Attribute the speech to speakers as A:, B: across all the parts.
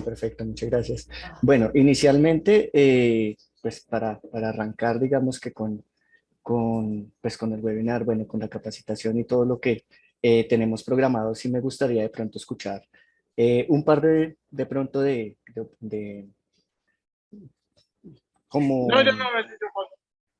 A: Perfecto, muchas gracias. Bueno, inicialmente, pues para arrancar, digamos que pues con el webinar, bueno, con la capacitación y todo lo que tenemos programado, sí me gustaría de pronto escuchar un par de pronto de
B: No, yo
A: como
B: no necesito foto.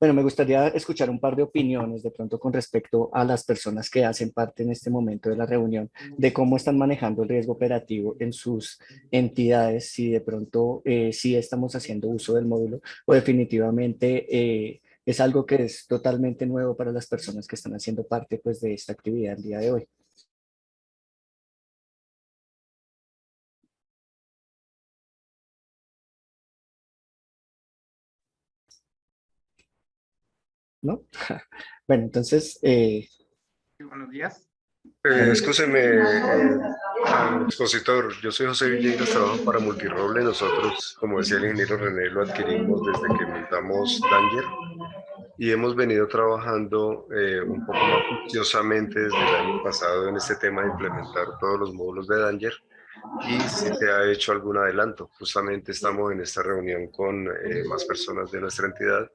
A: bueno, me gustaría escuchar un par de opiniones de pronto con respecto a las personas que hacen parte en este momento de la reunión, de cómo están manejando el riesgo operativo en sus entidades, si de pronto sí estamos haciendo uso del módulo o definitivamente es algo que es totalmente nuevo para las personas que están haciendo parte pues, de esta actividad el día de hoy, ¿no? Bueno, entonces,
B: Sí, buenos días.
A: bueno,
C: Escúcheme, al expositor, yo soy José Villegas, trabajo para Multiroble. Nosotros, como decía el ingeniero René, lo adquirimos desde que montamos Danger y hemos venido trabajando un poco más juiciosamente desde el año pasado en este tema de implementar todos los módulos de Danger y si se ha hecho algún adelanto. Justamente estamos en esta reunión con más personas de nuestra entidad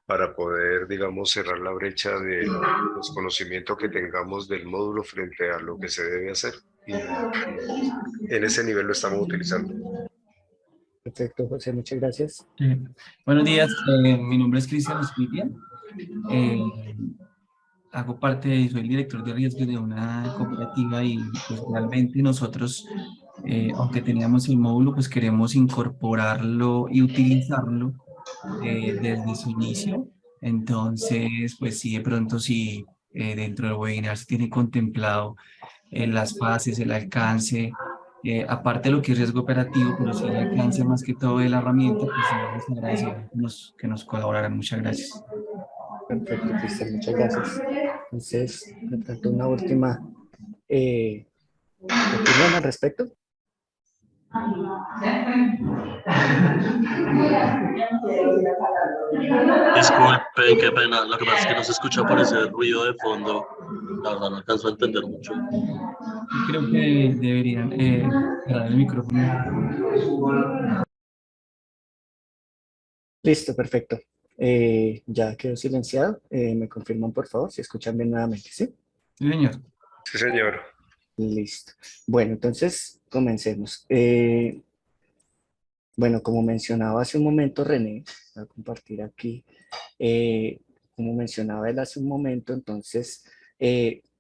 C: para poder, digamos, cerrar la brecha del desconocimiento que tengamos del módulo frente a lo que se debe hacer. Y en ese nivel lo estamos utilizando.
A: perfecto, José, muchas gracias.
D: Eh, Buenos días, mi nombre es Cristian Espitia. eh, Hago parte, soy el director de riesgos de una cooperativa y pues realmente nosotros, aunque teníamos el módulo, pues queremos incorporarlo y utilizarlo desde su inicio. Entonces, pues sí, de pronto sí, dentro del webinar se tiene contemplado las fases, el alcance, aparte de lo que es riesgo operativo, pero sí el alcance más que todo de la herramienta, pues sí, les agradecería que nos colaboraran. Muchas gracias.
A: Perfecto, Cristian, muchas gracias. Entonces, de pronto una última eh, opinión al respecto.
E: Disculpe, qué pena. Lo que pasa es que no se escucha por ese ruido de fondo. La verdad no alcanzo a entender mucho.
D: Y creo que deberían cerrar el micrófono.
A: Listo, perfecto. Ya quedó silenciado. Me confirman, por favor, si escuchan bien nuevamente, ¿sí?
D: Sí, señor.
C: Sí, señor.
A: Listo. Bueno, entonces comencemos. Bueno, como mencionaba hace un momento René, voy a compartir aquí, eh, como mencionaba él hace un momento, entonces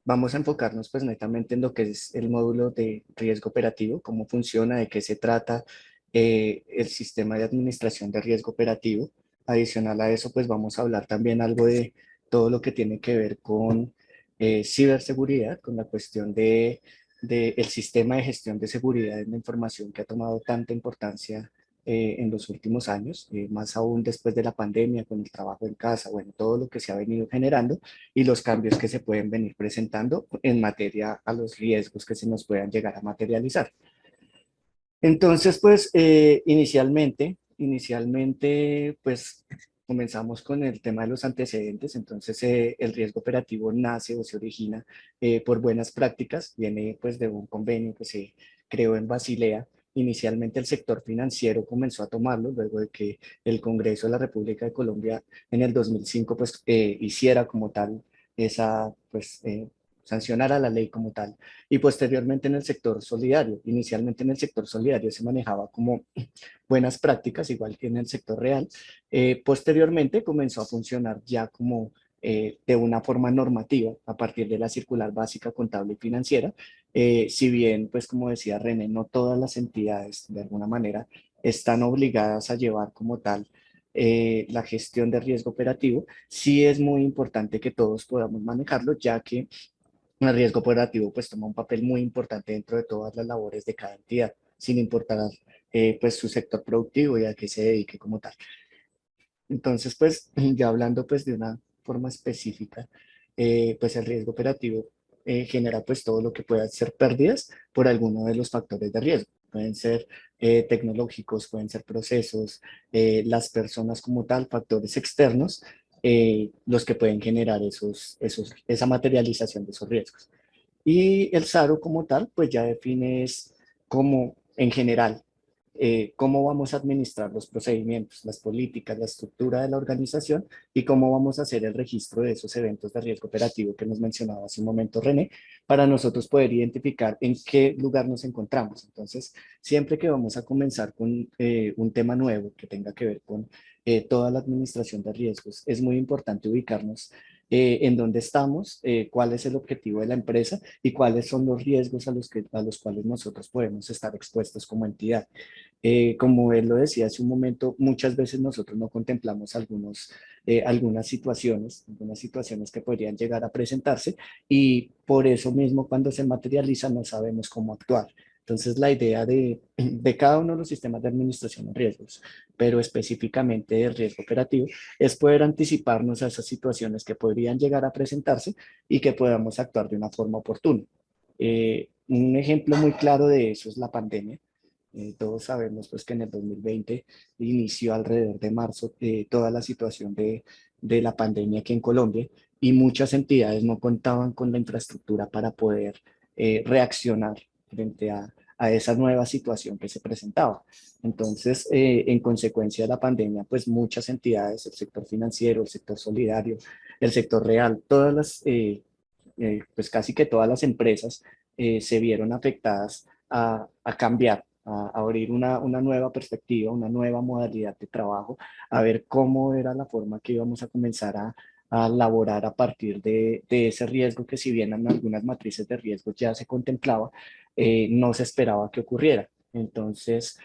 A: vamos a enfocarnos pues netamente en lo que es el módulo de riesgo operativo, cómo funciona, de qué se trata el sistema de administración de riesgo operativo. Adicional a eso, pues vamos a hablar también algo de todo lo que tiene que ver con ciberseguridad, con la cuestión de el sistema de gestión de seguridad de la información que ha tomado tanta importancia en los últimos años, más aún después de la pandemia, con el trabajo en casa, bueno, todo lo que se ha venido generando y los cambios que se pueden venir presentando en materia a los riesgos que se nos puedan llegar a materializar. Entonces, pues, inicialmente, pues, comenzamos con el tema de los antecedentes. Entonces, el riesgo operativo nace o se origina por buenas prácticas, viene pues de un convenio que se creó en Basilea. Inicialmente el sector financiero comenzó a tomarlo, luego de que el Congreso de la República de Colombia en el 2005 pues hiciera como tal esa, pues sancionara la ley como tal y posteriormente en el sector solidario. Inicialmente en el sector solidario se manejaba como buenas prácticas, igual que en el sector real. Posteriormente comenzó a funcionar ya como de una forma normativa a partir de la circular básica contable y financiera. Si bien, pues como decía René, no todas las entidades de alguna manera están obligadas a llevar como tal la gestión de riesgo operativo, sí es muy importante que todos podamos manejarlo, ya que el riesgo operativo pues toma un papel muy importante dentro de todas las labores de cada entidad, sin importar pues su sector productivo y a qué se dedique como tal. Entonces pues ya hablando pues de una forma específica, pues el riesgo operativo genera pues todo lo que pueda ser pérdidas por alguno de los factores de riesgo. Pueden ser tecnológicos, pueden ser procesos, las personas como tal, factores externos, los que pueden generar esa materialización de esos riesgos. Y el SARO como tal, pues ya define es como en general cómo vamos a administrar los procedimientos, las políticas, la estructura de la organización y cómo vamos a hacer el registro de esos eventos de riesgo operativo que nos mencionaba hace un momento René, para nosotros poder identificar en qué lugar nos encontramos. Entonces, siempre que vamos a comenzar con un tema nuevo que tenga que ver con toda la administración de riesgos, es muy importante ubicarnos en dónde estamos, cuál es el objetivo de la empresa y cuáles son los riesgos a los cuales nosotros podemos estar expuestos como entidad. Como él lo decía hace un momento, muchas veces nosotros no contemplamos algunas situaciones que podrían llegar a presentarse y por eso mismo cuando se materializa no sabemos cómo actuar. Entonces la idea de cada uno de los sistemas de administración de riesgos, pero específicamente de riesgo operativo, es poder anticiparnos a esas situaciones que podrían llegar a presentarse y que podamos actuar de una forma oportuna. Un ejemplo muy claro de eso es la pandemia. Todos sabemos pues, que en el 2020 inició alrededor de marzo toda la situación de la pandemia aquí en Colombia y muchas entidades no contaban con la infraestructura para poder reaccionar frente a esa nueva situación que se presentaba. Entonces, en consecuencia de la pandemia, pues muchas entidades, el sector financiero, el sector solidario, el sector real, pues casi que todas las empresas se vieron afectadas a cambiar, a abrir una nueva perspectiva, una nueva modalidad de trabajo, a ver cómo era la forma que íbamos a comenzar a laborar a partir de ese riesgo que si bien en algunas matrices de riesgo ya se contemplaba, no se esperaba que ocurriera. Entonces,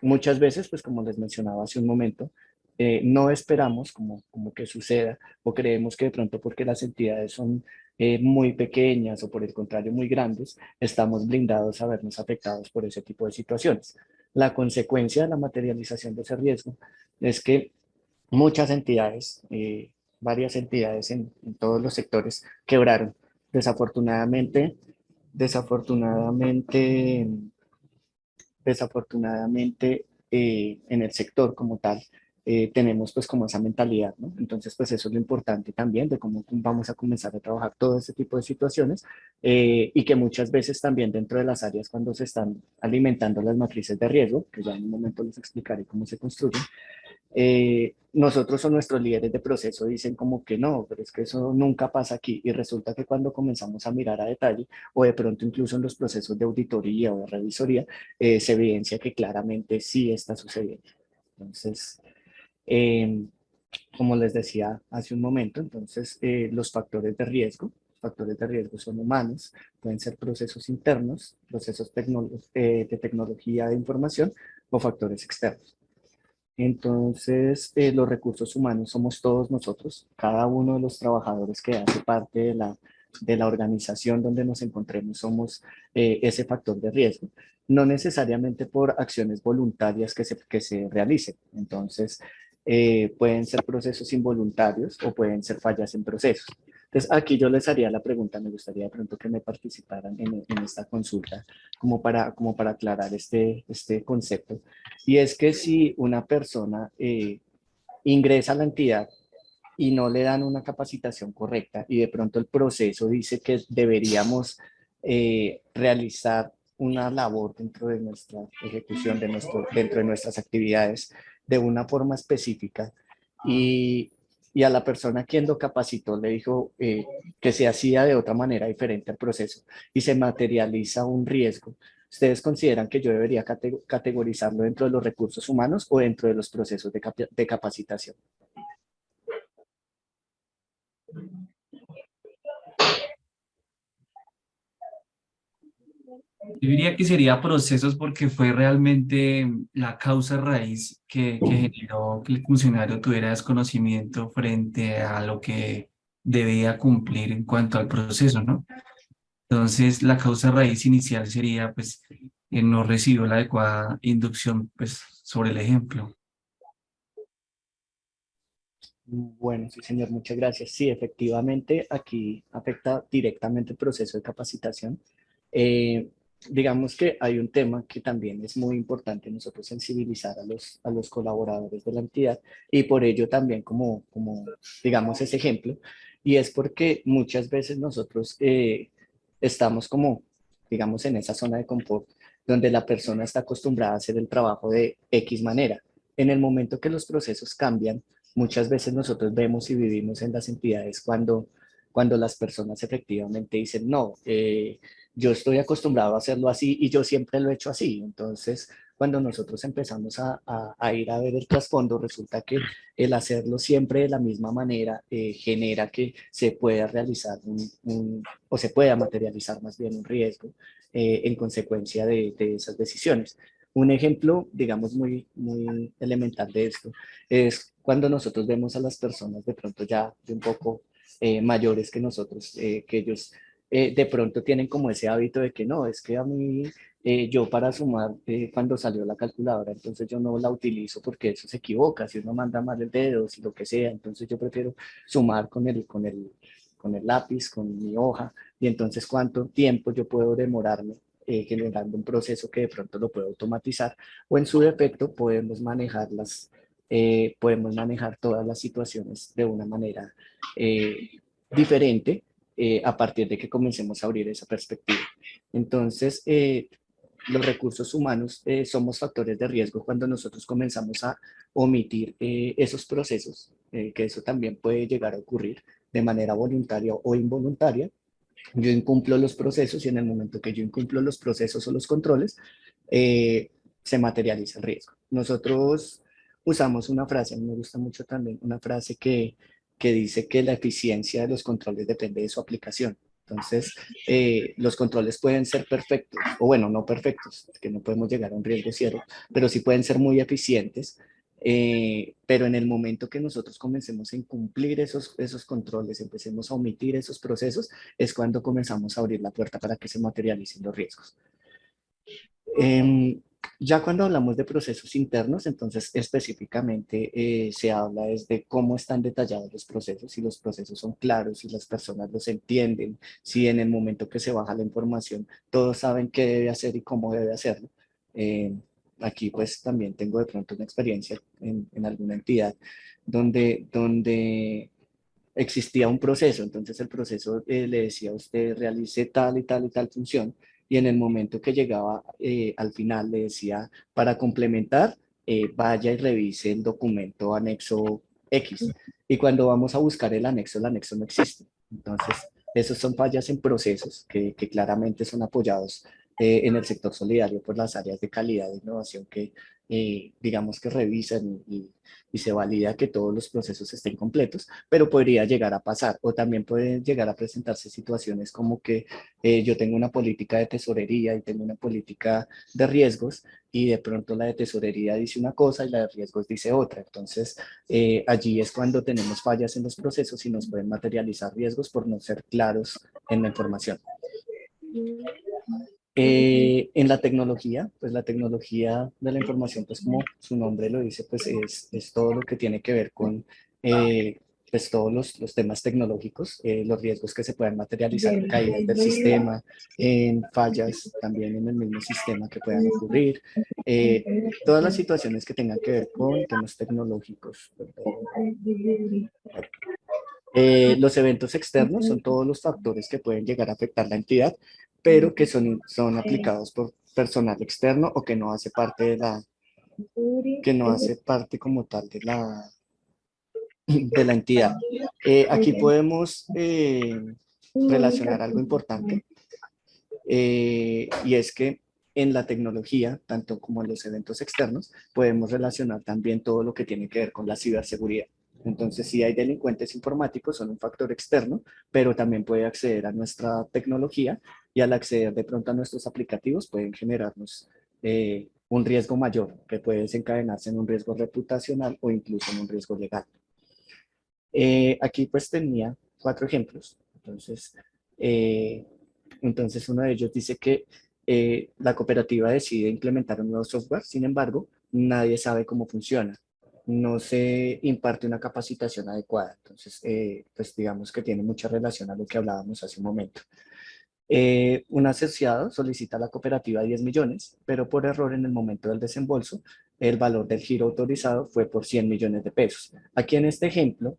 A: muchas veces, pues como les mencionaba hace un momento, no esperamos como que suceda o creemos que de pronto porque las entidades son muy pequeñas o por el contrario muy grandes, estamos blindados a vernos afectados por ese tipo de situaciones. La consecuencia de la materialización de ese riesgo es que muchas entidades, varias entidades en todos los sectores quebraron. Desafortunadamente, desafortunadamente, desafortunadamente en el sector como tal, tenemos pues como esa mentalidad, ¿no? Entonces pues eso es lo importante también de cómo vamos a comenzar a trabajar todo este tipo de situaciones y que muchas veces también dentro de las áreas cuando se están alimentando las matrices de riesgo, que ya en un momento les explicaré cómo se construyen, nosotros o nuestros líderes de proceso dicen como que no, pero es que eso nunca pasa aquí y resulta que cuando comenzamos a mirar a detalle o de pronto incluso en los procesos de auditoría o de revisoría, se evidencia que claramente sí está sucediendo. Entonces, eh, como les decía hace un momento, entonces los factores de riesgo son humanos, pueden ser procesos internos, procesos de tecnología de información o factores externos. Entonces, los recursos humanos somos todos nosotros, cada uno de los trabajadores que hace parte de la organización donde nos encontremos somos ese factor de riesgo, no necesariamente por acciones voluntarias que se realicen. Entonces, pueden ser procesos involuntarios o pueden ser fallas en procesos. Entonces, aquí yo les haría la pregunta, me gustaría de pronto que me participaran en esta consulta como para aclarar este concepto. Y es que si una persona ingresa a la entidad y no le dan una capacitación correcta y de pronto el proceso dice que deberíamos realizar una labor dentro de nuestra ejecución, dentro de nuestras actividades de una forma específica y a la persona quien lo capacitó le dijo que se hacía de otra manera diferente al proceso y se materializa un riesgo. ¿Ustedes consideran que yo debería categorizarlo dentro de los recursos humanos o dentro de los procesos de capacitación?
D: Yo diría que sería procesos porque fue realmente la causa raíz que generó que el funcionario tuviera desconocimiento frente a lo que debía cumplir en cuanto al proceso, ¿no? Entonces, la causa raíz inicial sería, pues, que no recibió la adecuada inducción, pues, sobre el ejemplo.
A: Bueno, sí, señor, muchas gracias. Sí, efectivamente, aquí afecta directamente el proceso de capacitación. Eh, digamos que hay un tema que también es muy importante nosotros sensibilizar a los colaboradores de la entidad y por ello también digamos, ese ejemplo. Y es porque muchas veces nosotros estamos como, digamos, en esa zona de confort donde la persona está acostumbrada a hacer el trabajo de X manera. En el momento que los procesos cambian, muchas veces nosotros vemos y vivimos en las entidades cuando las personas efectivamente dicen, no, yo estoy acostumbrado a hacerlo así y yo siempre lo he hecho así. Entonces, cuando nosotros empezamos a ir a ver el trasfondo, resulta que el hacerlo siempre de la misma manera genera que se pueda realizar o se pueda materializar más bien un riesgo en consecuencia de esas decisiones. Un ejemplo, digamos, muy elemental de esto es cuando nosotros vemos a las personas de pronto ya de un poco mayores que nosotros, que ellos de pronto tienen como ese hábito de que no, es que a mí, yo para sumar, cuando salió la calculadora, entonces yo no la utilizo porque eso se equivoca, si uno manda mal el dedo, si lo que sea, entonces yo prefiero sumar con el lápiz, con mi hoja, y entonces cuánto tiempo yo puedo demorarme generando un proceso que de pronto lo puedo automatizar, o en su defecto podemos manejar todas las situaciones de una manera diferente a partir de que comencemos a abrir esa perspectiva. Entonces, los recursos humanos somos factores de riesgo cuando nosotros comenzamos a omitir esos procesos, que eso también puede llegar a ocurrir de manera voluntaria o involuntaria. Yo incumplo los procesos y en el momento que yo incumplo los procesos o los controles, se materializa el riesgo. Nosotros usamos una frase, a mí me gusta mucho también, una frase que dice que la eficiencia de los controles depende de su aplicación. Entonces, los controles pueden ser perfectos, o bueno, no perfectos, que no podemos llegar a un riesgo cero, pero sí pueden ser muy eficientes, pero en el momento que nosotros comencemos a incumplir esos controles, empecemos a omitir esos procesos, es cuando comenzamos a abrir la puerta para que se materialicen los riesgos. Ya cuando hablamos de procesos internos, entonces específicamente se habla desde cómo están detallados los procesos, si los procesos son claros, si las personas los entienden, si en el momento que se baja la información todos saben qué debe hacer y cómo debe hacerlo. Aquí pues también tengo de pronto una experiencia en alguna entidad donde existía un proceso, entonces el proceso le decía a usted realice tal y tal y tal función, y en el momento que llegaba al final le decía para complementar, vaya y revise el documento anexo X, y cuando vamos a buscar el anexo no existe. Entonces, esos son fallas en procesos que claramente son apoyados en el sector solidario por las áreas de calidad e innovación que digamos que revisan y se valida que todos los procesos estén completos, pero podría llegar a pasar, o también pueden llegar a presentarse situaciones como que yo tengo una política de tesorería y tengo una política de riesgos, y de pronto la de tesorería dice una cosa y la de riesgos dice otra. Entonces, allí es cuando tenemos fallas en los procesos y nos pueden materializar riesgos por no ser claros en la información. En la tecnología, pues la tecnología de la información, pues como su nombre lo dice, pues es todo lo que tiene que ver con pues todos los temas tecnológicos, los riesgos que se puedan materializar en caídas del sistema, en fallas también en el mismo sistema que puedan ocurrir, todas las situaciones que tengan que ver con temas tecnológicos. Los eventos externos son todos los factores que pueden llegar a afectar la entidad, pero que son aplicados por personal externo o que no hace parte que no hace parte como tal de la entidad. Aquí podemos relacionar algo importante, y es que en la tecnología, tanto como en los eventos externos, podemos relacionar también todo lo que tiene que ver con la ciberseguridad. Entonces, si hay delincuentes informáticos, son un factor externo, pero también puede acceder a nuestra tecnología, y al acceder de pronto a nuestros aplicativos pueden generarnos un riesgo mayor, que puede desencadenarse en un riesgo reputacional o incluso en un riesgo legal. Aquí pues tenía 4 ejemplos. Entonces uno de ellos dice que la cooperativa decide implementar un nuevo software, sin embargo, nadie sabe cómo funciona. No se imparte una capacitación adecuada. Entonces, pues digamos que tiene mucha relación a lo que hablábamos hace un momento. Un asociado solicita a la cooperativa 10 millones, pero por error en el momento del desembolso, el valor del giro autorizado fue por 100 millones de pesos. Aquí en este ejemplo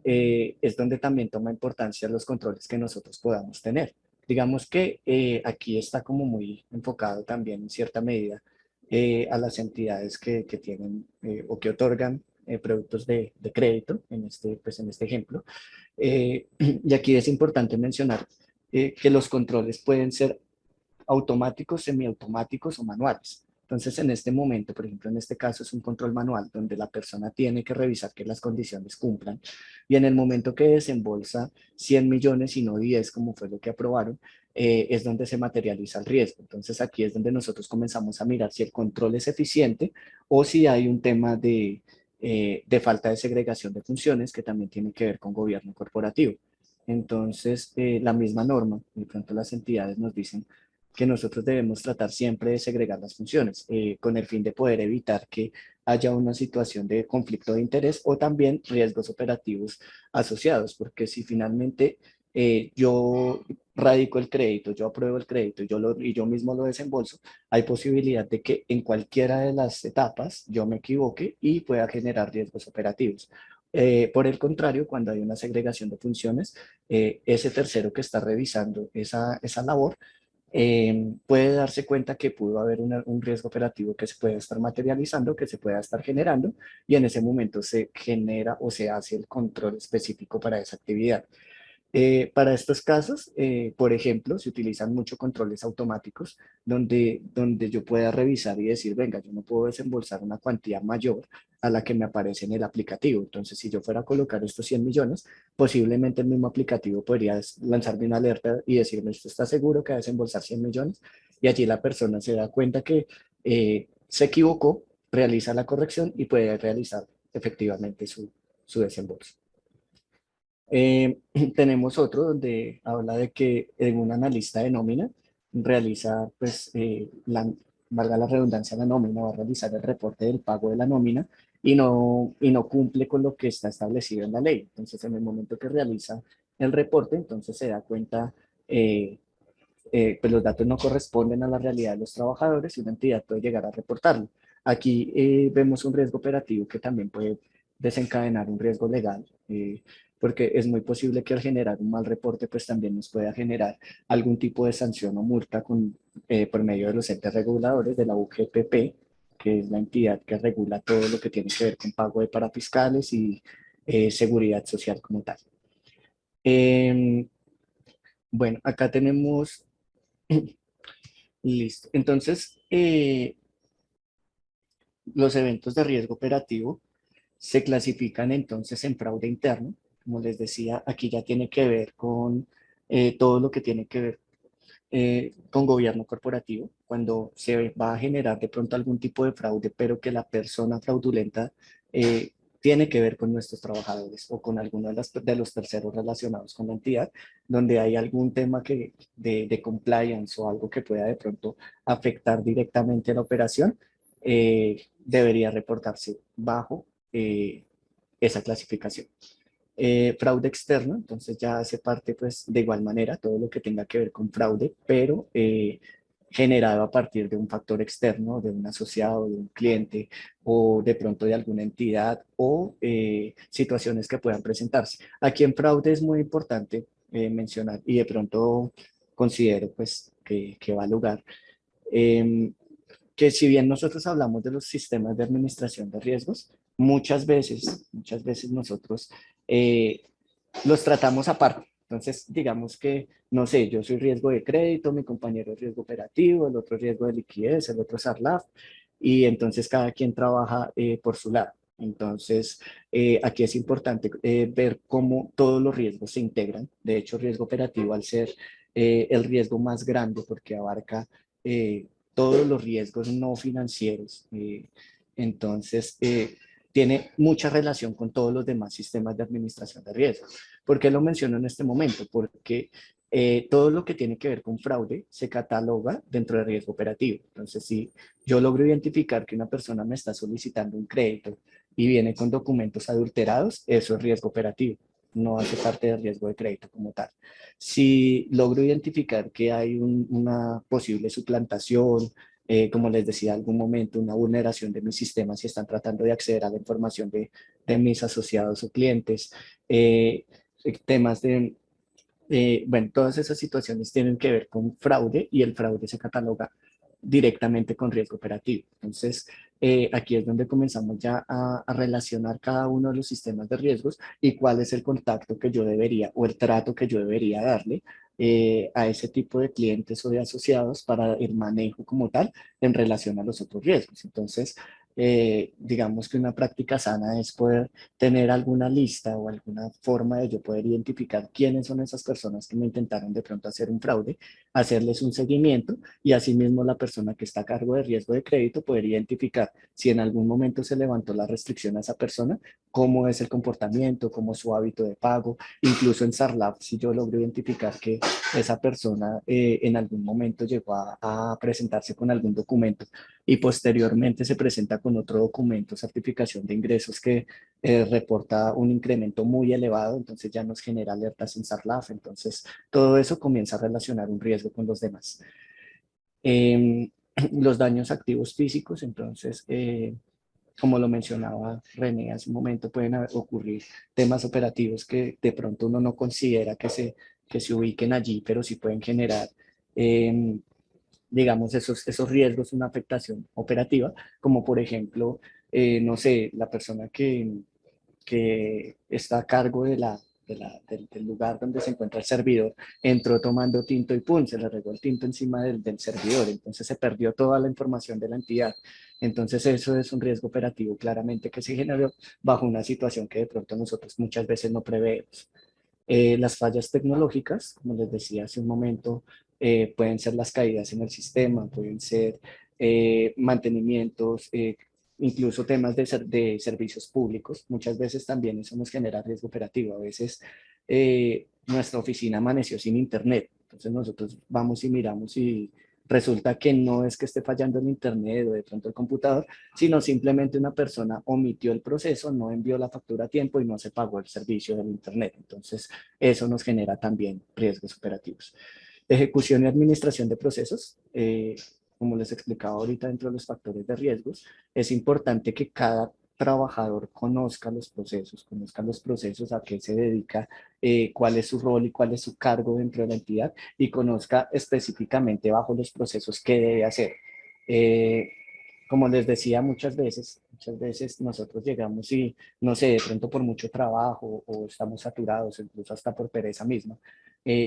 A: es donde también toma importancia los controles que nosotros podamos tener. Digamos que aquí está como muy enfocado también en cierta medida a las entidades que tienen o que otorgan productos de crédito, pues en este ejemplo. Y aquí es importante mencionar que los controles pueden ser automáticos, semiautomáticos o manuales. Entonces, en este momento, por ejemplo, en este caso es un control manual donde la persona tiene que revisar que las condiciones cumplan y en el momento que desembolsa 100 millones y no 10, como fue lo que aprobaron, es donde se materializa el riesgo. Entonces, aquí es donde nosotros comenzamos a mirar si el control es eficiente o si hay un tema de falta de segregación de funciones que también tiene que ver con gobierno corporativo. Entonces, la misma norma, de pronto las entidades nos dicen que nosotros debemos tratar siempre de segregar las funciones con el fin de poder evitar que haya una situación de conflicto de interés o también riesgos operativos asociados, porque si finalmente yo radico el crédito, yo apruebo el crédito y yo mismo lo desembolso, hay posibilidad de que en cualquiera de las etapas yo me equivoque y pueda generar riesgos operativos. Por el contrario, cuando hay una segregación de funciones, ese tercero que está revisando esa labor puede darse cuenta que pudo haber un riesgo operativo que se puede estar materializando, que se pueda estar generando, y en ese momento se genera o se hace el control específico para esa actividad. Para estos casos, por ejemplo, se utilizan mucho controles automáticos donde yo pueda revisar y decir, venga, yo no puedo desembolsar una cuantía mayor a la que me aparece en el aplicativo. Entonces, si yo fuera a colocar estos 100 millones, posiblemente el mismo aplicativo podría lanzarme una alerta y decirme, ¿usted está seguro que va a desembolsar 100 millones? Y allí la persona se da cuenta que se equivocó, realiza la corrección y puede realizar efectivamente su desembolso. Tenemos otro donde habla de que un analista de nómina realiza, pues, valga la redundancia, la nómina, va a realizar el reporte del pago de la nómina y no cumple con lo que está establecido en la ley. Entonces, en el momento que realiza el reporte, entonces se da cuenta, pues los datos no corresponden a la realidad de los trabajadores y una entidad puede llegar a reportarlo. Aquí vemos un riesgo operativo que también puede desencadenar un riesgo legal, porque es muy posible que al generar un mal reporte, pues también nos pueda generar algún tipo de sanción o multa por medio de los entes reguladores de la UGPP, que es la entidad que regula todo lo que tiene que ver con pago de parafiscales y seguridad social como tal. Bueno, acá tenemos. Listo. Entonces, los eventos de riesgo operativo se clasifican entonces en fraude interno. Como les decía, aquí ya tiene que ver con todo lo que tiene que ver con gobierno corporativo, cuando se va a generar de pronto algún tipo de fraude, pero que la persona fraudulenta tiene que ver con nuestros trabajadores o con alguno de los terceros relacionados con la entidad, donde hay algún tema de compliance o algo que pueda de pronto afectar directamente a la operación, debería reportarse bajo esa clasificación. Fraude externo, entonces ya hace parte pues de igual manera todo lo que tenga que ver con fraude, pero generado a partir de un factor externo, de un asociado, de un cliente o de pronto de alguna entidad o situaciones que puedan presentarse. Aquí en fraude es muy importante mencionar y de pronto considero pues que va a lugar. Que si bien nosotros hablamos de los sistemas de administración de riesgos, muchas veces nosotros eh, los tratamos aparte. Entonces, digamos que, no sé, yo soy riesgo de crédito, mi compañero es riesgo operativo, el otro es riesgo de liquidez, el otro es ARLAF, y entonces cada quien trabaja por su lado. Entonces, aquí es importante ver cómo todos los riesgos se integran. De hecho, riesgo operativo al ser el riesgo más grande porque abarca todos los riesgos no financieros. Entonces, tiene mucha relación con todos los demás sistemas de administración de riesgos. ¿Por qué lo menciono en este momento? Porque todo lo que tiene que ver con fraude se cataloga dentro de riesgo operativo. Entonces, si yo logro identificar que una persona me está solicitando un crédito y viene con documentos adulterados, eso es riesgo operativo, no hace parte del riesgo de crédito como tal. Si logro identificar que hay una posible suplantación, como les decía en algún momento, una vulneración de mis sistemas y están tratando de acceder a la información de mis asociados o clientes, temas bueno, todas esas situaciones tienen que ver con fraude y el fraude se cataloga directamente con riesgo operativo. Entonces, aquí es donde comenzamos ya a relacionar cada uno de los sistemas de riesgos y cuál es el contacto que yo debería o el trato que yo debería darle a ese tipo de clientes o de asociados para el manejo como tal en relación a los otros riesgos. Entonces, digamos que una práctica sana es poder tener alguna lista o alguna forma de yo poder identificar quiénes son esas personas que me intentaron de pronto hacer un fraude, hacerles un seguimiento y asimismo la persona que está a cargo de riesgo de crédito poder identificar si en algún momento se levantó la restricción a esa persona, cómo es el comportamiento, cómo es su hábito de pago, incluso en Sarlab, si yo logro identificar que esa persona en algún momento llegó a presentarse con algún documento y posteriormente se presenta con otro documento, certificación de ingresos que reporta un incremento muy elevado, entonces ya nos genera alertas en Sarlaf, entonces todo eso comienza a relacionar un riesgo con los demás. Los daños activos físicos, entonces, como lo mencionaba René hace un momento, pueden ocurrir temas operativos que de pronto uno no considera que se ubiquen allí, pero sí pueden generar eh, digamos, esos riesgos, una afectación operativa, como por ejemplo, no sé, la persona que está a cargo del lugar donde se encuentra el servidor, entró tomando tinto y ¡pum! Se le regó el tinto encima del servidor, entonces se perdió toda la información de la entidad. Entonces eso es un riesgo operativo claramente que se generó bajo una situación que de pronto nosotros muchas veces no preveemos. Las fallas tecnológicas, como les decía hace un momento, pueden ser las caídas en el sistema, pueden ser mantenimientos, incluso temas de servicios públicos. Muchas veces también eso nos genera riesgo operativo. A veces nuestra oficina amaneció sin internet. Entonces nosotros vamos y miramos y resulta que no es que esté fallando el internet o de pronto el computador, sino simplemente una persona omitió el proceso, no envió la factura a tiempo y no se pagó el servicio del internet. Entonces, eso nos genera también riesgos operativos. Ejecución y administración de procesos. Como les explicaba ahorita dentro de los factores de riesgos, es importante que cada trabajador conozca los procesos, a qué se dedica, cuál es su rol y cuál es su cargo dentro de la entidad y conozca específicamente bajo los procesos qué debe hacer. Eh, Como les decía muchas veces nosotros llegamos y, no sé, de pronto por mucho trabajo o estamos saturados, incluso hasta por pereza misma.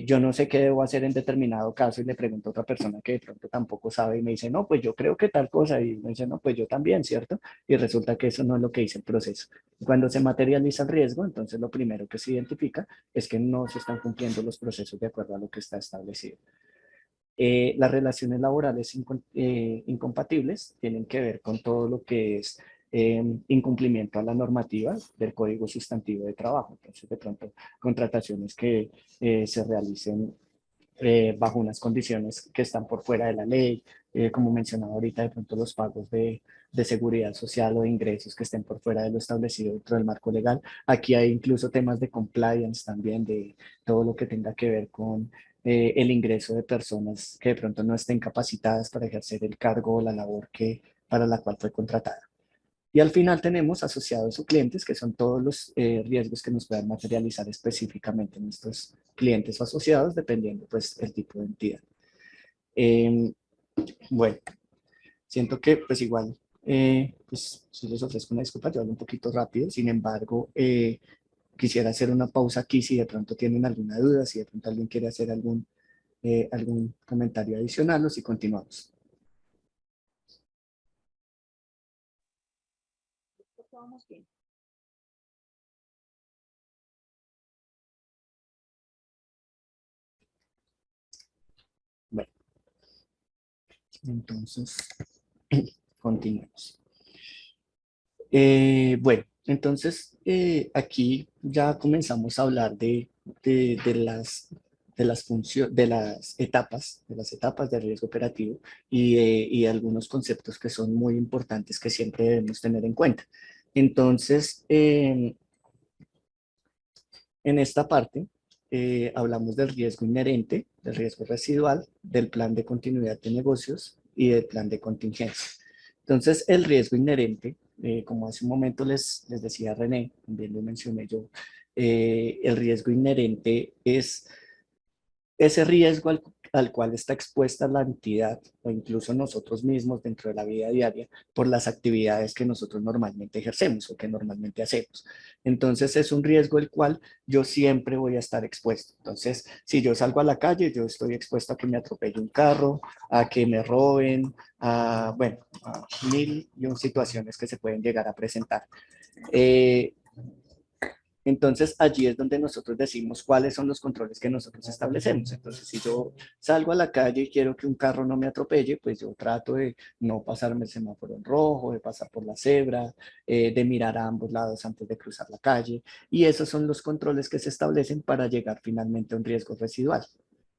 A: Yo no sé qué debo hacer en determinado caso y le pregunto a otra persona que de pronto tampoco sabe y me dice, no, pues yo creo que tal cosa y me dice, no, pues yo también, ¿cierto? Y resulta que eso no es lo que dice el proceso. Cuando se materializa el riesgo, entonces lo primero que se identifica es que no se están cumpliendo los procesos de acuerdo a lo que está establecido. Las relaciones laborales incompatibles tienen que ver con todo lo que es incumplimiento a la normativa del Código Sustantivo de Trabajo. Entonces, de pronto, contrataciones que se realicen bajo unas condiciones que están por fuera de la ley, como mencionaba ahorita, de pronto los pagos de seguridad social o de ingresos que estén por fuera de lo establecido dentro del marco legal. Aquí hay incluso temas de compliance también, de todo lo que tenga que ver con el ingreso de personas que de pronto no estén capacitadas para ejercer el cargo o la labor para la cual fue contratada. Y al final tenemos asociados o clientes, que son todos los riesgos que nos puedan materializar específicamente en nuestros clientes o asociados, dependiendo pues el tipo de entidad. Eh, bueno, siento que pues igual, pues si les ofrezco una disculpa, yo hablo un poquito rápido, sin embargo, quisiera hacer una pausa aquí si de pronto tienen alguna duda, si de pronto alguien quiere hacer algún comentario adicional o si continuamos.
F: Vamos bien.
A: Bueno, entonces, continuemos. Bueno, entonces aquí ya comenzamos a hablar de las funciones, de las etapas de riesgo operativo y algunos conceptos que son muy importantes que siempre debemos tener en cuenta. Entonces, en esta parte hablamos del riesgo inherente, del riesgo residual, del plan de continuidad de negocios y del plan de contingencia. Entonces, el riesgo inherente, como hace un momento les decía René, también lo mencioné yo, el riesgo inherente es ese riesgo al cual está expuesta la entidad o incluso nosotros mismos dentro de la vida diaria por las actividades que nosotros normalmente ejercemos o que normalmente hacemos. Entonces es un riesgo el cual yo siempre voy a estar expuesto. Entonces, si yo salgo a la calle, yo estoy expuesto a que me atropelle un carro, a que me roben, bueno, a mil y un situaciones que se pueden llegar a presentar. Entonces, allí es donde nosotros decimos cuáles son los controles que nosotros establecemos. Entonces, si yo salgo a la calle y quiero que un carro no me atropelle, pues yo trato de no pasarme el semáforo en rojo, de pasar por la cebra, de mirar a ambos lados antes de cruzar la calle. Y esos son los controles que se establecen para llegar finalmente a un riesgo residual.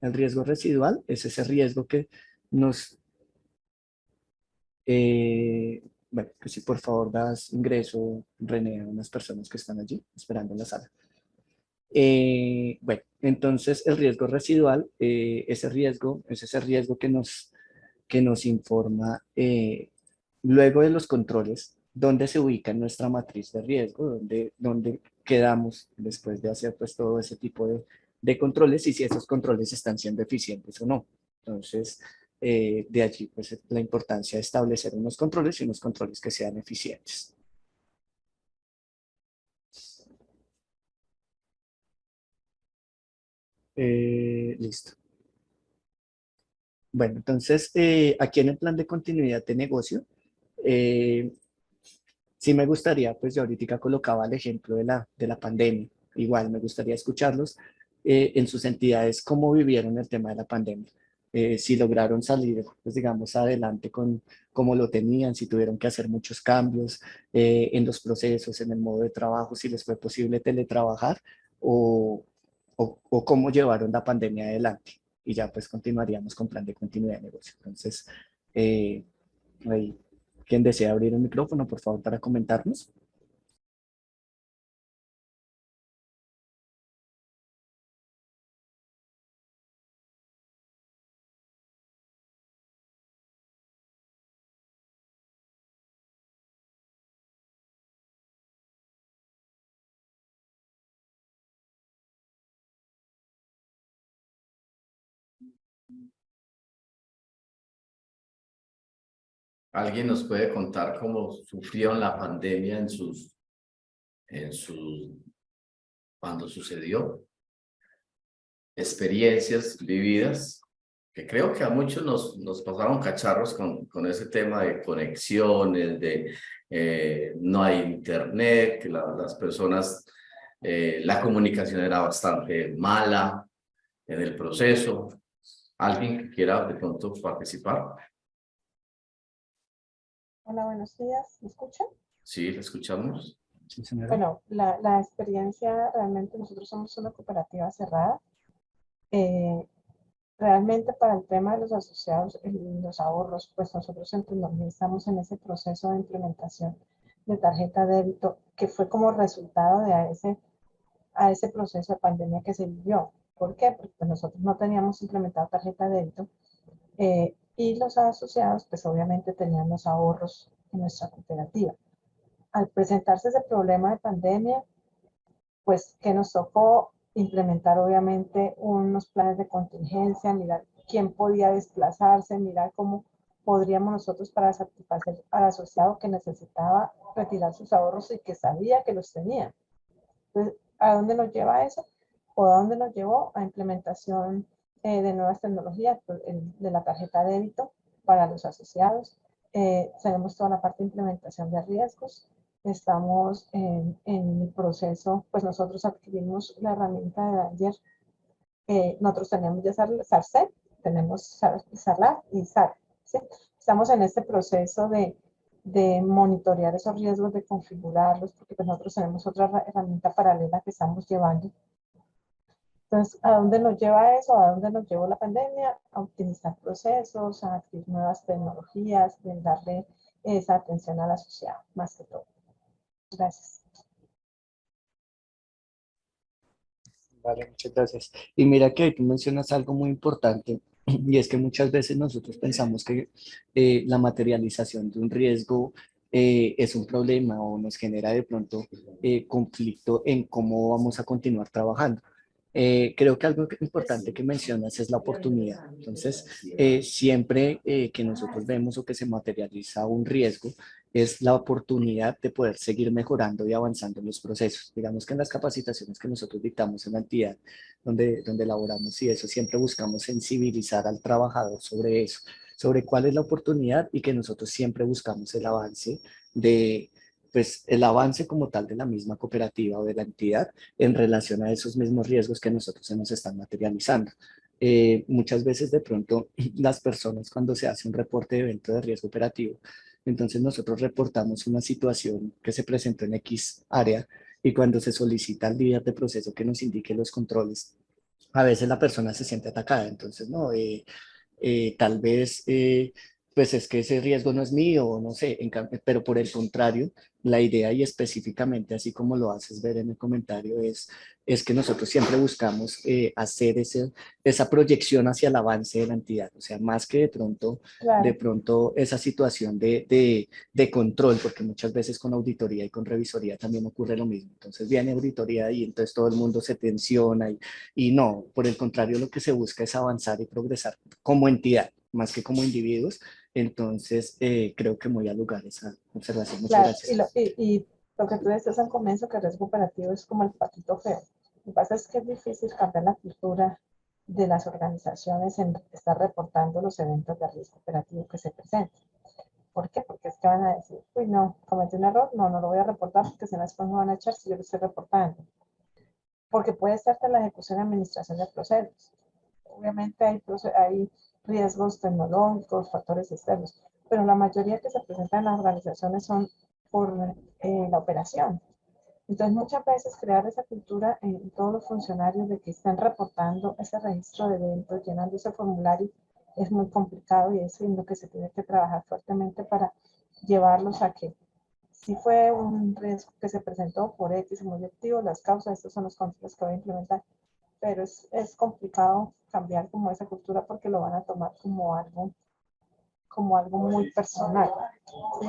A: El riesgo residual es ese riesgo que nos... bueno, que si por favor das ingreso, René, a unas personas que están allí esperando en la sala. Bueno, entonces el riesgo residual, ese riesgo, es ese riesgo que nos informa luego de los controles, dónde se ubica nuestra matriz de riesgo, dónde quedamos después de hacer pues todo ese tipo de controles y si esos controles están siendo eficientes o no. Entonces, de allí pues la importancia de establecer unos controles y unos controles que sean eficientes. Listo. Bueno, entonces aquí en el plan de continuidad de negocio, eh, sí me gustaría, pues yo ahorita colocaba el ejemplo de la pandemia. Igual me gustaría escucharlos en sus entidades, cómo vivieron el tema de la pandemia. Si lograron salir, pues digamos, adelante con cómo lo tenían, si tuvieron que hacer muchos cambios en los procesos, en el modo de trabajo, si les fue posible teletrabajar o, o cómo llevaron la pandemia adelante. Y ya pues continuaríamos con plan de continuidad de negocio. Entonces, eh, ahí, ¿quién desea abrir el micrófono, por favor, para comentarnos?
F: ¿Alguien nos puede contar cómo sufrieron la pandemia cuando sucedió? Experiencias vividas, que creo que a muchos nos pasaron cacharros con ese tema de conexiones, de no hay internet, que las personas, la comunicación era bastante mala en el proceso. ¿Alguien que quiera de pronto participar?
G: Hola, buenos días. ¿Me escuchan?
F: Sí, ¿la escuchamos?
A: Sí, señora.
G: Bueno, la experiencia, realmente nosotros somos una cooperativa cerrada. Realmente para el tema de los asociados, los ahorros, pues nosotros en Tecnología estamos en ese proceso de implementación de tarjeta de débito que fue como resultado de a ese proceso de pandemia que se vivió. ¿Por qué? Porque pues, nosotros no teníamos implementado tarjeta de débito y los asociados pues obviamente tenían los ahorros en nuestra cooperativa. Al presentarse ese problema de pandemia, pues que nos tocó implementar obviamente unos planes de contingencia, mirar quién podía desplazarse, mirar cómo podríamos nosotros para satisfacer al asociado que necesitaba retirar sus ahorros y que sabía que los tenía. Entonces, ¿a dónde nos lleva eso? ¿O a dónde nos llevó? A implementación de nuevas tecnologías, de la tarjeta de débito para los asociados. Tenemos toda la parte de implementación de riesgos. Estamos en el proceso, pues nosotros adquirimos la herramienta de Danger. Nosotros tenemos ya SARCEP, tenemos SARLAB y SAR. ¿Sí? Estamos en este proceso de monitorear esos riesgos, de configurarlos, porque pues nosotros tenemos otra herramienta paralela que estamos llevando. Entonces, ¿a dónde nos lleva eso? ¿A dónde nos llevó la pandemia? A optimizar procesos, a adquirir nuevas tecnologías, de darle esa atención a la sociedad, más que todo. Gracias.
A: Vale, muchas gracias. Y mira que tú mencionas algo muy importante y es que muchas veces nosotros pensamos que la materialización de un riesgo es un problema o nos genera de pronto conflicto en cómo vamos a continuar trabajando. Creo que algo importante que mencionas es la oportunidad. Entonces, siempre que nosotros vemos o que se materializa un riesgo, es la oportunidad de poder seguir mejorando y avanzando en los procesos. Digamos que en las capacitaciones que nosotros dictamos en la entidad donde elaboramos y eso, siempre buscamos sensibilizar al trabajador sobre eso, sobre cuál es la oportunidad y que nosotros siempre buscamos el avance de, pues, el avance como tal de la misma cooperativa o de la entidad en relación a esos mismos riesgos que nosotros se nos están materializando. Muchas veces de pronto las personas cuando se hace un reporte de evento de riesgo operativo, entonces nosotros reportamos una situación que se presentó en X área y cuando se solicita al líder de proceso que nos indique los controles, a veces la persona se siente atacada. Entonces, no, tal vez, pues es que ese riesgo no es mío, o no sé, pero por el contrario, la idea y específicamente, así como lo haces ver en el comentario, es que nosotros siempre buscamos hacer esa proyección hacia el avance de la entidad, o sea, más que de
G: Claro,
A: pronto esa situación de control, porque muchas veces con auditoría y con revisoría también ocurre lo mismo. Entonces viene auditoría y entonces todo el mundo se tensiona y no, por el contrario, lo que se busca es avanzar y progresar como entidad, más que como individuos. Entonces, creo que muy al lugar esa observación. Muchas
G: claro.
A: gracias.
G: Y lo que tú decías al comienzo, que el riesgo operativo es como el patito feo. Lo que pasa es que es difícil cambiar la cultura de las organizaciones en estar reportando los eventos de riesgo operativo que se presentan. ¿Por qué? Porque es que van a decir, uy, no, cometí un error, no, no lo voy a reportar porque si no después me van a echar si yo lo estoy reportando. Porque puede ser de la ejecución y administración de procesos. Obviamente hay riesgos tecnológicos, factores externos, pero la mayoría que se presentan en las organizaciones son por la operación. Entonces, muchas veces crear esa cultura en todos los funcionarios de que estén reportando ese registro de eventos, llenando ese formulario, es muy complicado y es en lo que se tiene que trabajar fuertemente para llevarlos a que si fue un riesgo que se presentó por X motivo, las causas, estos son los controles que voy a implementar, pero es complicado cambiar como esa cultura porque lo van a tomar como algo muy personal. ¿Sí?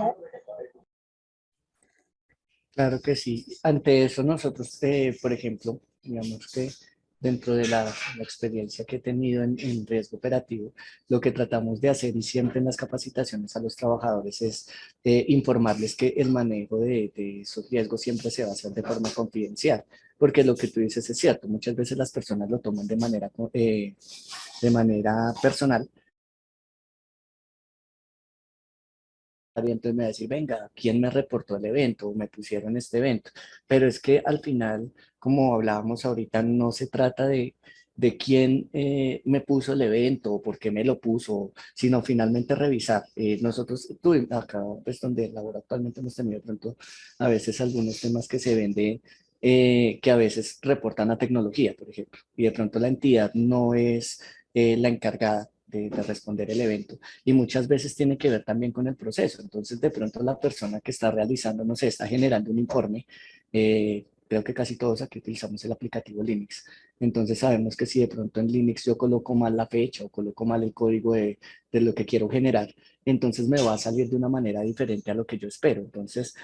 A: Claro que sí. Ante eso, nosotros, por ejemplo, digamos que dentro de la experiencia que he tenido en riesgo operativo, lo que tratamos de hacer y siempre en las capacitaciones a los trabajadores es informarles que el manejo de esos riesgos siempre se va a hacer de forma confidencial, porque lo que tú dices es cierto, muchas veces las personas lo toman de manera personal. Y entonces me va a decir, venga, ¿quién me reportó el evento o me pusieron este evento? Pero es que al final, como hablábamos ahorita, no se trata de quién me puso el evento o por qué me lo puso, sino finalmente revisar. Nosotros, tú, acá, pues donde laboro actualmente hemos tenido de pronto a veces algunos temas que se ven que a veces reportan a tecnología, por ejemplo, y de pronto la entidad no es la encargada de responder el evento y muchas veces tiene que ver también con el proceso. Entonces, de pronto la persona que está realizando, no sé, está generando un informe, creo que casi todos aquí utilizamos el aplicativo Linux. Entonces sabemos que si de pronto en Linux yo coloco mal la fecha o coloco mal el código de lo que quiero generar, entonces me va a salir de una manera diferente a lo que yo espero. Entonces,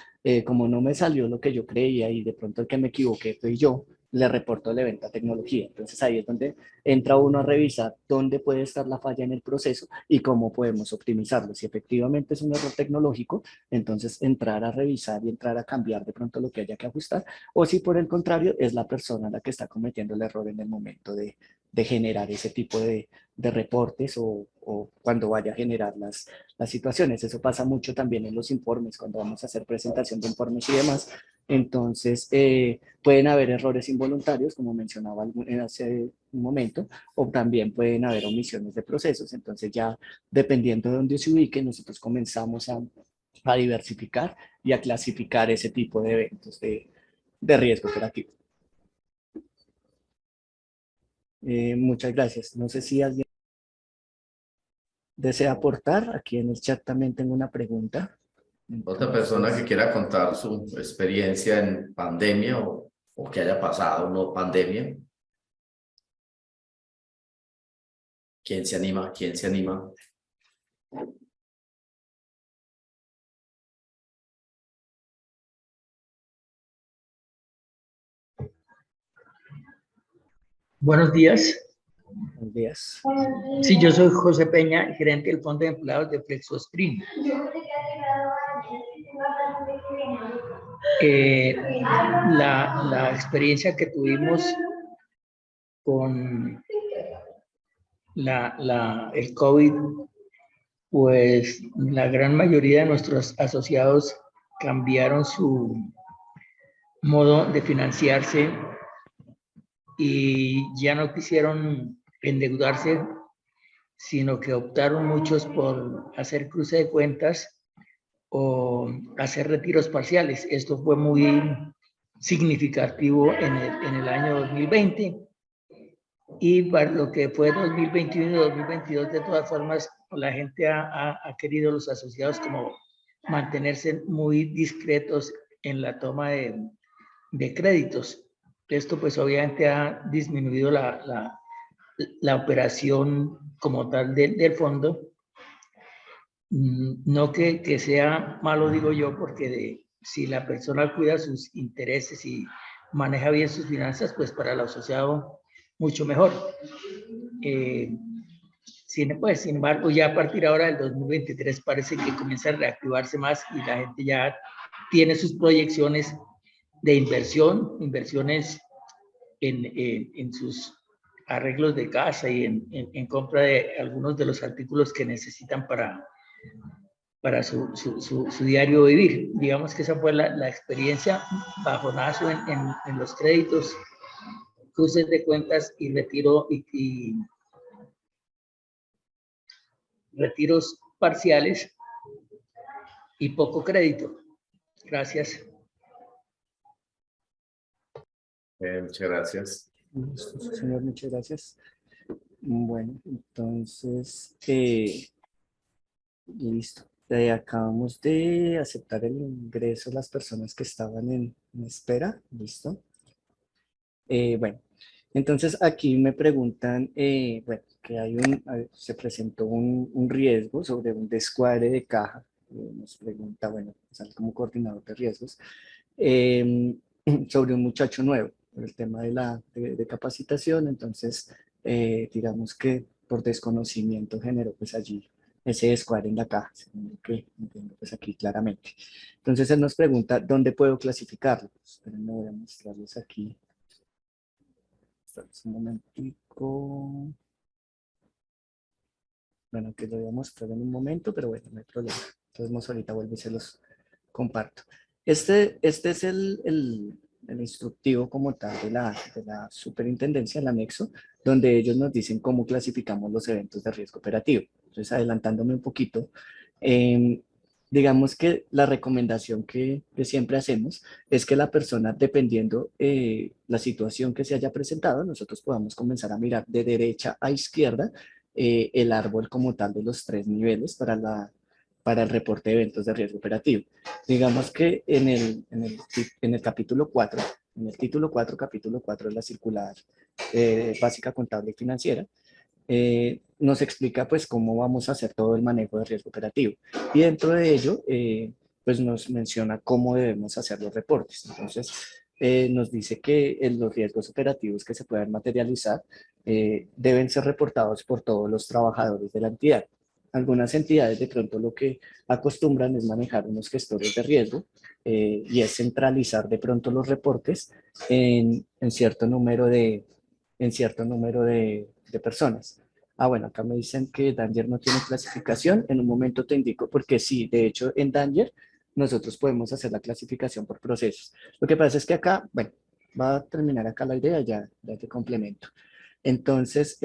A: como no me salió lo que yo creía y de pronto el que me equivoqué fui yo, le reporto el evento a tecnología. Entonces ahí es donde entra uno a revisar dónde puede estar la falla en el proceso y cómo podemos optimizarlo. Si efectivamente es un error tecnológico, entonces entrar a revisar y entrar a cambiar de pronto lo que haya que ajustar, o si por el contrario es la persona la que está cometiendo el error en el momento de generar ese tipo de reportes o cuando vaya a generar las situaciones. Eso pasa mucho también en los informes, cuando vamos a hacer presentación de informes y demás. Entonces, pueden haber errores involuntarios, como mencionaba hace un momento, o también pueden haber omisiones de procesos. Entonces, ya dependiendo de dónde se ubique, nosotros comenzamos a diversificar y a clasificar ese tipo de eventos de riesgo operativo. Muchas gracias. No sé si alguien desea aportar. Aquí en el chat también tengo una pregunta.
F: Otra persona que
A: Entonces,
F: quiera contar su experiencia en pandemia o que haya pasado no pandemia. ¿Quién se anima? ¿Quién se anima?
H: Buenos días.
A: Buenos días.
H: Sí, yo soy José Peña, gerente del Fondo de Empleados de FlexoSpring. La experiencia que tuvimos con el COVID, pues la gran mayoría de nuestros asociados cambiaron su modo de financiarse y ya no quisieron endeudarse, sino que optaron muchos por hacer cruce de cuentas o hacer retiros parciales. Esto fue muy significativo en el año 2020 y para lo que fue 2021 y 2022, de todas formas, la gente ha querido, los asociados, como mantenerse muy discretos en la toma de créditos. Esto pues obviamente ha disminuido la operación como tal del fondo. No que sea malo, digo yo, porque si la persona cuida sus intereses y maneja bien sus finanzas, pues para el asociado mucho mejor. Sin embargo, ya a partir ahora del 2023 parece que comienza a reactivarse más y la gente ya tiene sus proyecciones de inversiones en sus arreglos de casa y en compra de algunos de los artículos que necesitan para su diario vivir. Digamos que esa fue la experiencia, bajonazo en los créditos, cruces de cuentas y retiros parciales y poco crédito. Gracias.
F: Muchas gracias.
A: Listo, sí, señor, muchas gracias. Bueno, entonces, listo. Acabamos de aceptar el ingreso de las personas que estaban en espera. Listo. Bueno, entonces aquí me preguntan, bueno, que se presentó un riesgo sobre un descuadre de caja. Nos pregunta, bueno, sale como coordinador de riesgos, eh, sobre un muchacho nuevo, por el tema de capacitación. Entonces, digamos que por desconocimiento generó pues allí ese descuadre en la caja, según lo que entiendo pues aquí claramente. Entonces él nos pregunta, ¿dónde puedo clasificarlo? Esperen, voy a mostrarles aquí. Un momentico. Bueno, que lo voy a mostrar en un momento, pero bueno, no hay problema. Entonces, ahorita vuelvo y se los comparto. Este es el instructivo como tal de la superintendencia, el anexo, donde ellos nos dicen cómo clasificamos los eventos de riesgo operativo. Entonces, adelantándome un poquito, digamos que la recomendación que siempre hacemos es que la persona, dependiendo la situación que se haya presentado, nosotros podamos comenzar a mirar de derecha a izquierda el árbol como tal de los 3 niveles para el reporte de eventos de riesgo operativo. Digamos que en el capítulo 4, en el título 4, capítulo 4 de la circular básica contable y financiera, nos explica pues cómo vamos a hacer todo el manejo de riesgo operativo. Y dentro de ello, pues nos menciona cómo debemos hacer los reportes. Entonces, nos dice que los riesgos operativos que se puedan materializar deben ser reportados por todos los trabajadores de la entidad. Algunas entidades de pronto lo que acostumbran es manejar unos gestores de riesgo y es centralizar de pronto los reportes en cierto número de personas. Ah, bueno, acá me dicen que Danger no tiene clasificación. En un momento te indico, porque sí, de hecho en Danger nosotros podemos hacer la clasificación por procesos. Lo que pasa es que acá, bueno, va a terminar acá la idea, ya te complemento. Entonces,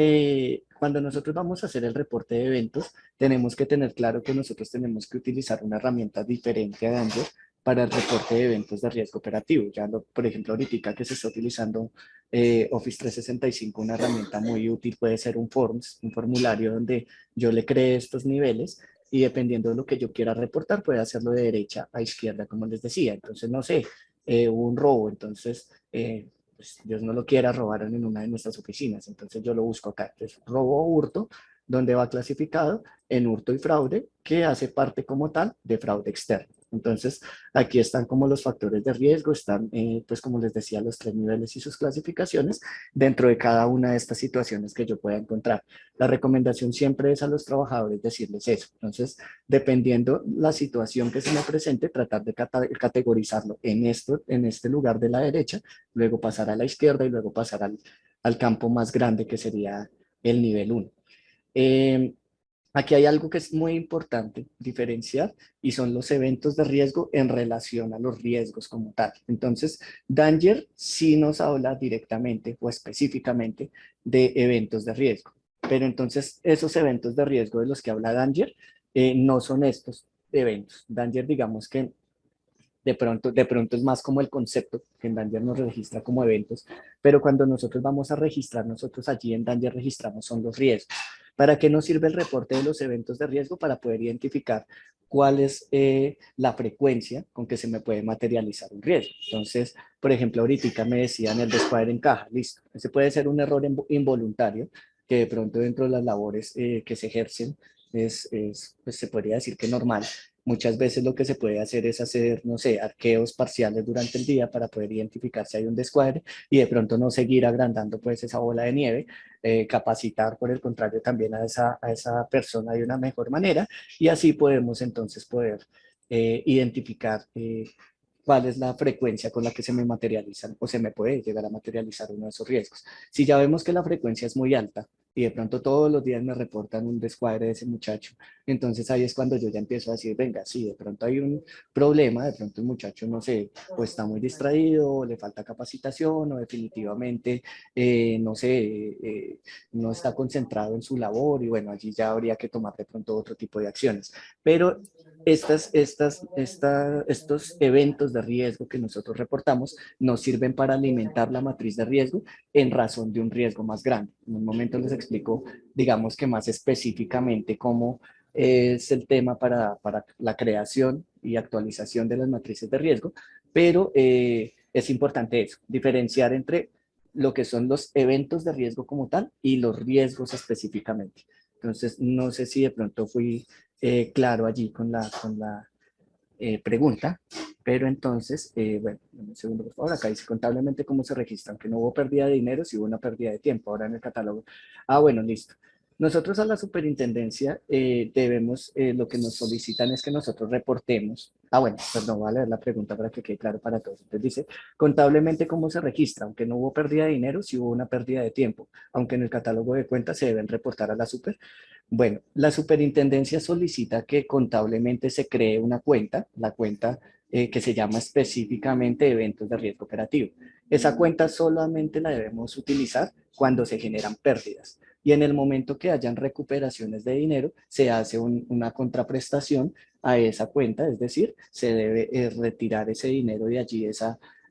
A: cuando nosotros vamos a hacer el reporte de eventos, tenemos que tener claro que nosotros tenemos que utilizar una herramienta diferente a Danger para el reporte de eventos de riesgo operativo. Ya, por ejemplo, ahorita que se está utilizando Office 365, una herramienta muy útil puede ser un Forms, un formulario donde yo le cree estos niveles y dependiendo de lo que yo quiera reportar, puede hacerlo de derecha a izquierda, como les decía. Entonces, no sé, hubo un robo, entonces, pues, Dios no lo quiera, robaron en una de nuestras oficinas, entonces yo lo busco acá. Entonces, robo o hurto, donde va clasificado en hurto y fraude, que hace parte como tal de fraude externo. Entonces, aquí están como los factores de riesgo, están, pues como les decía, los 3 niveles y sus clasificaciones dentro de cada una de estas situaciones que yo pueda encontrar. La recomendación siempre es a los trabajadores decirles eso. Entonces, dependiendo la situación que se me presente, tratar de categorizarlo en esto, en este lugar de la derecha, luego pasar a la izquierda y luego pasar al campo más grande que sería el nivel 1. Aquí hay algo que es muy importante diferenciar y son los eventos de riesgo en relación a los riesgos como tal. Entonces, Danger sí nos habla directamente o específicamente de eventos de riesgo, pero entonces esos eventos de riesgo de los que habla Danger no son estos eventos. Danger, digamos que de pronto es más como el concepto que en Danger nos registra como eventos, pero cuando nosotros vamos a registrar, nosotros allí en Danger registramos son los riesgos. ¿Para qué nos sirve el reporte de los eventos de riesgo? Para poder identificar cuál es la frecuencia con que se me puede materializar un riesgo. Entonces, por ejemplo, ahorita me decían el descuadre en caja, listo. Ese puede ser un error involuntario que de pronto dentro de las labores que se ejercen pues se podría decir que normal. Muchas veces lo que se puede hacer es hacer, no sé, arqueos parciales durante el día para poder identificar si hay un descuadre y de pronto no seguir agrandando pues esa bola de nieve, capacitar por el contrario también a esa persona de una mejor manera y así podemos entonces poder identificar cuál es la frecuencia con la que se me materializan o se me puede llegar a materializar uno de esos riesgos. Si ya vemos que la frecuencia es muy alta y de pronto todos los días me reportan un descuadre de ese muchacho, entonces ahí es cuando yo ya empiezo a decir, venga, sí, de pronto hay un problema, de pronto el muchacho, no sé, o está muy distraído, o le falta capacitación, o definitivamente, no sé, no está concentrado en su labor y bueno, allí ya habría que tomar de pronto otro tipo de acciones. Pero estos eventos de riesgo que nosotros reportamos nos sirven para alimentar la matriz de riesgo en razón de un riesgo más grande. En un momento les explico, digamos que más específicamente cómo es el tema para la creación y actualización de las matrices de riesgo, pero es importante eso, diferenciar entre lo que son los eventos de riesgo como tal y los riesgos específicamente. Entonces, no sé si de pronto fui claro allí con la pregunta, pero entonces, bueno, un segundo por favor, acá dice contablemente cómo se registra, aunque no hubo pérdida de dinero, sí hubo una pérdida de tiempo, ahora en el catálogo. Ah, bueno, listo. Nosotros a la superintendencia debemos, lo que nos solicitan es que nosotros reportemos, bueno, perdón, voy a leer la pregunta para que quede claro para todos. Entonces dice, contablemente cómo se registra, aunque no hubo pérdida de dinero, sí hubo una pérdida de tiempo, aunque en el catálogo de cuentas se deben reportar a la super. Bueno, la superintendencia solicita que contablemente se cree una cuenta, la cuenta que se llama específicamente eventos de riesgo operativo. Esa cuenta solamente la debemos utilizar cuando se generan pérdidas. Y en el momento que hayan recuperaciones de dinero, se hace una contraprestación a esa cuenta, es decir, se debe retirar ese dinero de allí,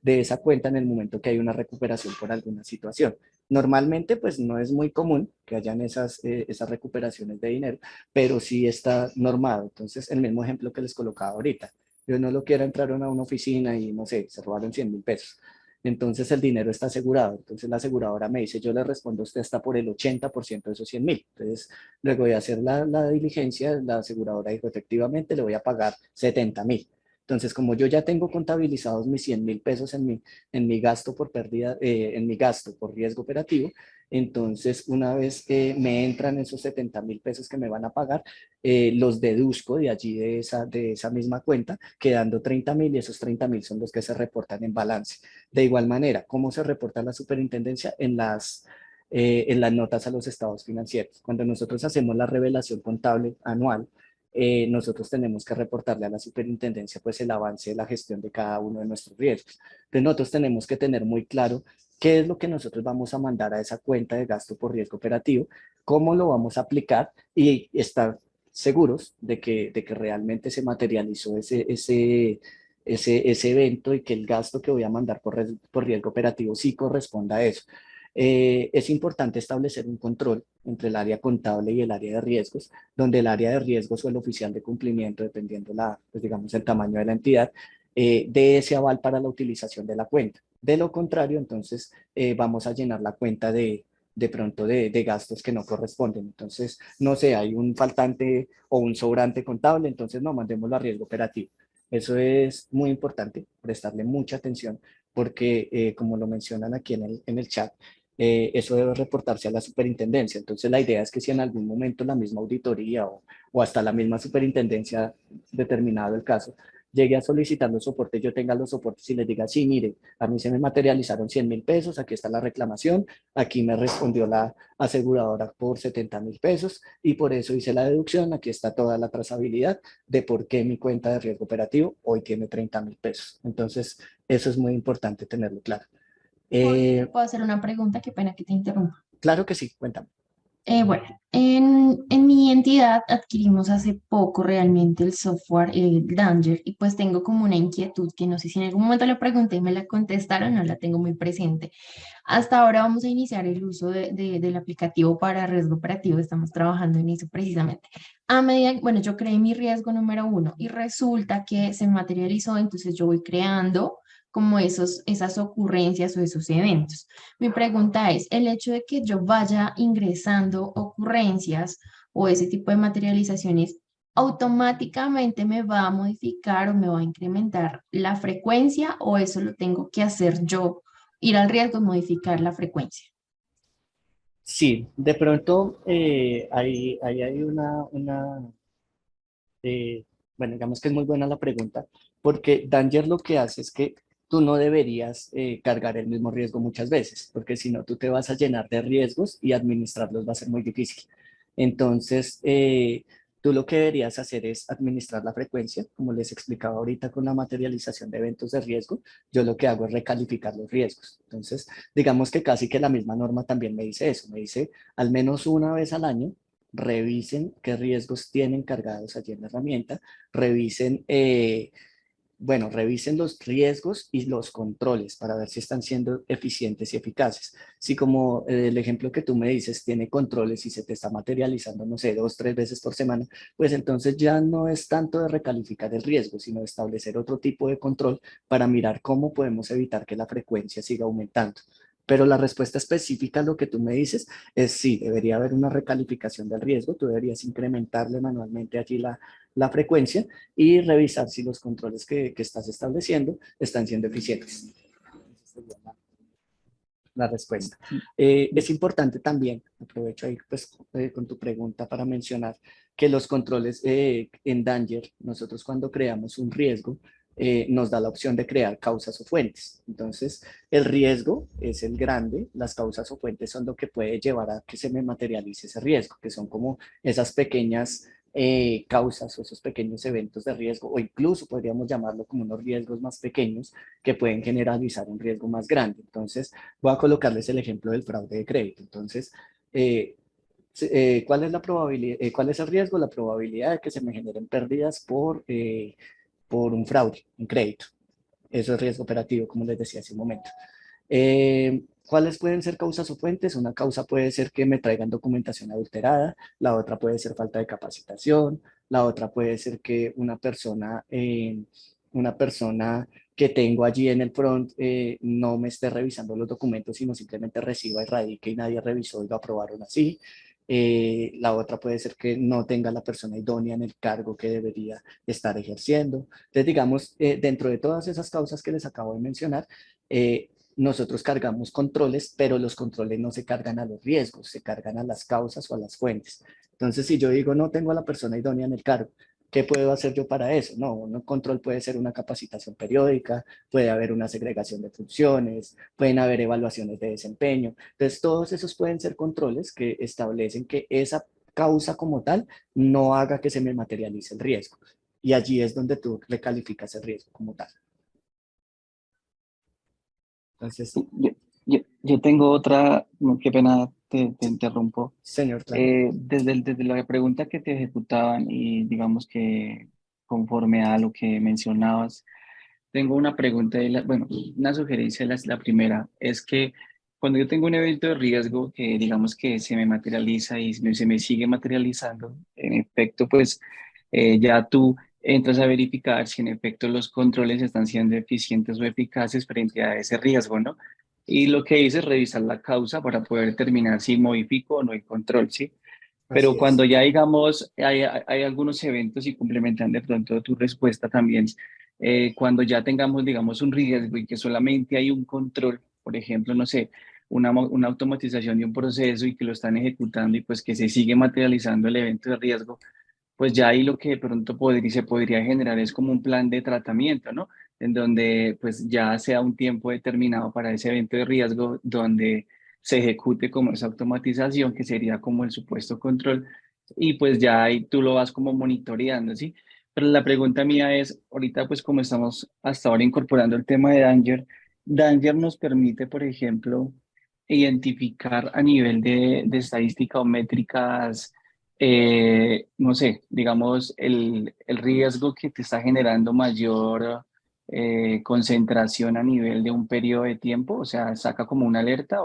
A: de esa cuenta en el momento que hay una recuperación por alguna situación. Normalmente, pues no es muy común que hayan esas recuperaciones de dinero, pero sí está normado. Entonces, el mismo ejemplo que les colocaba ahorita. Yo no lo quiero entrar a una oficina y, no sé, se robaron 100.000 pesos. Entonces, el dinero está asegurado. Entonces, la aseguradora me dice, yo le respondo, usted está por el 80% de esos 100.000. Entonces, luego de hacer la diligencia, la aseguradora dijo, efectivamente, le voy a pagar 70.000. Entonces, como yo ya tengo contabilizados mis 100.000 pesos en mi gasto por pérdida, en mi gasto por riesgo operativo, entonces una vez me entran esos 70.000 pesos que me van a pagar, los deduzco de allí de esa misma cuenta, quedando 30.000 y esos 30.000 son los que se reportan en balance. De igual manera, ¿cómo se reporta la superintendencia? En las notas a los estados financieros. Cuando nosotros hacemos la revelación contable anual, nosotros tenemos que reportarle a la superintendencia pues el avance de la gestión de cada uno de nuestros riesgos. Entonces nosotros tenemos que tener muy claro qué es lo que nosotros vamos a mandar a esa cuenta de gasto por riesgo operativo, cómo lo vamos a aplicar y estar seguros de que realmente se materializó ese evento y que el gasto que voy a mandar por riesgo operativo sí corresponda a eso. Es importante establecer un control entre el área contable y el área de riesgos, donde el área de riesgos o el oficial de cumplimiento, dependiendo pues digamos, el tamaño de la entidad, dé ese aval para la utilización de la cuenta. De lo contrario, entonces vamos a llenar la cuenta de pronto de gastos que no corresponden. Entonces, no sé, hay un faltante o un sobrante contable, entonces no, mandémoslo a riesgo operativo. Eso es muy importante, prestarle mucha atención, porque como lo mencionan aquí en el chat, eso debe reportarse a la superintendencia. Entonces, la idea es que si en algún momento la misma auditoría o hasta la misma superintendencia, determinado el caso, llegue a solicitar los soportes, yo tenga los soportes y les diga, sí, mire, a mí se me materializaron 100.000 pesos, aquí está la reclamación, aquí me respondió la aseguradora por 70.000 pesos y por eso hice la deducción, aquí está toda la trazabilidad de por qué mi cuenta de riesgo operativo hoy tiene 30.000 pesos. Entonces, eso es muy importante tenerlo claro.
I: ¿Puedo hacer una pregunta? Qué pena que te interrumpa.
A: Claro que sí, cuéntame.
I: Bueno, en mi entidad adquirimos hace poco realmente el software Danger y pues tengo como una inquietud que no sé si en algún momento le pregunté y me la contestaron, no la tengo muy presente. Hasta ahora vamos a iniciar el uso del aplicativo para riesgo operativo, estamos trabajando en eso precisamente. A medida, bueno, yo creé mi riesgo número 1 y resulta que se materializó, entonces yo voy creando como esas ocurrencias o esos eventos. Mi pregunta es, el hecho de que yo vaya ingresando ocurrencias o ese tipo de materializaciones, ¿automáticamente me va a modificar o me va a incrementar la frecuencia o eso lo tengo que hacer yo? Ir al riesgo y modificar la frecuencia.
A: Sí, de pronto ahí hay bueno, digamos que es muy buena la pregunta, porque Danger lo que hace es que tú no deberías cargar el mismo riesgo muchas veces, porque si no, tú te vas a llenar de riesgos y administrarlos va a ser muy difícil. Entonces, tú lo que deberías hacer es administrar la frecuencia, como les explicaba ahorita con la materialización de eventos de riesgo, yo lo que hago es recalificar los riesgos. Entonces, digamos que casi que la misma norma también me dice eso, me dice al menos una vez al año, revisen qué riesgos tienen cargados allí en la herramienta, revisen, bueno, revisen los riesgos y los controles para ver si están siendo eficientes y eficaces. Si como el ejemplo que tú me dices tiene controles y se te está materializando, no sé, 2, 3 veces por semana, pues entonces ya no es tanto de recalificar el riesgo, sino de establecer otro tipo de control para mirar cómo podemos evitar que la frecuencia siga aumentando. Pero la respuesta específica a lo que tú me dices es sí, debería haber una recalificación del riesgo, tú deberías incrementarle manualmente allí la frecuencia y revisar si los controles que estás estableciendo están siendo eficientes. Esa sería la respuesta. Es importante también, aprovecho ahí pues, con tu pregunta para mencionar que los controles en Danger, nosotros cuando creamos un riesgo, nos da la opción de crear causas o fuentes. Entonces, el riesgo es el grande, las causas o fuentes son lo que puede llevar a que se me materialice ese riesgo, que son como esas pequeñas causas o esos pequeños eventos de riesgo, o incluso podríamos llamarlo como unos riesgos más pequeños que pueden generalizar un riesgo más grande. Entonces, voy a colocarles el ejemplo del fraude de crédito. Entonces, ¿cuál es la probabilidad, cuál es el riesgo? La probabilidad de que se me generen pérdidas por un fraude, un crédito. Eso es riesgo operativo, como les decía hace un momento. ¿Cuáles pueden ser causas o fuentes? Una causa puede ser que me traigan documentación adulterada, la otra puede ser falta de capacitación, la otra puede ser que una persona que tengo allí en el front no me esté revisando los documentos, sino simplemente reciba y radique y nadie revisó y lo aprobaron así. La otra puede ser que no tenga la persona idónea en el cargo que debería estar ejerciendo. Entonces, digamos, dentro de todas esas causas que les acabo de mencionar, nosotros cargamos controles, pero los controles no se cargan a los riesgos, se cargan a las causas o a las fuentes. Entonces, si yo digo no tengo a la persona idónea en el cargo, ¿qué puedo hacer yo para eso? No, un control puede ser una capacitación periódica, puede haber una segregación de funciones, pueden haber evaluaciones de desempeño. Entonces, todos esos pueden ser controles que establecen que esa causa como tal no haga que se me materialice el riesgo. Y allí es donde tú recalificas el riesgo como tal. Entonces,
D: Yo tengo otra, qué pena te interrumpo.
A: señor, claro.
D: Desde la pregunta que te ejecutaban y digamos que conforme a lo que mencionabas, tengo una pregunta, bueno, una sugerencia, la primera, es que cuando yo tengo un evento de riesgo que digamos que se me materializa y se me sigue materializando, en efecto, pues ya tú entras a verificar si en efecto los controles están siendo eficientes o eficaces frente a ese riesgo, ¿no? Y lo que hice es revisar la causa para poder determinar si modifico o no el control, ¿sí? Pero
A: Así
D: cuando
A: es.
D: ya, digamos, hay algunos eventos y complementan de pronto tu respuesta también,
J: cuando ya tengamos, digamos, un riesgo y que solamente hay un control, por ejemplo, no sé, una automatización de un proceso y que lo están ejecutando y pues que se sigue materializando el evento de riesgo, pues ya ahí lo que de pronto se podría generar es como un plan de tratamiento, ¿no? En donde pues ya sea un tiempo determinado para ese evento de riesgo, donde se ejecute como esa automatización, que sería como el supuesto control, y pues ya ahí tú lo vas como monitoreando, ¿sí? Pero la pregunta mía es, ahorita pues como estamos hasta ahora incorporando el tema de Danger, Danger nos permite, por ejemplo, identificar a nivel de estadística o métricas, no sé, digamos, el riesgo que te está generando mayor concentración a nivel de un periodo de tiempo, o sea, saca como una alerta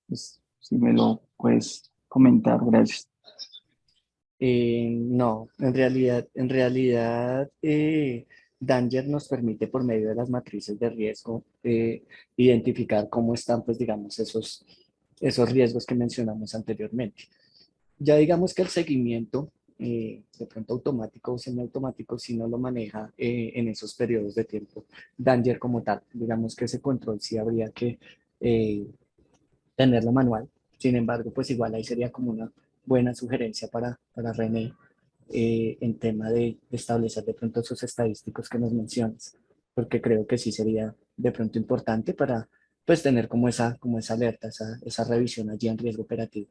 J: pues, si me lo puedes comentar, gracias.
A: No, Danger nos permite por medio de las matrices de riesgo identificar cómo están, pues digamos, esos riesgos que mencionamos anteriormente. Ya digamos que el seguimiento, de pronto automático o semiautomático, si no lo maneja en esos periodos de tiempo, Danger como tal, digamos que ese control sí habría que eh, tenerlo manual. Sin embargo, pues igual ahí sería como una buena sugerencia para René en tema de establecer de pronto esos estadísticos que nos mencionas, porque creo que sí sería de pronto importante para pues tener como esa alerta, esa revisión allí en riesgo operativo.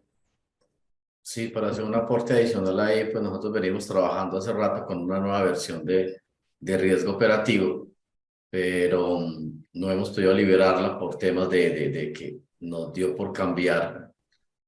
F: Sí, para hacer un aporte adicional ahí, pues nosotros venimos trabajando hace rato con una nueva versión de riesgo operativo, pero no hemos podido liberarla por temas de que nos dio por cambiar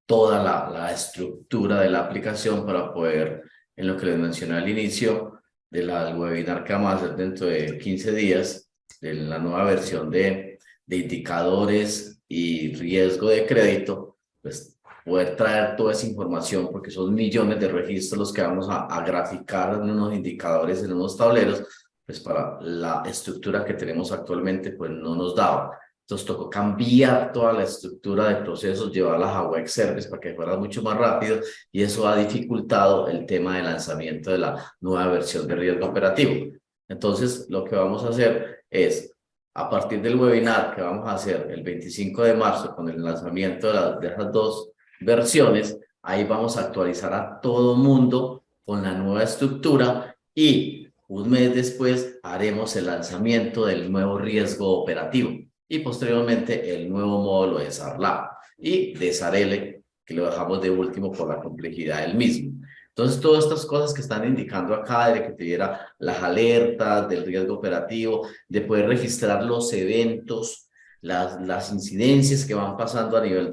F: toda la estructura de la aplicación para poder, en lo que les mencioné al inicio del webinar que vamos a hacer dentro de 15 días, de la nueva versión de indicadores y riesgo de crédito, pues poder traer toda esa información, porque son millones de registros los que vamos a graficar en unos indicadores, en unos tableros, pues para la estructura que tenemos actualmente, pues no nos daba. Entonces tocó cambiar toda la estructura de procesos, llevarlas a web service para que fuera mucho más rápido, y eso ha dificultado el tema de lanzamiento de la nueva versión de riesgo operativo. Entonces lo que vamos a hacer es, a partir del webinar que vamos a hacer el 25 de marzo con el lanzamiento de esas dos versiones, ahí vamos a actualizar a todo mundo con la nueva estructura, y un mes después haremos el lanzamiento del nuevo riesgo operativo y posteriormente el nuevo módulo de SARLAB y de SARL, que lo dejamos de último por la complejidad del mismo. Entonces, todas estas cosas que están indicando acá, de que te diera las alertas del riesgo operativo, de poder registrar los eventos, las incidencias que van pasando a nivel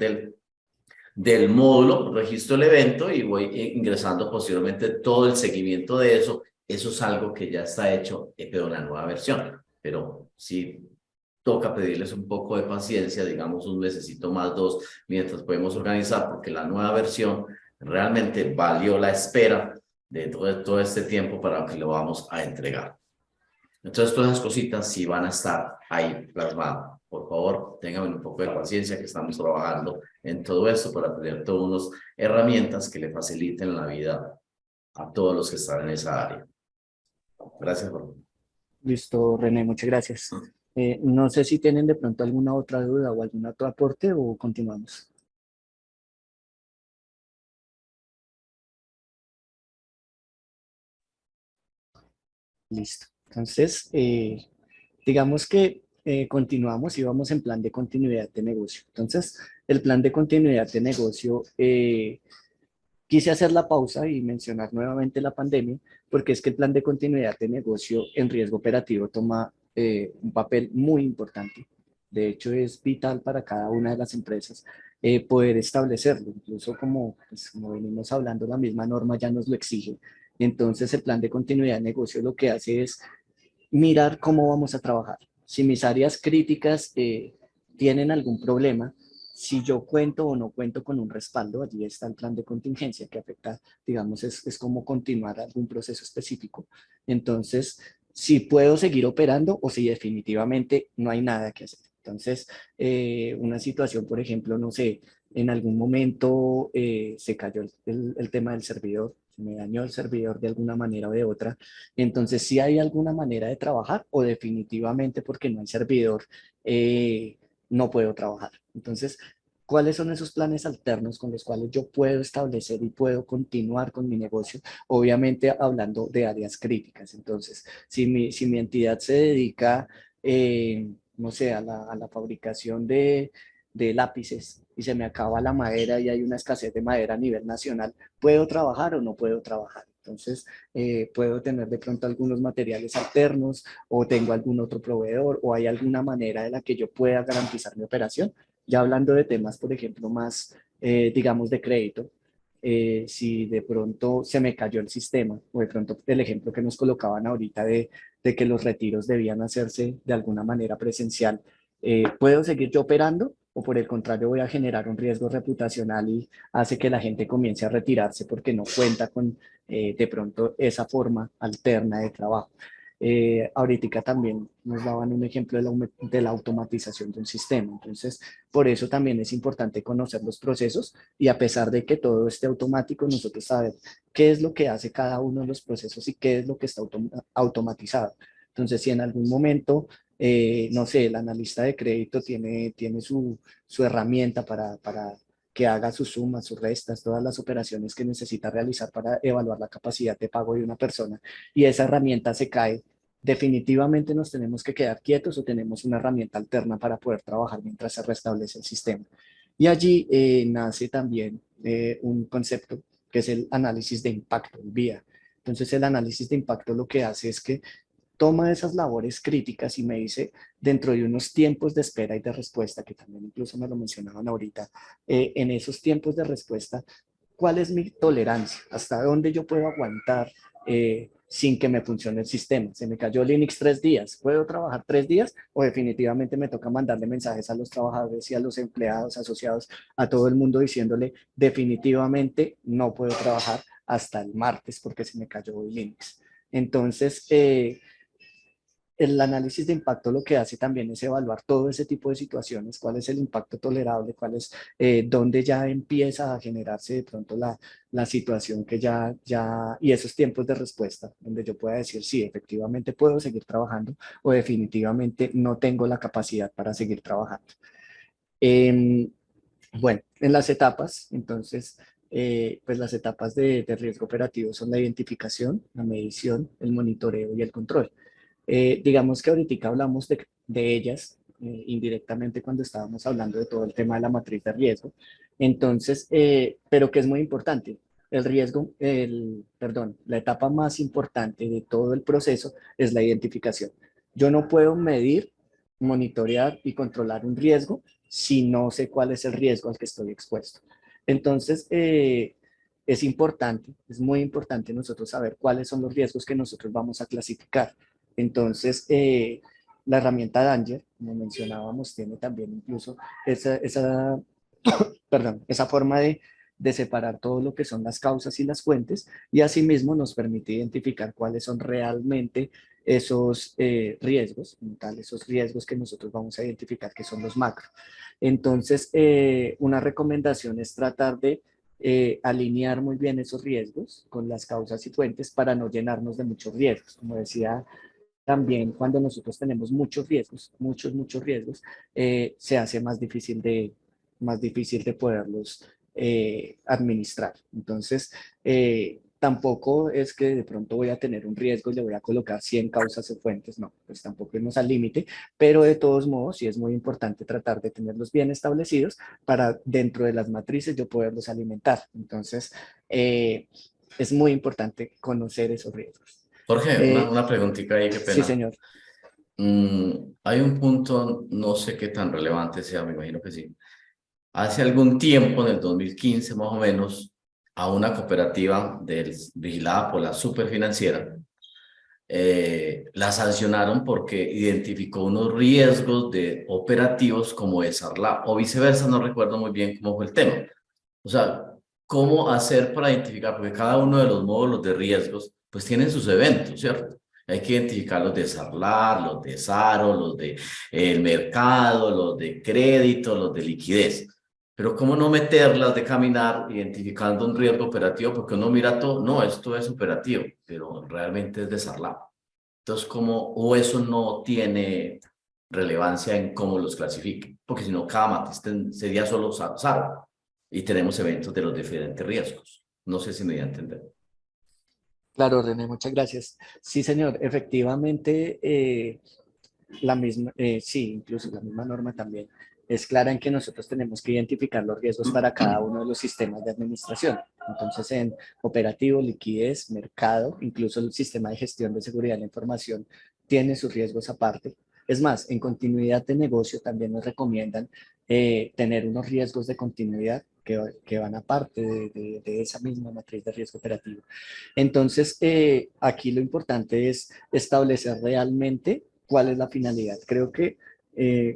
F: del módulo, registro el evento y voy ingresando posteriormente todo el seguimiento de eso. Eso es algo que ya está hecho, pero en la nueva versión. Pero sí toca pedirles un poco de paciencia, digamos un mesecito más, dos, mientras podemos organizar, porque la nueva versión realmente valió la espera de todo este tiempo para que lo vamos a entregar. Entonces, todas esas cositas sí van a estar ahí plasmadas. Por favor, tengan un poco de paciencia, que estamos trabajando en todo esto para tener todas unas herramientas que le faciliten la vida a todos los que están en esa área. Gracias, Jorge.
A: Listo, René, muchas gracias. No sé si tienen de pronto alguna otra duda o algún otro aporte o continuamos. Listo. Entonces, digamos que continuamos y vamos en plan de continuidad de negocio. Entonces, el plan de continuidad de negocio, quise hacer la pausa y mencionar nuevamente la pandemia, porque es que el plan de continuidad de negocio en riesgo operativo toma un papel muy importante. De hecho, es vital para cada una de las empresas poder establecerlo. Incluso como, pues, como venimos hablando, la misma norma ya nos lo exige. Entonces, el plan de continuidad de negocio lo que hace es mirar cómo vamos a trabajar. Si mis áreas críticas tienen algún problema, si yo cuento o no cuento con un respaldo, allí está el plan de contingencia que afecta, digamos, es como continuar algún proceso específico. Entonces, si puedo seguir operando o si definitivamente no hay nada que hacer. Entonces, una situación, por ejemplo, no sé, en algún momento se cayó el tema del servidor, se me dañó el servidor de alguna manera o de otra. Entonces, si hay alguna manera de trabajar o definitivamente porque no hay servidor, no puedo trabajar. Entonces, ¿cuáles son esos planes alternos con los cuales yo puedo establecer y puedo continuar con mi negocio? Obviamente hablando de áreas críticas. Entonces, si mi entidad se dedica, no sé, a la fabricación de lápices y se me acaba la madera y hay una escasez de madera a nivel nacional, ¿puedo trabajar o no puedo trabajar? Entonces, puedo tener de pronto algunos materiales alternos o tengo algún otro proveedor o hay alguna manera de la que yo pueda garantizar mi operación. Ya hablando de temas, por ejemplo, más, digamos, de crédito, si de pronto se me cayó el sistema, o de pronto el ejemplo que nos colocaban ahorita de que los retiros debían hacerse de alguna manera presencial, ¿puedo seguir yo operando? ¿O por el contrario voy a generar un riesgo reputacional y hace que la gente comience a retirarse porque no cuenta con de pronto esa forma alterna de trabajo? Ahorita también nos daban un ejemplo de la automatización de un sistema. Entonces, por eso también es importante conocer los procesos y a pesar de que todo esté automático, nosotros saber qué es lo que hace cada uno de los procesos y qué es lo que está automatizado. Entonces, si en algún momento, no sé, el analista de crédito tiene su herramienta para que haga sus sumas, sus restas, todas las operaciones que necesita realizar para evaluar la capacidad de pago de una persona y esa herramienta se cae, definitivamente nos tenemos que quedar quietos o tenemos una herramienta alterna para poder trabajar mientras se restablece el sistema. Y allí nace también un concepto que es el análisis de impacto, el VIA. Entonces el análisis de impacto lo que hace es que toma esas labores críticas y me dice, dentro de unos tiempos de espera y de respuesta, que también incluso me lo mencionaban ahorita, en esos tiempos de respuesta, ¿cuál es mi tolerancia? ¿Hasta dónde yo puedo aguantar sin que me funcione el sistema? Se me cayó Linux 3 días. ¿Puedo trabajar 3 días? ¿O definitivamente me toca mandarle mensajes a los trabajadores y a los empleados asociados, a todo el mundo diciéndole definitivamente no puedo trabajar hasta el martes porque se me cayó Linux? Entonces, el análisis de impacto lo que hace también es evaluar todo ese tipo de situaciones, cuál es el impacto tolerable, cuál es, dónde ya empieza a generarse de pronto la situación que y esos tiempos de respuesta, donde yo pueda decir, sí, efectivamente puedo seguir trabajando o definitivamente no tengo la capacidad para seguir trabajando. Bueno, en las etapas, entonces, pues las etapas de riesgo operativo son la identificación, la medición, el monitoreo y el control. Digamos que ahorita hablamos de ellas indirectamente cuando estábamos hablando de todo el tema de la matriz de riesgo. Entonces, pero que es muy importante, el riesgo, perdón, la etapa más importante de todo el proceso es la identificación. Yo no puedo medir, monitorear y controlar un riesgo si no sé cuál es el riesgo al que estoy expuesto. Entonces, es importante, es muy importante nosotros saber cuáles son los riesgos que nosotros vamos a clasificar. Entonces, la herramienta Danger, como mencionábamos, tiene también incluso perdón, esa forma de separar todo lo que son las causas y las fuentes y asimismo nos permite identificar cuáles son realmente esos riesgos, esos riesgos que nosotros vamos a identificar que son los macro. Entonces, una recomendación es tratar de alinear muy bien esos riesgos con las causas y fuentes para no llenarnos de muchos riesgos. Como decía también, cuando nosotros tenemos muchos riesgos, muchos riesgos, se hace más difícil de poderlos administrar. Entonces, tampoco es que de pronto voy a tener un riesgo y le voy a colocar 100 causas o fuentes, no, pues tampoco irnos al límite, pero de todos modos sí es muy importante tratar de tenerlos bien establecidos para dentro de las matrices yo poderlos alimentar. Entonces, es muy importante conocer esos riesgos.
F: Jorge, una preguntita ahí, qué pena.
A: Sí, señor.
F: Hay un punto, no sé qué tan relevante sea, me imagino que sí. Hace algún tiempo, en el 2015 más o menos, a una cooperativa vigilada por la Superfinanciera, la sancionaron porque identificó unos riesgos de operativos como desarrollar o viceversa, no recuerdo muy bien cómo fue el tema. O sea, ¿cómo hacer para identificar? Porque cada uno de los módulos de riesgos pues tienen sus eventos, ¿cierto? Hay que identificar los de SARLAR, los de SARO, los de el mercado, los de crédito, los de liquidez. Pero ¿cómo no meterlas de caminar identificando un riesgo operativo? Porque uno mira todo, no, esto es operativo, pero realmente es de SARLAB. Entonces, ¿cómo? O eso no tiene relevancia en cómo los clasifiquen, porque si no, cada matriz sería solo SAR y tenemos eventos de los diferentes riesgos. No sé si me voy a entender.
A: Claro, René, muchas gracias. Sí, señor, efectivamente, la misma, sí, incluso la misma norma también es clara en que nosotros tenemos que identificar los riesgos para cada uno de los sistemas de administración. Entonces, en operativo, liquidez, mercado, incluso el sistema de gestión de seguridad de la información tiene sus riesgos aparte. Es más, en continuidad de negocio también nos recomiendan tener unos riesgos de continuidad que van aparte de esa misma matriz de riesgo operativo. Entonces, aquí lo importante es establecer realmente cuál es la finalidad. Creo que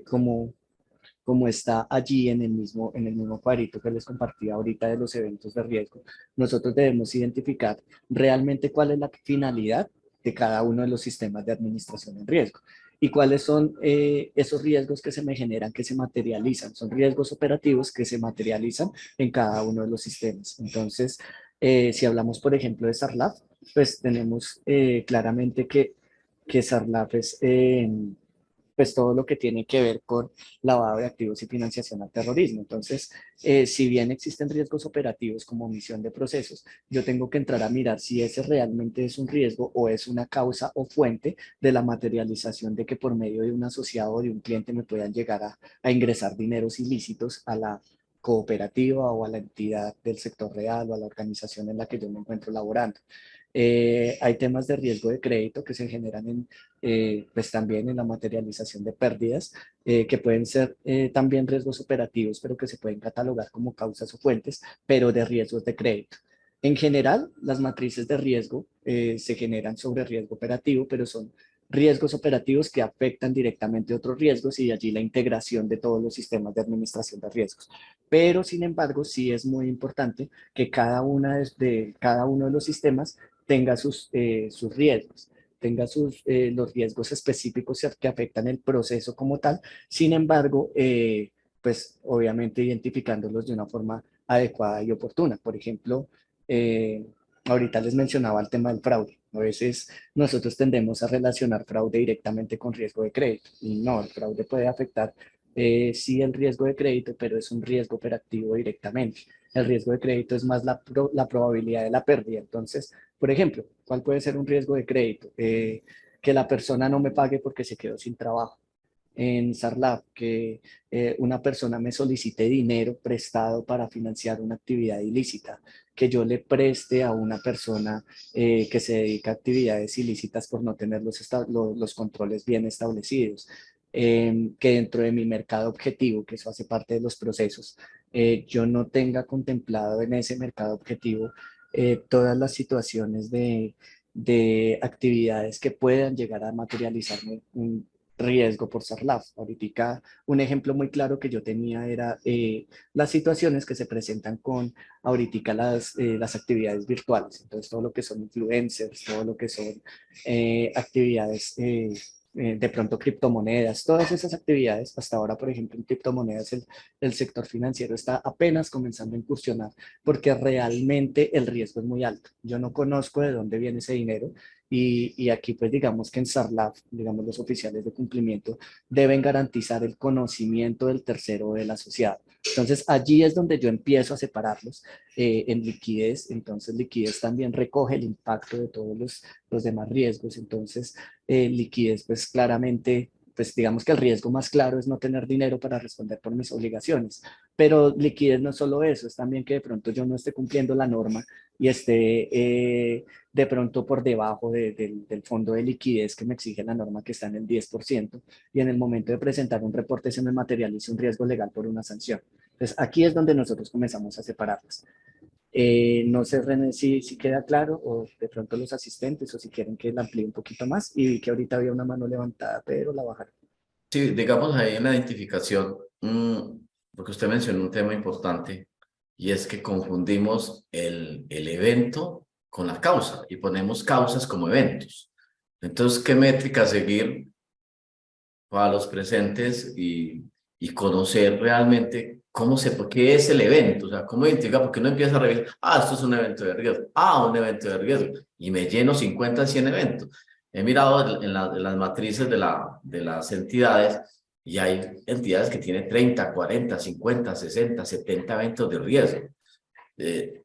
A: como está allí en el mismo cuadrito que les compartí ahorita de los eventos de riesgo, nosotros debemos identificar realmente cuál es la finalidad de cada uno de los sistemas de administración en riesgo y cuáles son esos riesgos que se me generan, que se materializan. Son riesgos operativos que se materializan en cada uno de los sistemas. Entonces, si hablamos, por ejemplo, de SARLAF, pues tenemos claramente que SARLAF es pues todo lo que tiene que ver con lavado de activos y financiación al terrorismo. Entonces, si bien existen riesgos operativos como omisión de procesos, yo tengo que entrar a mirar si ese realmente es un riesgo o es una causa o fuente de la materialización de que por medio de un asociado o de un cliente me puedan llegar a ingresar dineros ilícitos a la cooperativa o a la entidad del sector real o a la organización en la que yo me encuentro laborando. Hay temas de riesgo de crédito que se generan pues también en la materialización de pérdidas, que pueden ser también riesgos operativos, pero que se pueden catalogar como causas o fuentes, pero de riesgos de crédito. En general, las matrices de riesgo se generan sobre riesgo operativo, pero son riesgos operativos que afectan directamente otros riesgos y de allí la integración de todos los sistemas de administración de riesgos. Pero, sin embargo, sí es muy importante que cada uno de los sistemas tenga sus riesgos, tenga los riesgos específicos que afectan el proceso como tal. Sin embargo, pues obviamente identificándolos de una forma adecuada y oportuna. Por ejemplo, ahorita les mencionaba el tema del fraude. A veces nosotros tendemos a relacionar fraude directamente con riesgo de crédito. Y no, el fraude puede afectar sí el riesgo de crédito, pero es un riesgo operativo directamente. El riesgo de crédito es más la probabilidad de la pérdida. Entonces, por ejemplo, ¿cuál puede ser un riesgo de crédito? Que la persona no me pague porque se quedó sin trabajo. En SARLAF, que una persona me solicite dinero prestado para financiar una actividad ilícita, que yo le preste a una persona que se dedica a actividades ilícitas por no tener los controles bien establecidos. Que dentro de mi mercado objetivo, que eso hace parte de los procesos, yo no tenga contemplado en ese mercado objetivo todas las situaciones de actividades que puedan llegar a materializarme un riesgo por SARLAF. Ahorita un ejemplo muy claro que yo tenía era las situaciones que se presentan con ahorita las actividades virtuales. Entonces todo lo que son influencers, todo lo que son actividades de pronto criptomonedas, todas esas actividades. Hasta ahora, por ejemplo, en criptomonedas el sector financiero está apenas comenzando a incursionar porque realmente el riesgo es muy alto. Yo no conozco de dónde viene ese dinero y aquí pues digamos que en SARLAF, digamos los oficiales de cumplimiento deben garantizar el conocimiento del tercero o del asociado. Entonces allí es donde yo empiezo a separarlos en liquidez. Entonces liquidez también recoge el impacto de todos los demás riesgos. Entonces liquidez pues claramente, pues digamos que el riesgo más claro es no tener dinero para responder por mis obligaciones, pero liquidez no es solo eso, es también que de pronto yo no esté cumpliendo la norma y esté de pronto por debajo del fondo de liquidez que me exige la norma, que está en el 10%, y en el momento de presentar un reporte se me materializa un riesgo legal por una sanción. Entonces aquí es donde nosotros comenzamos a separarlas. No sé, René, si queda claro, o de pronto los asistentes, o si quieren que la amplíe un poquito más, y vi que ahorita había una mano levantada, pero la bajaron.
F: Sí, digamos ahí en la identificación, porque usted mencionó un tema importante, y es que confundimos el evento con la causa, y ponemos causas como eventos. Entonces, ¿qué métrica seguir para los presentes y y conocer realmente qué es el evento, o sea, cómo identificar, porque uno empieza a revisar, esto es un evento de riesgo, un evento de riesgo, y me lleno 50, 100 eventos. He mirado en las matrices de las entidades, y hay entidades que tienen 30, 40, 50, 60, 70 eventos de riesgo.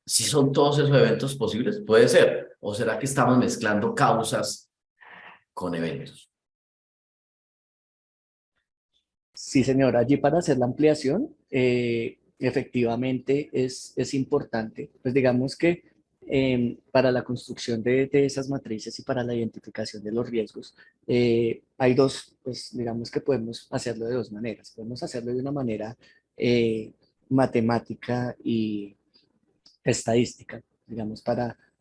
F: Si son todos esos eventos posibles, puede ser, o será que estamos mezclando causas con eventos.
A: Sí, señor. Allí para hacer la ampliación, efectivamente es importante. Pues digamos que para la construcción de esas matrices y para la identificación de los riesgos, hay dos, pues digamos que podemos hacerlo de dos maneras. Podemos hacerlo de una manera matemática y estadística, digamos,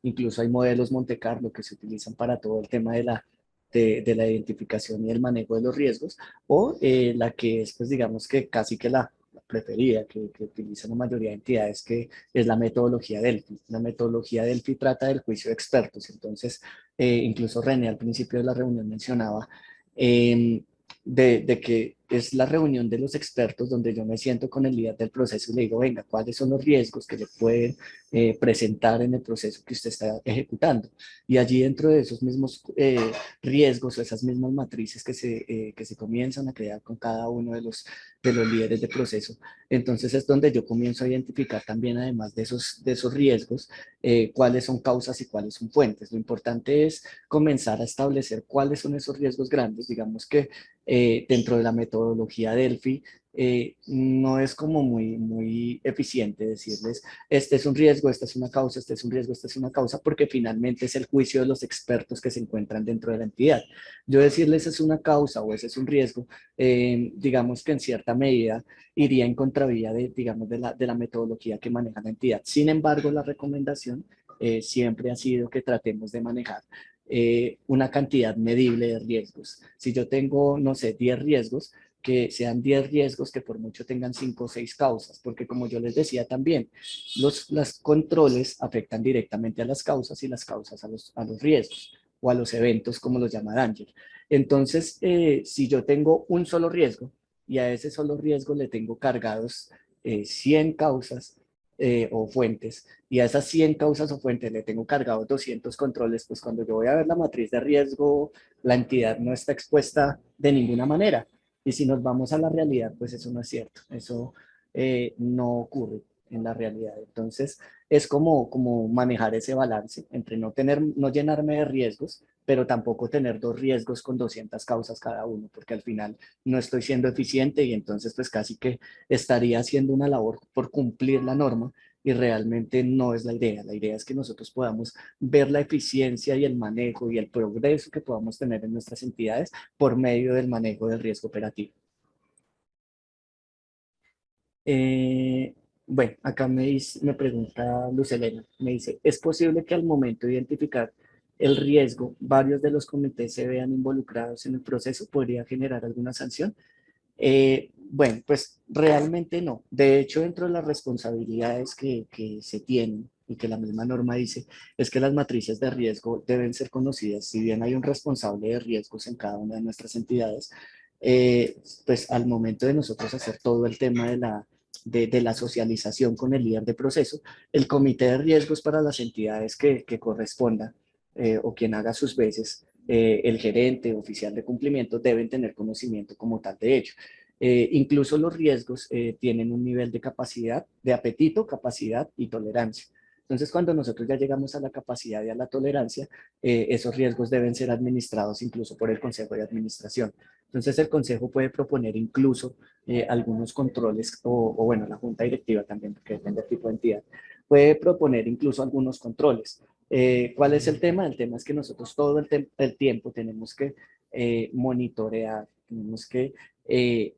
A: incluso hay modelos Monte Carlo que se utilizan para todo el tema de la identificación y el manejo de los riesgos, o la que es, pues digamos que casi que la preferida que utilizan la mayoría de entidades, que es la metodología Delphi. La metodología Delphi trata del juicio de expertos, entonces incluso René al principio de la reunión mencionaba eh, de que es la reunión de los expertos donde yo me siento con el líder del proceso y le digo, venga, ¿cuáles son los riesgos que le pueden presentar en el proceso que usted está ejecutando? Y allí dentro de esos mismos riesgos o esas mismas matrices que se comienzan a crear con cada uno de los líderes de proceso, entonces es donde yo comienzo a identificar también, además de esos riesgos, cuáles son causas y cuáles son fuentes. Lo importante es comenzar a establecer cuáles son esos riesgos grandes. Digamos que dentro de la metodología Delphi, no es como muy eficiente decirles, este es un riesgo, esta es una causa, este es un riesgo, esta es una causa, porque finalmente es el juicio de los expertos que se encuentran dentro de la entidad. Yo decirles es una causa o ese es un riesgo, digamos que en cierta medida iría en contravía digamos, de la metodología que maneja la entidad. Sin embargo, la recomendación siempre ha sido que tratemos de manejar una cantidad medible de riesgos. Si yo tengo, no sé, 10 riesgos, que sean 10 riesgos que por mucho tengan 5 o 6 causas, porque como yo les decía también, los controles afectan directamente a las causas y las causas a los riesgos o a los eventos, como los llama Danger. Entonces, si yo tengo un solo riesgo y a ese solo riesgo le tengo cargados 100 causas o fuentes, y a esas 100 causas o fuentes le tengo cargados 200 controles, pues cuando yo voy a ver la matriz de riesgo, la entidad no está expuesta de ninguna manera. Y si nos vamos a la realidad, pues eso no es cierto. Eso no ocurre en la realidad. Entonces, es como manejar ese balance entre no llenarme de riesgos, pero tampoco tener dos riesgos con 200 causas cada uno, porque al final no estoy siendo eficiente y entonces pues casi que estaría haciendo una labor por cumplir la norma y realmente no es la idea. La idea es que nosotros podamos ver la eficiencia y el manejo y el progreso que podamos tener en nuestras entidades por medio del manejo del riesgo operativo. Bueno, acá me pregunta Luz Elena, me dice, ¿es posible que al momento de identificar el riesgo, varios de los comités se vean involucrados en el proceso? ¿Podría generar alguna sanción? Bueno, pues realmente no. De hecho, dentro de las responsabilidades que se tienen y que la misma norma dice, es que las matrices de riesgo deben ser conocidas. Si bien hay un responsable de riesgos en cada una de nuestras entidades, pues al momento de nosotros hacer todo el tema de la socialización con el líder de proceso, el comité de riesgos para las entidades que corresponda o quien haga sus veces, el gerente, oficial de cumplimiento, deben tener conocimiento como tal de ello. Incluso los riesgos tienen un nivel de capacidad, de apetito, capacidad y tolerancia. Entonces, cuando nosotros ya llegamos a la capacidad y a la tolerancia, esos riesgos deben ser administrados incluso por el Consejo de Administración. Entonces, el Consejo puede proponer incluso algunos controles, o bueno, la Junta Directiva también, porque depende del tipo de entidad, puede proponer incluso algunos controles. ¿Cuál es el tema? El tema es que nosotros todo el tiempo tenemos que monitorear, tenemos que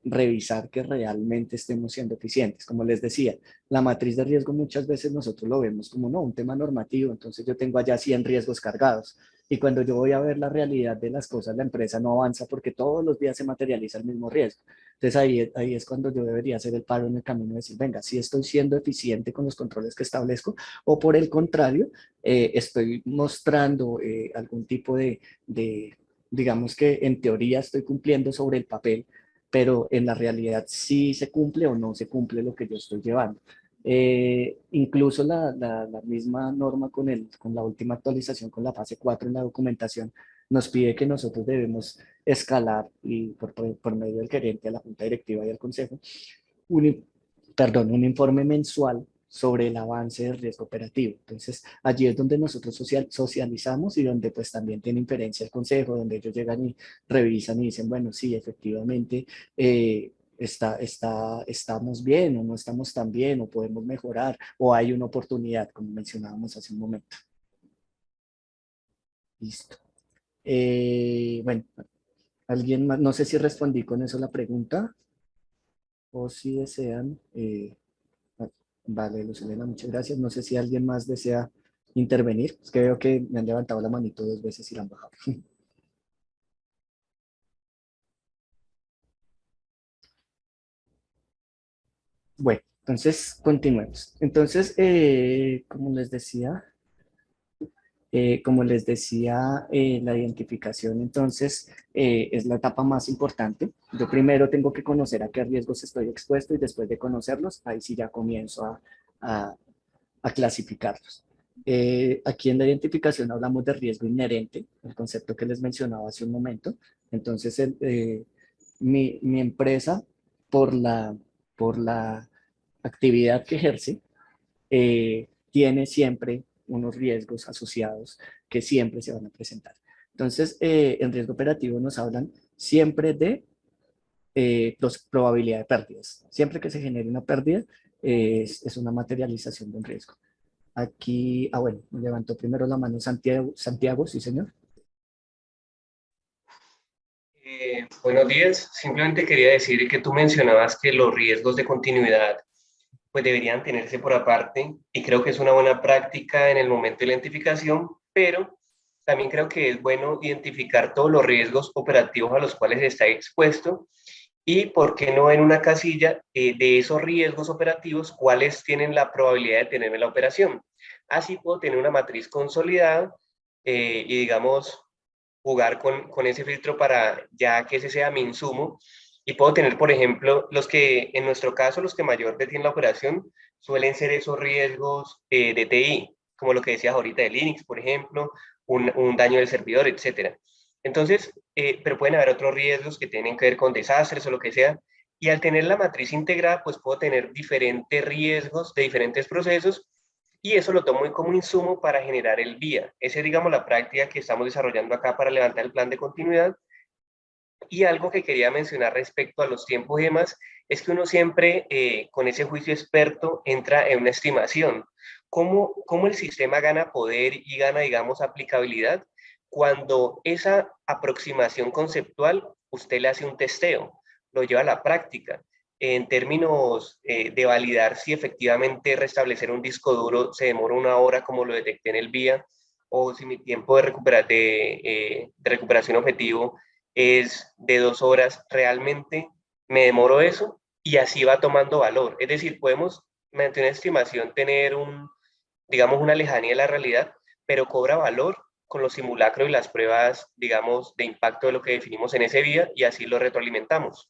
A: revisar que realmente estemos siendo eficientes. Como les decía, la matriz de riesgo muchas veces nosotros lo vemos como no, un tema normativo, entonces yo tengo allá 100 riesgos cargados. Y cuando yo voy a ver la realidad de las cosas, la empresa no avanza porque todos los días se materializa el mismo riesgo. Entonces ahí es cuando yo debería hacer el paro en el camino y decir, venga, si estoy siendo eficiente con los controles que establezco, o por el contrario, estoy mostrando algún tipo digamos que en teoría estoy cumpliendo sobre el papel, pero en la realidad sí se cumple o no se cumple lo que yo estoy llevando. Incluso la misma norma con la última actualización, con la fase 4 en la documentación, nos pide que nosotros debemos escalar, y por medio del gerente, a la junta directiva y al consejo, un, un informe mensual sobre el avance del riesgo operativo. Entonces, allí es donde nosotros socializamos y donde pues también tiene inferencia el consejo, donde ellos llegan y revisan y dicen, bueno, sí, efectivamente, estamos bien o no estamos tan bien o podemos mejorar o hay una oportunidad, como mencionábamos hace un momento. Listo. Bueno, ¿alguien más? No sé si respondí con eso la pregunta o si desean. Vale, Luz Elena, muchas gracias. No sé si alguien más desea intervenir. Es que veo que me han levantado la manito 2 veces y la han bajado. Bueno, entonces continuemos. Entonces, como les decía, la identificación entonces es la etapa más importante. Yo primero tengo que conocer a qué riesgos estoy expuesto y después de conocerlos, ahí sí ya comienzo a clasificarlos. Aquí en la identificación hablamos de riesgo inherente, el concepto que les mencionaba hace un momento. Entonces, mi empresa, por la actividad que ejerce, tiene siempre unos riesgos asociados que siempre se van a presentar. Entonces, en riesgo operativo nos hablan siempre de probabilidad de pérdidas. Siempre que se genere una pérdida, es una materialización de un riesgo. Aquí, bueno, me levantó primero la mano Santiago, sí señor.
K: Buenos días, simplemente quería decir que tú mencionabas que los riesgos de continuidad pues deberían tenerse por aparte y creo que es una buena práctica en el momento de la identificación, pero también creo que es bueno identificar todos los riesgos operativos a los cuales está expuesto y por qué no en una casilla de esos riesgos operativos cuáles tienen la probabilidad de tener en la operación. Así puedo tener una matriz consolidada y digamos jugar con ese filtro para ya que ese sea mi insumo y puedo tener, por ejemplo, los que, en nuestro caso, los que mayor detienen la operación suelen ser esos riesgos de TI, como lo que decías ahorita de Linux, por ejemplo, un daño del servidor, etcétera. Entonces, pero pueden haber otros riesgos que tienen que ver con desastres o lo que sea, y al tener la matriz integrada, pues puedo tener diferentes riesgos de diferentes procesos y eso lo tomo como un insumo para generar el vía. Esa es, digamos, la práctica que estamos desarrollando acá para levantar el plan de continuidad. Y algo que quería mencionar respecto a los tiempos y demás, es que uno siempre con ese juicio experto entra en una estimación. ¿Cómo el sistema gana poder y gana, digamos, aplicabilidad? Cuando esa aproximación conceptual, usted le hace un testeo, lo lleva a la práctica en términos de validar si efectivamente restablecer un disco duro se demora 1 hora como lo detecté en el vía, o si mi tiempo de recuperación objetivo es de 2 horas, realmente me demoro eso y así va tomando valor. Es decir, podemos mantener una estimación, tener digamos, una lejanía de la realidad, pero cobra valor con los simulacros y las pruebas, digamos, de impacto de lo que definimos en ese vía y así lo retroalimentamos.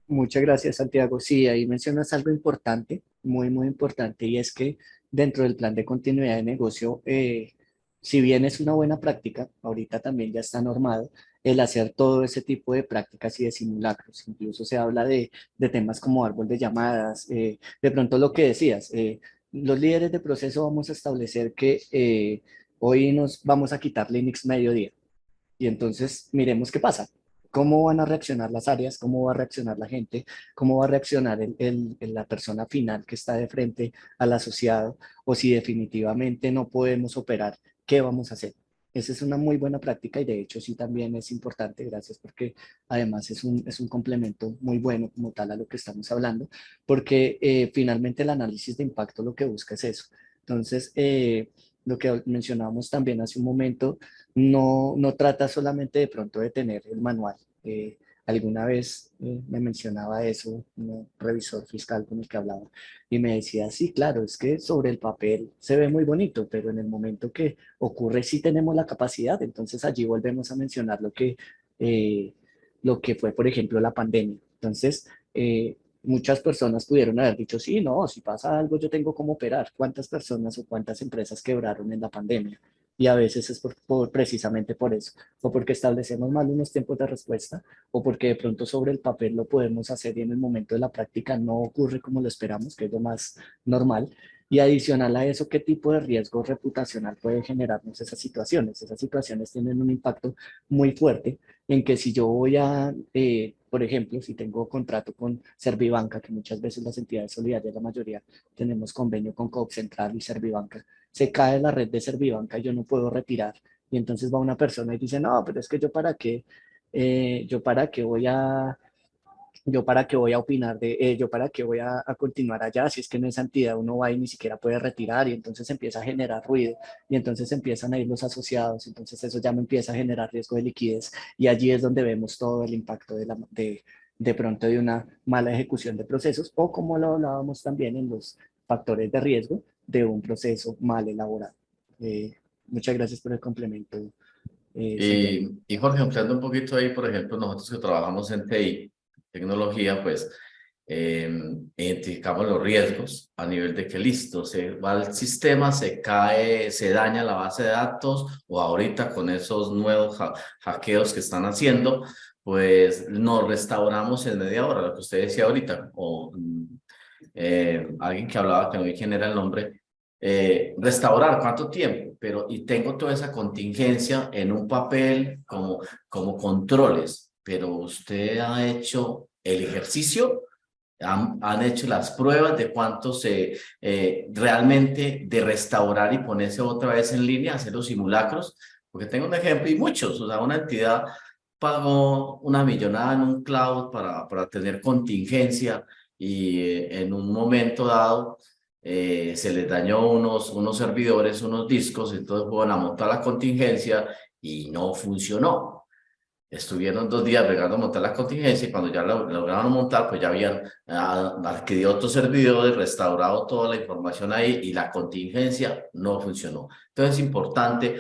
A: Muchas gracias, Santiago. Sí, ahí mencionas algo importante, muy, muy importante, y es que dentro del plan de continuidad de negocio, si bien es una buena práctica, ahorita también ya está normado el hacer todo ese tipo de prácticas y de simulacros. Incluso se habla de temas como árbol de llamadas, de pronto lo que decías, los líderes de proceso vamos a establecer que hoy nos vamos a quitar Linux mediodía y entonces miremos qué pasa. ¿Cómo van a reaccionar las áreas? ¿Cómo va a reaccionar la gente? ¿Cómo va a reaccionar la persona final que está de frente al asociado? O si definitivamente no podemos operar, ¿qué vamos a hacer? Esa es una muy buena práctica y de hecho sí también es importante, gracias, porque además es un complemento muy bueno como tal a lo que estamos hablando, porque finalmente el análisis de impacto lo que busca es eso. Entonces, lo que mencionábamos también hace un momento, no trata solamente de pronto de tener el manual. Alguna vez me mencionaba eso un revisor fiscal con el que hablaba y me decía, sí, claro, es que sobre el papel se ve muy bonito, pero en el momento que ocurre sí tenemos la capacidad. Entonces allí volvemos a mencionar lo que lo que fue, por ejemplo, la pandemia. Entonces, muchas personas pudieron haber dicho, sí, no, si pasa algo, yo tengo cómo operar. ¿Cuántas personas o cuántas empresas quebraron en la pandemia? Y a veces es precisamente por eso, o porque establecemos mal unos tiempos de respuesta, o porque de pronto sobre el papel lo podemos hacer y en el momento de la práctica no ocurre como lo esperamos, que es lo más normal. Y adicional a eso, ¿qué tipo de riesgo reputacional puede generarnos esas situaciones? Esas situaciones tienen un impacto muy fuerte en que si yo voy a, por ejemplo, si tengo contrato con Servibanca, que muchas veces las entidades solidarias, la mayoría, tenemos convenio con Coop Central y Servibanca, se cae la red de Servibanca y yo no puedo retirar. Y entonces va una persona y dice, no, pero es que yo para qué voy a yo para qué voy a opinar yo para qué voy a continuar allá, si es que en esa entidad uno va y ni siquiera puede retirar y entonces empieza a generar ruido y entonces empiezan a ir los asociados, entonces eso ya me empieza a generar riesgo de liquidez y allí es donde vemos todo el impacto de pronto de una mala ejecución de procesos o como lo hablábamos también en los factores de riesgo de un proceso mal elaborado. Muchas gracias por el complemento, Santiago.
F: Y Jorge, ampliando un poquito ahí, por ejemplo, nosotros que trabajamos en TI, tecnología, pues identificamos los riesgos a nivel de que listo, se va al sistema, se cae, se daña la base de datos o ahorita con esos nuevos hackeos que están haciendo, pues nos restauramos en media hora, lo que usted decía ahorita, o alguien que hablaba, que no vi quién era el nombre, restaurar, ¿cuánto tiempo? Pero, y tengo toda esa contingencia en un papel como controles, pero usted ha hecho el ejercicio, han hecho las pruebas de cuánto se realmente de restaurar y ponerse otra vez en línea, hacer los simulacros, porque tengo un ejemplo y muchos, o sea, una entidad pagó una millonada en un cloud para tener contingencia y en un momento dado se les dañó unos servidores, unos discos, entonces fueron a montar la contingencia y no funcionó. Estuvieron 2 días bregando a montar la contingencia y cuando ya lo lograron montar, pues ya habían adquirido otros servidores, restaurado toda la información ahí y la contingencia no funcionó. Entonces es importante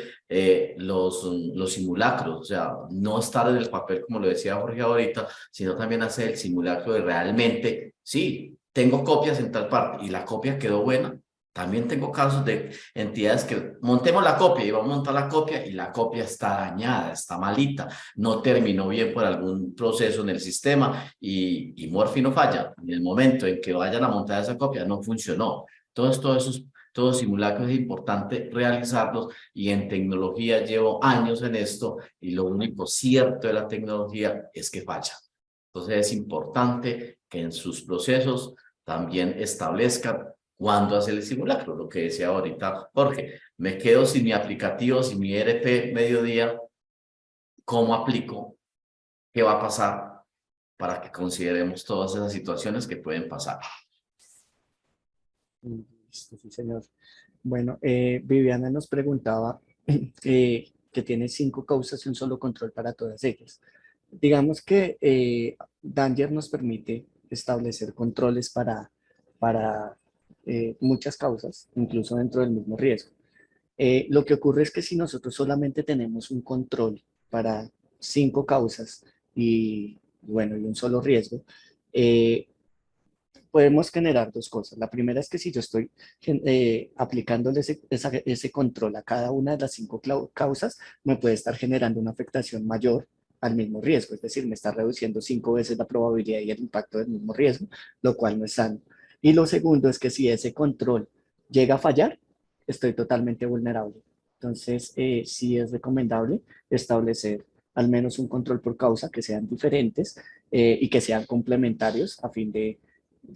F: los simulacros, o sea, no estar en el papel como lo decía Jorge ahorita, sino también hacer el simulacro de realmente, sí, tengo copias en tal parte y la copia quedó buena. También tengo casos de entidades que montemos la copia y vamos a montar la copia y la copia está dañada, está malita, no terminó bien por algún proceso en el sistema y Morphy no falla. En el momento en que vayan a montar esa copia no funcionó. Todos simulacros es importante realizarlos y en tecnología llevo años en esto y lo único cierto de la tecnología es que falla. Entonces es importante que en sus procesos también establezcan cuándo hacer el simulacro, lo que decía ahorita Jorge, me quedo sin mi aplicativo, sin mi ERP mediodía, ¿cómo aplico? ¿Qué va a pasar? Para que consideremos todas esas situaciones que pueden pasar.
A: Listo, sí, señor. Bueno, Viviana nos preguntaba que tiene 5 causas y un solo control para todas ellas. Digamos que Danger nos permite establecer controles para muchas causas, incluso dentro del mismo riesgo. Lo que ocurre es que si nosotros solamente tenemos un control para 5 causas y, bueno, y un solo riesgo, podemos generar 2 cosas. La primera es que si yo estoy aplicándole ese control a cada una de las 5 causas, me puede estar generando una afectación mayor al mismo riesgo, es decir, me está reduciendo 5 veces la probabilidad y el impacto del mismo riesgo, lo cual no es sano. Y lo segundo es que si ese control llega a fallar, estoy totalmente vulnerable. Entonces, sí es recomendable establecer al menos un control por causa que sean diferentes y que sean complementarios a fin de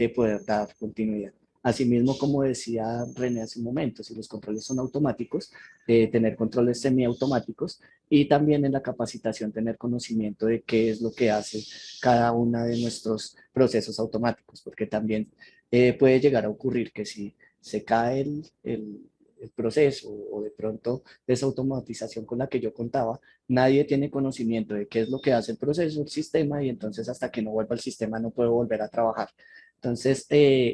A: poder dar continuidad. Asimismo, como decía René hace un momento, si los controles son automáticos, tener controles semiautomáticos y también en la capacitación tener conocimiento de qué es lo que hace cada uno de nuestros procesos automáticos, porque también puede llegar a ocurrir que si se cae el proceso o de pronto esa automatización con la que yo contaba, nadie tiene conocimiento de qué es lo que hace el proceso, el sistema, y entonces hasta que no vuelva al sistema no puedo volver a trabajar. Entonces,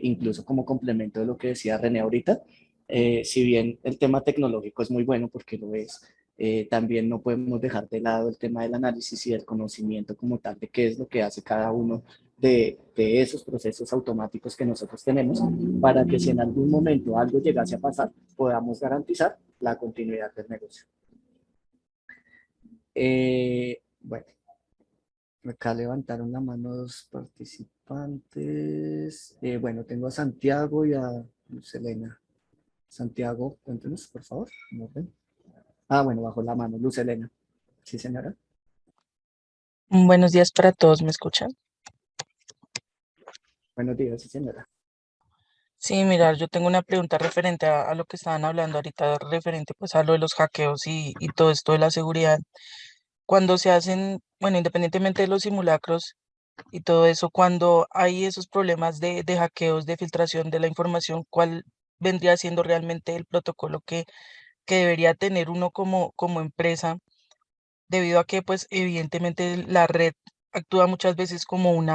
A: incluso como complemento de lo que decía René ahorita, si bien el tema tecnológico es muy bueno porque lo es, También no podemos dejar de lado el tema del análisis y del conocimiento como tal de qué es lo que hace cada uno de esos procesos automáticos que nosotros tenemos para que si en algún momento algo llegase a pasar, podamos garantizar la continuidad del negocio. Bueno, acá levantaron la mano dos participantes. Bueno, tengo a Santiago y a Luz Elena. Santiago, cuéntenos, por favor. ¿Cómo ven? Ah, bueno, bajo la mano, Luz Elena. Sí, señora.
L: Buenos días para todos, ¿me escuchan?
A: Buenos días, sí, señora.
L: Sí, mira, yo tengo una pregunta referente a lo que estaban hablando ahorita, referente pues a lo de los hackeos y todo esto de la seguridad. Cuando se hacen, bueno, independientemente de los simulacros y todo eso, cuando hay esos problemas de hackeos, de filtración de la información, ¿cuál vendría siendo realmente el protocolo que debería tener uno como empresa? Debido a que pues evidentemente la red actúa muchas veces como un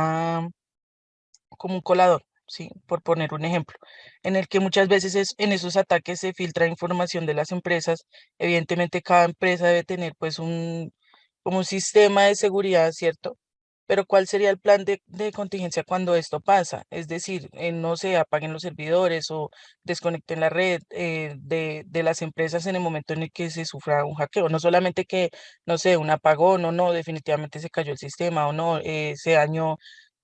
L: colador, ¿sí? Por poner un ejemplo, en el que muchas veces en esos ataques se filtra información de las empresas. Evidentemente, cada empresa debe tener pues como un sistema de seguridad, ¿cierto? Pero ¿cuál sería el plan de contingencia cuando esto pasa? Es decir, no se apaguen los servidores o desconecten la red de las empresas en el momento en el que se sufra un hackeo. No solamente que, no sé, un apagón o no, definitivamente se cayó el sistema o no, se dañó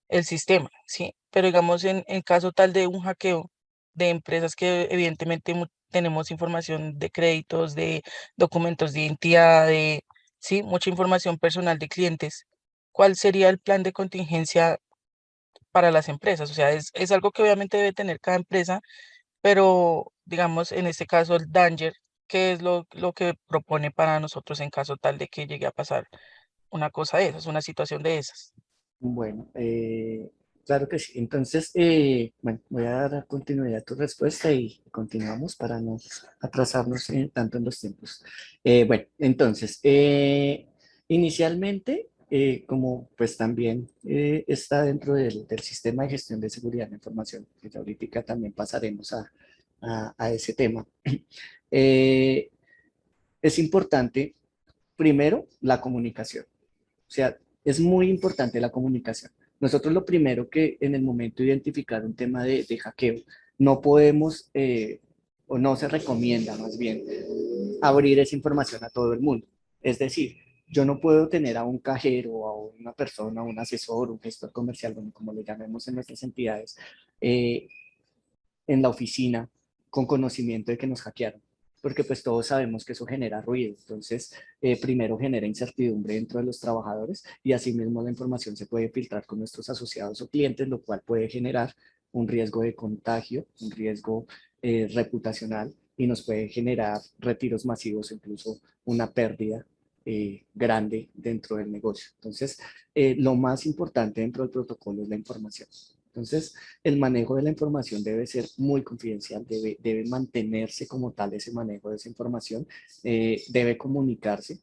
L: el sistema, ¿sí? Pero digamos, en caso tal de un hackeo de empresas que evidentemente tenemos información de créditos, de documentos de identidad, sí, mucha información personal de clientes, ¿cuál sería el plan de contingencia para las empresas? O sea, es algo que obviamente debe tener cada empresa, pero digamos, en este caso, el Danger, ¿qué es lo que propone para nosotros en caso tal de que llegue a pasar una cosa de esas, una situación de esas?
A: Bueno, claro que sí. Entonces, bueno, voy a dar continuidad a tu respuesta y continuamos para no atrasarnos tanto en los tiempos. Bueno, entonces, inicialmente, como pues también está dentro del sistema de gestión de seguridad de la información, que ya ahorita también pasaremos a ese tema, eh, es importante, primero, la comunicación. O sea, es muy importante la comunicación. Nosotros lo primero que en el momento de identificar un tema de hackeo, no podemos o no se recomienda más bien abrir esa información a todo el mundo. Es decir, yo no puedo tener a un cajero, a una persona, un asesor, un gestor comercial, bueno, como le llamemos en nuestras entidades, eh, en la oficina con conocimiento de que nos hackearon, porque pues todos sabemos que eso genera ruido. Entonces, primero genera incertidumbre dentro de los trabajadores y asimismo la información se puede filtrar con nuestros asociados o clientes, lo cual puede generar un riesgo de contagio, un riesgo reputacional y nos puede generar retiros masivos, incluso una pérdida grande dentro del negocio. Entonces, lo más importante dentro del protocolo es la información. Entonces, el manejo de la información debe ser muy confidencial, debe mantenerse como tal ese manejo de esa información, debe comunicarse.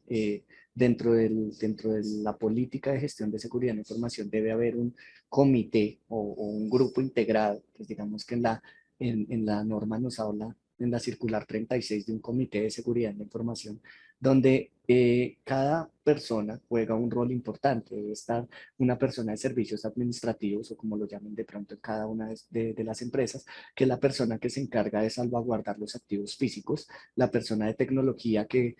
A: Dentro de la política de gestión de seguridad de la información debe haber un comité o un grupo integrado, pues digamos que en la norma nos habla en la circular 36 de un comité de seguridad de la información, donde cada persona juega un rol importante. Debe estar una persona de servicios administrativos o como lo llamen de pronto en cada una de las empresas, que es la persona que se encarga de salvaguardar los activos físicos, la persona de tecnología que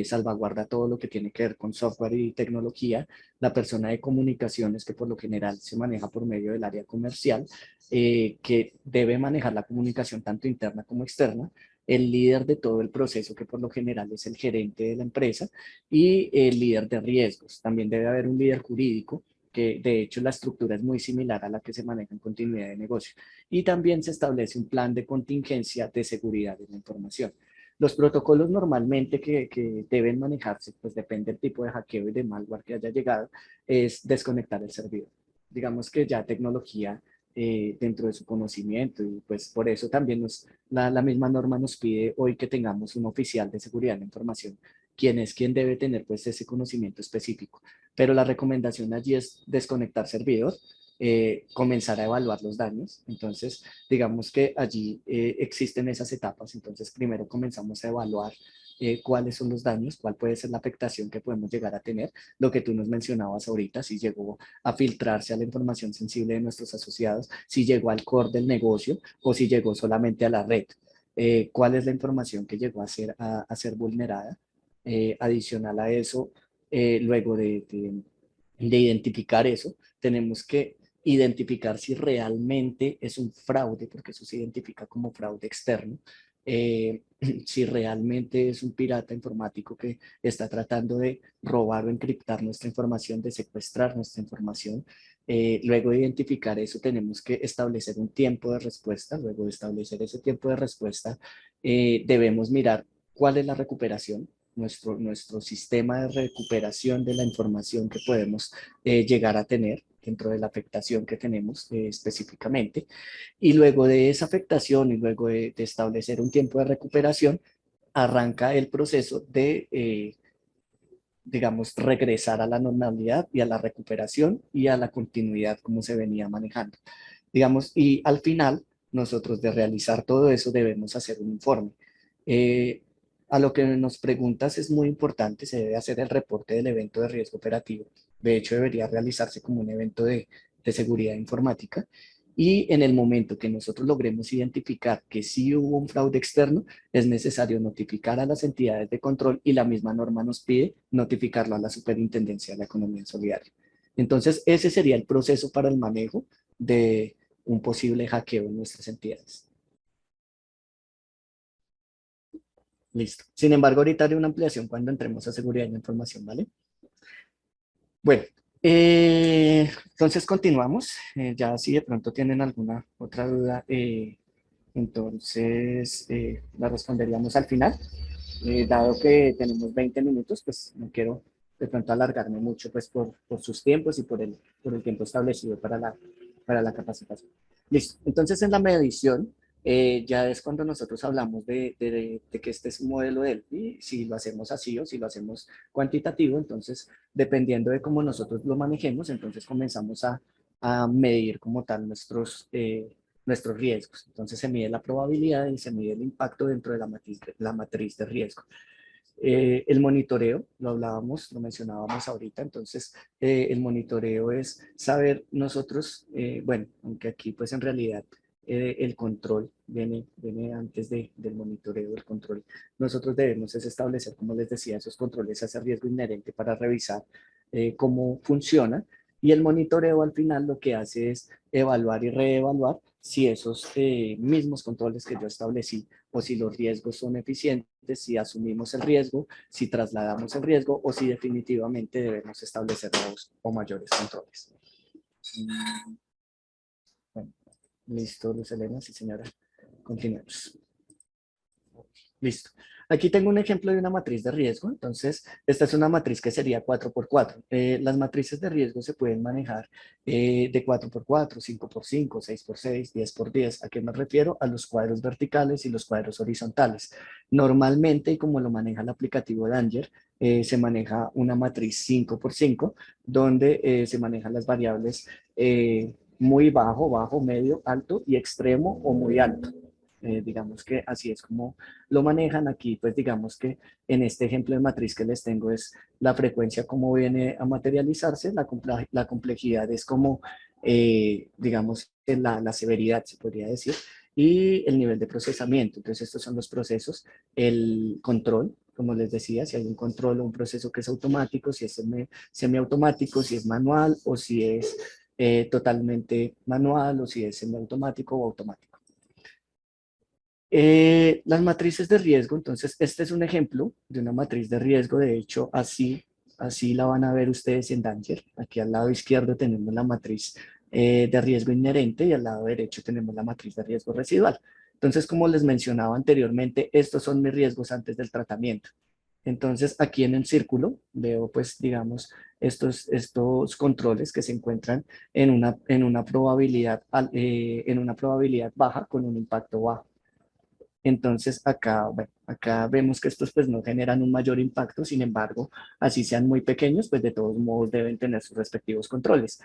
A: salvaguarda todo lo que tiene que ver con software y tecnología, la persona de comunicaciones que por lo general se maneja por medio del área comercial, que debe manejar la comunicación tanto interna como externa, el líder de todo el proceso, que por lo general es el gerente de la empresa, y el líder de riesgos. También debe haber un líder jurídico, que de hecho la estructura es muy similar a la que se maneja en continuidad de negocio. Y también se establece un plan de contingencia de seguridad de la información. Los protocolos normalmente que deben manejarse, pues depende del tipo de hackeo y de malware que haya llegado, es desconectar el servidor. Digamos que ya tecnología dentro de su conocimiento y pues por eso también la misma norma nos pide hoy que tengamos un oficial de seguridad de la información, quien debe tener pues ese conocimiento específico. Pero la recomendación allí es desconectar servidor, comenzar a evaluar los daños. Entonces, digamos que allí existen esas etapas. Entonces, primero comenzamos a evaluar cuáles son los daños, cuál puede ser la afectación que podemos llegar a tener, lo que tú nos mencionabas ahorita, si llegó a filtrarse a la información sensible de nuestros asociados, si llegó al core del negocio o si llegó solamente a la red. ¿Cuál es la información que llegó a ser vulnerada? Adicional a eso, luego de identificar eso, tenemos que identificar si realmente es un fraude, porque eso se identifica como fraude externo, si realmente es un pirata informático que está tratando de robar o encriptar nuestra información, de secuestrar nuestra información. Luego de identificar eso, tenemos que establecer un tiempo de respuesta. Luego de establecer ese tiempo de respuesta, debemos mirar cuál es la recuperación, nuestro sistema de recuperación de la información que podemos llegar a tener dentro de la afectación que tenemos específicamente. Y luego de esa afectación y luego de establecer un tiempo de recuperación, arranca el proceso de, digamos, regresar a la normalidad y a la recuperación y a la continuidad como se venía manejando. Digamos, y al final, nosotros de realizar todo eso debemos hacer un informe. A lo que nos preguntas es muy importante, se debe hacer el reporte del evento de riesgo operativo. De hecho, debería realizarse como un evento de seguridad informática. Y en el momento que nosotros logremos identificar que sí hubo un fraude externo, es necesario notificar a las entidades de control y la misma norma nos pide notificarlo a la Superintendencia de la Economía Solidaria. Entonces, ese sería el proceso para el manejo de un posible hackeo en nuestras entidades. Listo. Sin embargo, ahorita haré una ampliación cuando entremos a seguridad de la información, ¿vale? Bueno, entonces continuamos. Ya si de pronto tienen alguna otra duda, entonces la responderíamos al final. Dado que tenemos 20 minutos, pues no quiero de pronto alargarme mucho pues por sus tiempos y por el tiempo establecido para la capacitación. Listo. Entonces en la medición, ya es cuando nosotros hablamos de que este es un modelo de y si lo hacemos así o si lo hacemos cuantitativo, entonces dependiendo de cómo nosotros lo manejemos, entonces comenzamos a medir como tal nuestros riesgos. Entonces se mide la probabilidad y se mide el impacto dentro de la matriz de riesgo. El monitoreo, lo hablábamos, lo mencionábamos ahorita, entonces el monitoreo es saber nosotros, bueno, aunque aquí pues en realidad el control viene antes del monitoreo del control. Nosotros debemos es establecer, como les decía, esos controles a ese riesgo inherente para revisar cómo funciona, y el monitoreo al final lo que hace es evaluar y reevaluar si esos mismos controles que yo establecí o si los riesgos son eficientes, si asumimos el riesgo, si trasladamos el riesgo o si definitivamente debemos establecer nuevos o mayores controles. Bueno, listo, Luz Elena, sí señora. Continuemos. Listo. Aquí tengo un ejemplo de una matriz de riesgo. Entonces, esta es una matriz que sería 4x4. Las matrices de riesgo se pueden manejar de 4x4, 5x5, 6x6, 10x10. ¿A qué me refiero? A los cuadros verticales y los cuadros horizontales. Normalmente, y como lo maneja el aplicativo Danger, se maneja una matriz 5x5, donde se manejan las variables muy bajo, bajo, medio, alto y extremo o muy alto. Digamos que así es como lo manejan aquí, pues digamos que en este ejemplo de matriz que les tengo es la frecuencia como viene a materializarse, la complejidad es como, digamos, la severidad, se podría decir, y el nivel de procesamiento. Entonces estos son los procesos, el control, como les decía, si hay un control o un proceso que es automático, si es semiautomático, si es manual o si es totalmente manual o si es semiautomático o automático. Las matrices de riesgo, entonces este es un ejemplo de una matriz de riesgo, de hecho así la van a ver ustedes en Danger. Aquí al lado izquierdo tenemos la matriz de riesgo inherente y al lado derecho tenemos la matriz de riesgo residual. Entonces, como les mencionaba anteriormente, estos son mis riesgos antes del tratamiento. Entonces, aquí en el círculo veo, pues, digamos, estos controles que se encuentran en una probabilidad baja con un impacto bajo. Entonces acá, bueno, acá vemos que estos pues no generan un mayor impacto, sin embargo, así sean muy pequeños, pues de todos modos deben tener sus respectivos controles.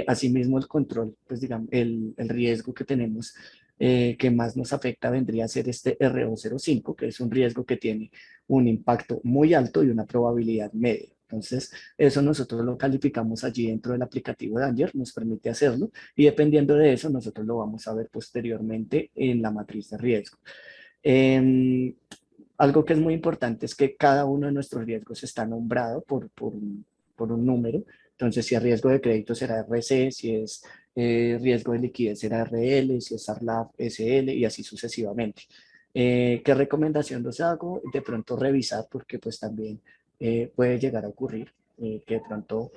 A: Asimismo, el control, pues digamos, el riesgo que tenemos que más nos afecta vendría a ser este RO05, que es un riesgo que tiene un impacto muy alto y una probabilidad media. Entonces, eso nosotros lo calificamos allí dentro del aplicativo Danger, nos permite hacerlo y dependiendo de eso, nosotros lo vamos a ver posteriormente en la matriz de riesgo. Em, Algo que es muy importante es que cada uno de nuestros riesgos está nombrado por un número. Entonces, si el riesgo de crédito será RC, si es riesgo de liquidez será RL, si es SARLAF, SL y así sucesivamente. ¿Qué recomendación les hago? De pronto revisar porque pues también puede llegar a ocurrir que de pronto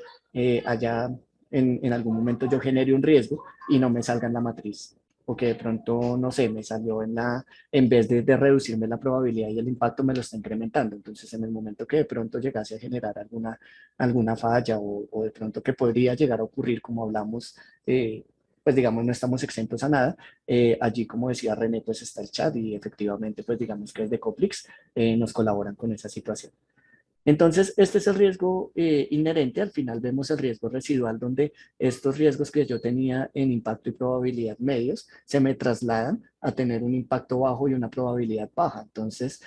A: haya en algún momento yo genere un riesgo y no me salga en la matriz o que de pronto, no sé, me salió en vez de reducirme la probabilidad y el impacto, me lo está incrementando. Entonces, en el momento que de pronto llegase a generar alguna falla o de pronto que podría llegar a ocurrir, como hablamos, pues digamos, no estamos exentos a nada. Allí, como decía René, pues está el chat y efectivamente, pues digamos que desde Coplix nos colaboran con esa situación. Entonces, este es el riesgo inherente. Al final vemos el riesgo residual, donde estos riesgos que yo tenía en impacto y probabilidad medios se me trasladan a tener un impacto bajo y una probabilidad baja. Entonces,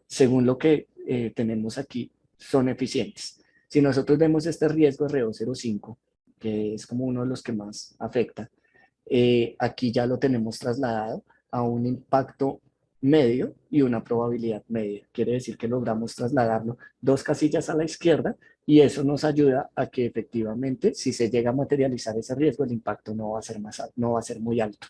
A: según lo que tenemos aquí, son eficientes. Si nosotros vemos este riesgo RO05, que es como uno de los que más afecta, aquí ya lo tenemos trasladado a un impacto medio y una probabilidad media. Quiere decir que logramos trasladarlo 2 casillas a la izquierda y eso nos ayuda a que efectivamente, si se llega a materializar ese riesgo, el impacto no va a ser, no va a ser muy alto.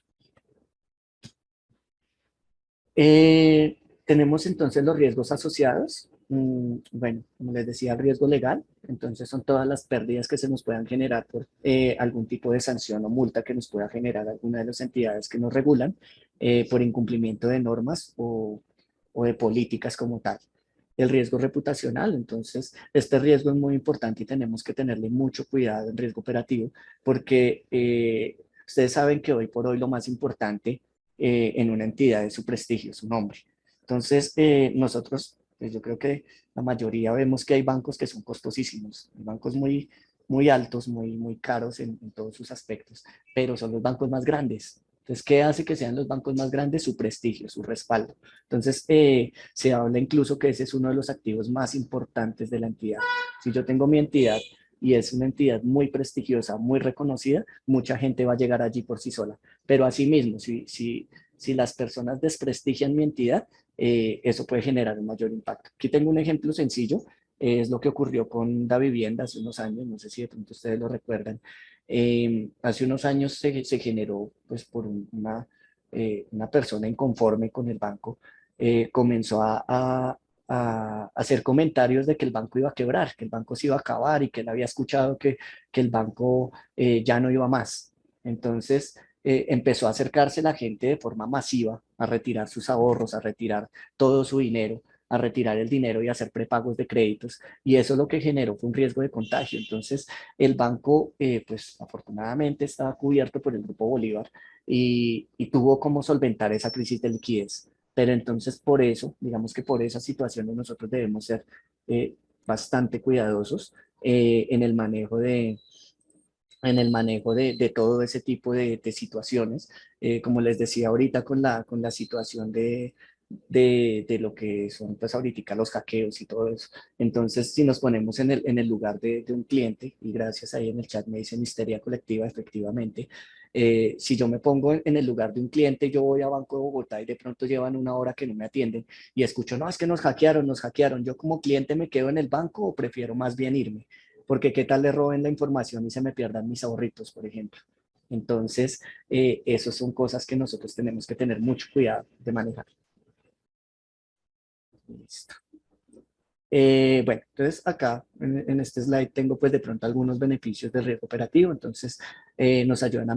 A: Tenemos entonces los riesgos asociados. Bueno, como les decía, el riesgo legal, entonces son todas las pérdidas que se nos puedan generar por algún tipo de sanción o multa que nos pueda generar alguna de las entidades que nos regulan por incumplimiento de normas o de políticas como tal. El riesgo reputacional, entonces este riesgo es muy importante y tenemos que tenerle mucho cuidado en riesgo operativo porque ustedes saben que hoy por hoy lo más importante en una entidad es su prestigio, su nombre. Entonces, nosotros, pues yo creo que la mayoría vemos que hay bancos que son costosísimos, hay bancos muy altos, muy caros en todos sus aspectos, pero son los bancos más grandes. Entonces, ¿qué hace que sean los bancos más grandes? Su prestigio, su respaldo. Entonces, se habla incluso que ese es uno de los activos más importantes de la entidad. Si yo tengo mi entidad y es una entidad muy prestigiosa, muy reconocida, mucha gente va a llegar allí por sí sola. Pero asimismo, si las personas desprestigian mi entidad, eso puede generar un mayor impacto. Aquí tengo un ejemplo sencillo, es lo que ocurrió con Da Vivienda hace unos años, no sé si de pronto ustedes lo recuerdan. Hace unos años se generó, pues por una persona inconforme con el banco, comenzó a hacer comentarios de que el banco iba a quebrar, que el banco se iba a acabar y que él había escuchado que el banco ya no iba más. Entonces, empezó a acercarse la gente de forma masiva a retirar sus ahorros, a retirar todo su dinero, a retirar el dinero y a hacer prepagos de créditos. Y eso lo que generó fue un riesgo de contagio. Entonces, el banco, pues afortunadamente estaba cubierto por el Grupo Bolívar y tuvo cómo solventar esa crisis de liquidez. Pero entonces, por eso, digamos que por esas situaciones nosotros debemos ser bastante cuidadosos en el manejo de todo ese tipo de situaciones. Como les decía ahorita con la situación de lo que son pues ahorita los hackeos y todo eso. Entonces, si nos ponemos en el lugar de un cliente, y gracias ahí en el chat me dicen histeria colectiva, efectivamente, si yo me pongo en el lugar de un cliente, yo voy a Banco de Bogotá y de pronto llevan una hora que no me atienden y escucho, no, es que nos hackearon. Yo como cliente me quedo en el banco o prefiero más bien irme porque qué tal le roben la información y se me pierdan mis ahorritos, por ejemplo. Entonces, esas son cosas que nosotros tenemos que tener mucho cuidado de manejar. Listo. Bueno, entonces acá en este slide tengo pues de pronto algunos beneficios del riesgo operativo, entonces nos ayudan a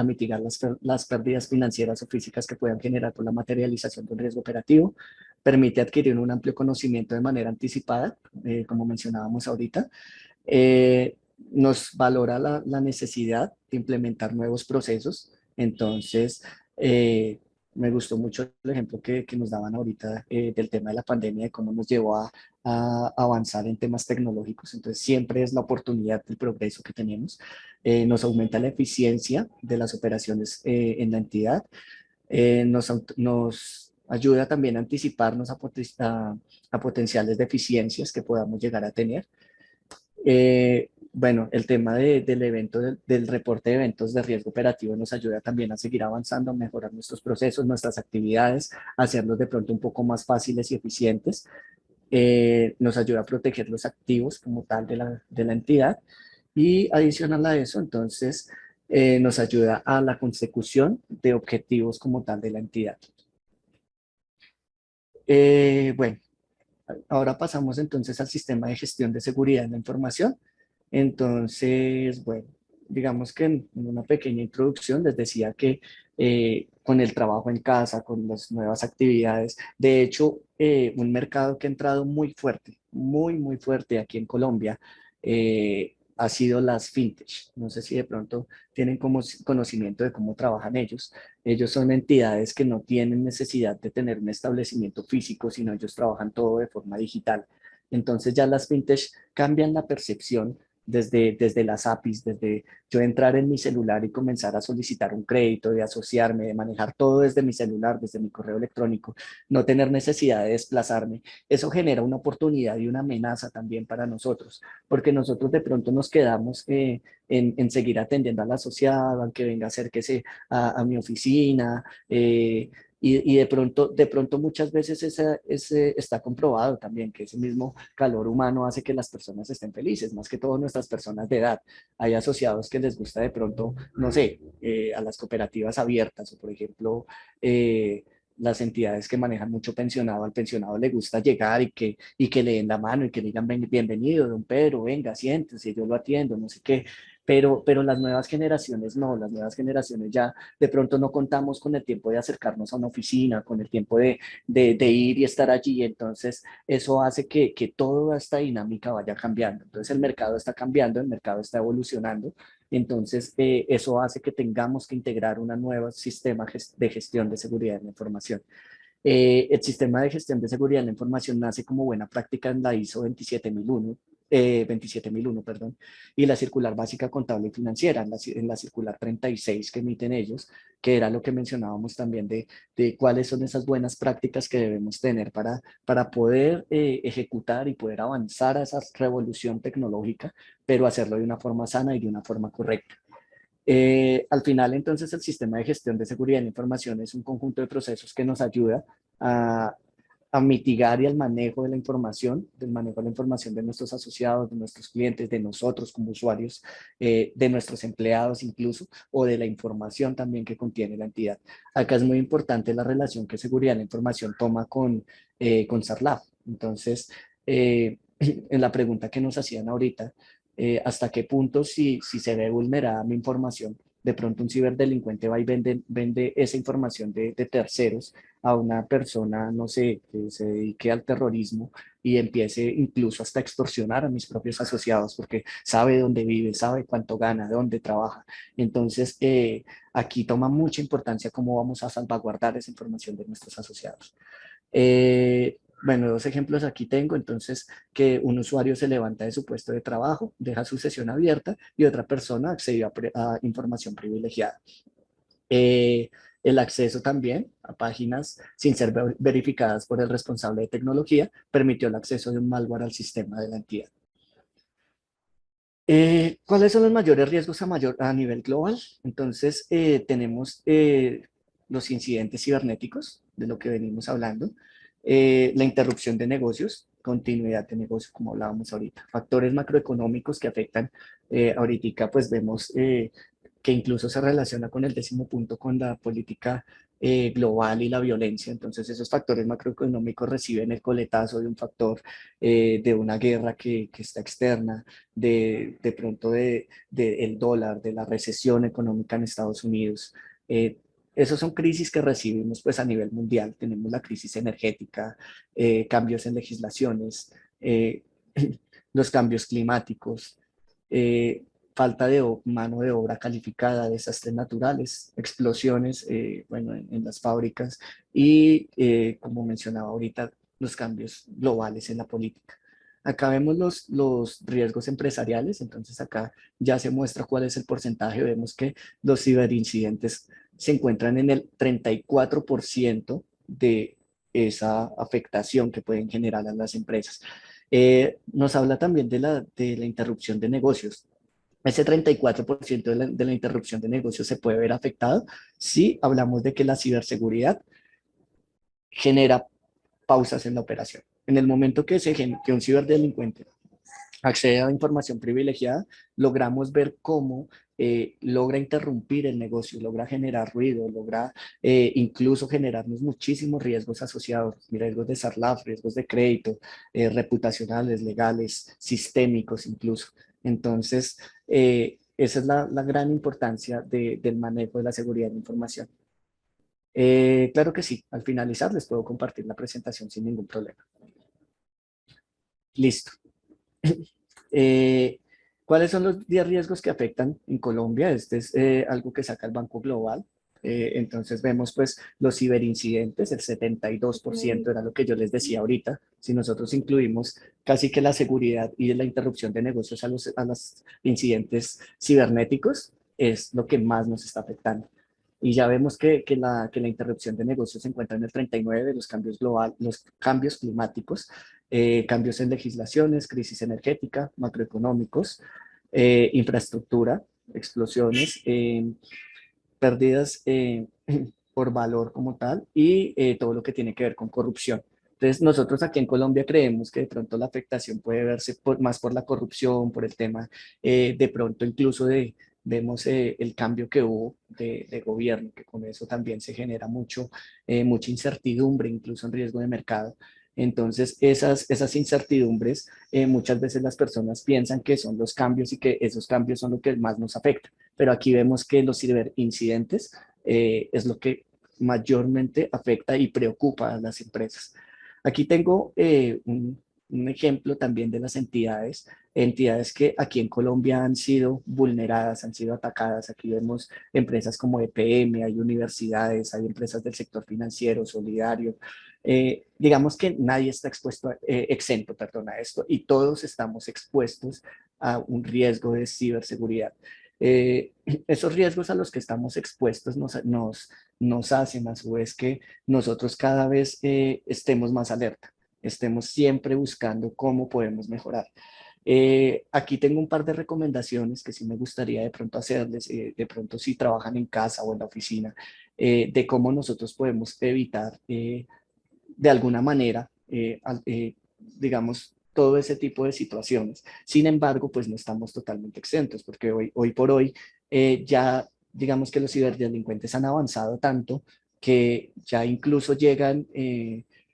A: mitigar las pérdidas financieras o físicas que puedan generar por la materialización de un riesgo operativo, permite adquirir un amplio conocimiento de manera anticipada, como mencionábamos ahorita, nos valora la necesidad de implementar nuevos procesos. Entonces, Me gustó mucho el ejemplo que nos daban ahorita del tema de la pandemia, de cómo nos llevó a avanzar en temas tecnológicos. Entonces, siempre es la oportunidad del progreso que tenemos. Nos aumenta la eficiencia de las operaciones en la entidad. Nos ayuda también a anticiparnos a potenciales deficiencias que podamos llegar a tener. Bueno, el tema del evento, del reporte de eventos de riesgo operativo nos ayuda también a seguir avanzando, a mejorar nuestros procesos, nuestras actividades, a hacerlos de pronto un poco más fáciles y eficientes. Nos ayuda a proteger los activos como tal de la entidad y adicional a eso, entonces, nos ayuda a la consecución de objetivos como tal de la entidad. Bueno, ahora pasamos entonces al sistema de gestión de seguridad de la información. Entonces, bueno, digamos que en una pequeña introducción les decía que con el trabajo en casa, con las nuevas actividades, de hecho, un mercado que ha entrado muy fuerte, muy fuerte aquí en Colombia, ha sido las fintech. No sé si de pronto tienen como conocimiento de cómo trabajan ellos. Ellos son entidades que no tienen necesidad de tener un establecimiento físico, sino ellos trabajan todo de forma digital. Entonces ya las fintech cambian la percepción desde las APIs, desde yo entrar en mi celular y comenzar a solicitar un crédito, de asociarme, de manejar todo desde mi celular, desde mi correo electrónico, no tener necesidad de desplazarme. Eso genera una oportunidad y una amenaza también para nosotros, porque nosotros de pronto nos quedamos en seguir atendiendo al asociado, al que venga, acérquese a mi oficina, y de pronto muchas veces ese está comprobado también, que ese mismo calor humano hace que las personas estén felices, más que todo nuestras personas de edad. Hay asociados que les gusta de pronto, no sé, a las cooperativas abiertas o por ejemplo, las entidades que manejan mucho pensionado, al pensionado le gusta llegar y que le den la mano y que le digan bienvenido, don Pedro, venga, siéntese, yo lo atiendo, no sé qué. Pero las nuevas generaciones no, las nuevas generaciones ya de pronto no contamos con el tiempo de acercarnos a una oficina, con el tiempo de ir y estar allí. Entonces, eso hace que toda esta dinámica vaya cambiando. Entonces, el mercado está cambiando, el mercado está evolucionando. Entonces, eso hace que tengamos que integrar un nuevo sistema de gestión de seguridad de la información. El sistema de gestión de seguridad de la información nace como buena práctica en la ISO 27001, perdón, y la circular básica contable y financiera, en la circular 36 que emiten ellos, que era lo que mencionábamos también de cuáles son esas buenas prácticas que debemos tener para poder ejecutar y poder avanzar a esa revolución tecnológica, pero hacerlo de una forma sana y de una forma correcta. Al final, entonces, el sistema de gestión de seguridad de la información es un conjunto de procesos que nos ayuda a, a mitigar y al manejo de la información, del manejo de la información de nuestros asociados, de nuestros clientes, de nosotros como usuarios, de nuestros empleados incluso, o de la información también que contiene la entidad. Acá es muy importante la relación que seguridad de la información toma con SARLAF. Entonces, en la pregunta que nos hacían ahorita, hasta qué punto si se ve vulnerada mi información, de pronto un ciberdelincuente va y vende esa información de terceros a una persona, no sé, que se dedique al terrorismo y empiece incluso hasta a extorsionar a mis propios asociados porque sabe dónde vive, sabe cuánto gana, dónde trabaja. Entonces, aquí toma mucha importancia cómo vamos a salvaguardar esa información de nuestros asociados. Bueno, dos ejemplos aquí tengo, entonces, que un usuario se levanta de su puesto de trabajo, deja su sesión abierta y otra persona accedió a información privilegiada. El acceso también a páginas sin ser verificadas por el responsable de tecnología permitió el acceso de un malware al sistema de la entidad. ¿Cuáles son los mayores riesgos a nivel global? Entonces, tenemos los incidentes cibernéticos, de lo que venimos hablando, la interrupción de negocios, continuidad de negocio, como hablábamos ahorita, factores macroeconómicos que afectan, ahorita pues vemos que incluso se relaciona con el 10º punto, con la política global y la violencia. Entonces esos factores macroeconómicos reciben el coletazo de un factor, de una guerra que está externa, de pronto el dólar, de la recesión económica en Estados Unidos. Esas son crisis que recibimos pues a nivel mundial. Tenemos la crisis energética, cambios en legislaciones, los cambios climáticos, falta de mano de obra calificada, desastres naturales, explosiones, bueno, en las fábricas y, como mencionaba ahorita, los cambios globales en la política. Acá vemos los riesgos empresariales, entonces acá ya se muestra cuál es el porcentaje. Vemos que los ciberincidentes se encuentran en el 34% de esa afectación que pueden generar a las empresas. Nos habla también de la interrupción de negocios. Ese 34% de la interrupción de negocios se puede ver afectado si hablamos de que la ciberseguridad genera pausas en la operación. En el momento que un ciberdelincuente accede a información privilegiada, logramos ver cómo logra interrumpir el negocio, logra generar ruido, logra incluso generarnos muchísimos riesgos asociados, riesgos de SARLAF, riesgos de crédito, reputacionales, legales, sistémicos incluso. Entonces, esa es la gran importancia del manejo de la seguridad de información. Claro que sí, al finalizar les puedo compartir la presentación sin ningún problema. Listo. ¿Cuáles son los 10 riesgos que afectan en Colombia? Este es algo que saca el Banco Global. Entonces vemos pues los ciberincidentes, el 72% era lo que yo les decía ahorita. Si nosotros incluimos casi que la seguridad y la interrupción de negocios a los incidentes cibernéticos, es lo que más nos está afectando. Y ya vemos que la interrupción de negocios se encuentra en el 39%, los cambios globales, los cambios climáticos, cambios en legislaciones, crisis energética, macroeconómicos, infraestructura, explosiones, pérdidas por valor como tal y todo lo que tiene que ver con corrupción. Entonces, nosotros aquí en Colombia creemos que de pronto la afectación puede verse más por la corrupción, por el tema, de pronto incluso vemos el cambio que hubo de gobierno, que con eso también se genera mucha incertidumbre, incluso en riesgo de mercado. Entonces, esas incertidumbres, muchas veces las personas piensan que son los cambios y que esos cambios son lo que más nos afecta. Pero aquí vemos que los ciberincidentes es lo que mayormente afecta y preocupa a las empresas. Aquí tengo un ejemplo también de las entidades que aquí en Colombia han sido vulneradas, han sido atacadas. Aquí vemos empresas como EPM, hay universidades, hay empresas del sector financiero, solidario. Digamos que nadie está exento, perdón, a esto y todos estamos expuestos a un riesgo de ciberseguridad. Esos riesgos a los que estamos expuestos nos hacen a su vez que nosotros cada vez estemos más alerta, estemos siempre buscando cómo podemos mejorar. Aquí tengo un par de recomendaciones que sí me gustaría de pronto hacerles, de pronto si trabajan en casa o en la oficina, de cómo nosotros podemos evitar de alguna manera, digamos, todo ese tipo de situaciones. Sin embargo, pues no estamos totalmente exentos, porque hoy por hoy ya digamos que los ciberdelincuentes han avanzado tanto que ya incluso llegan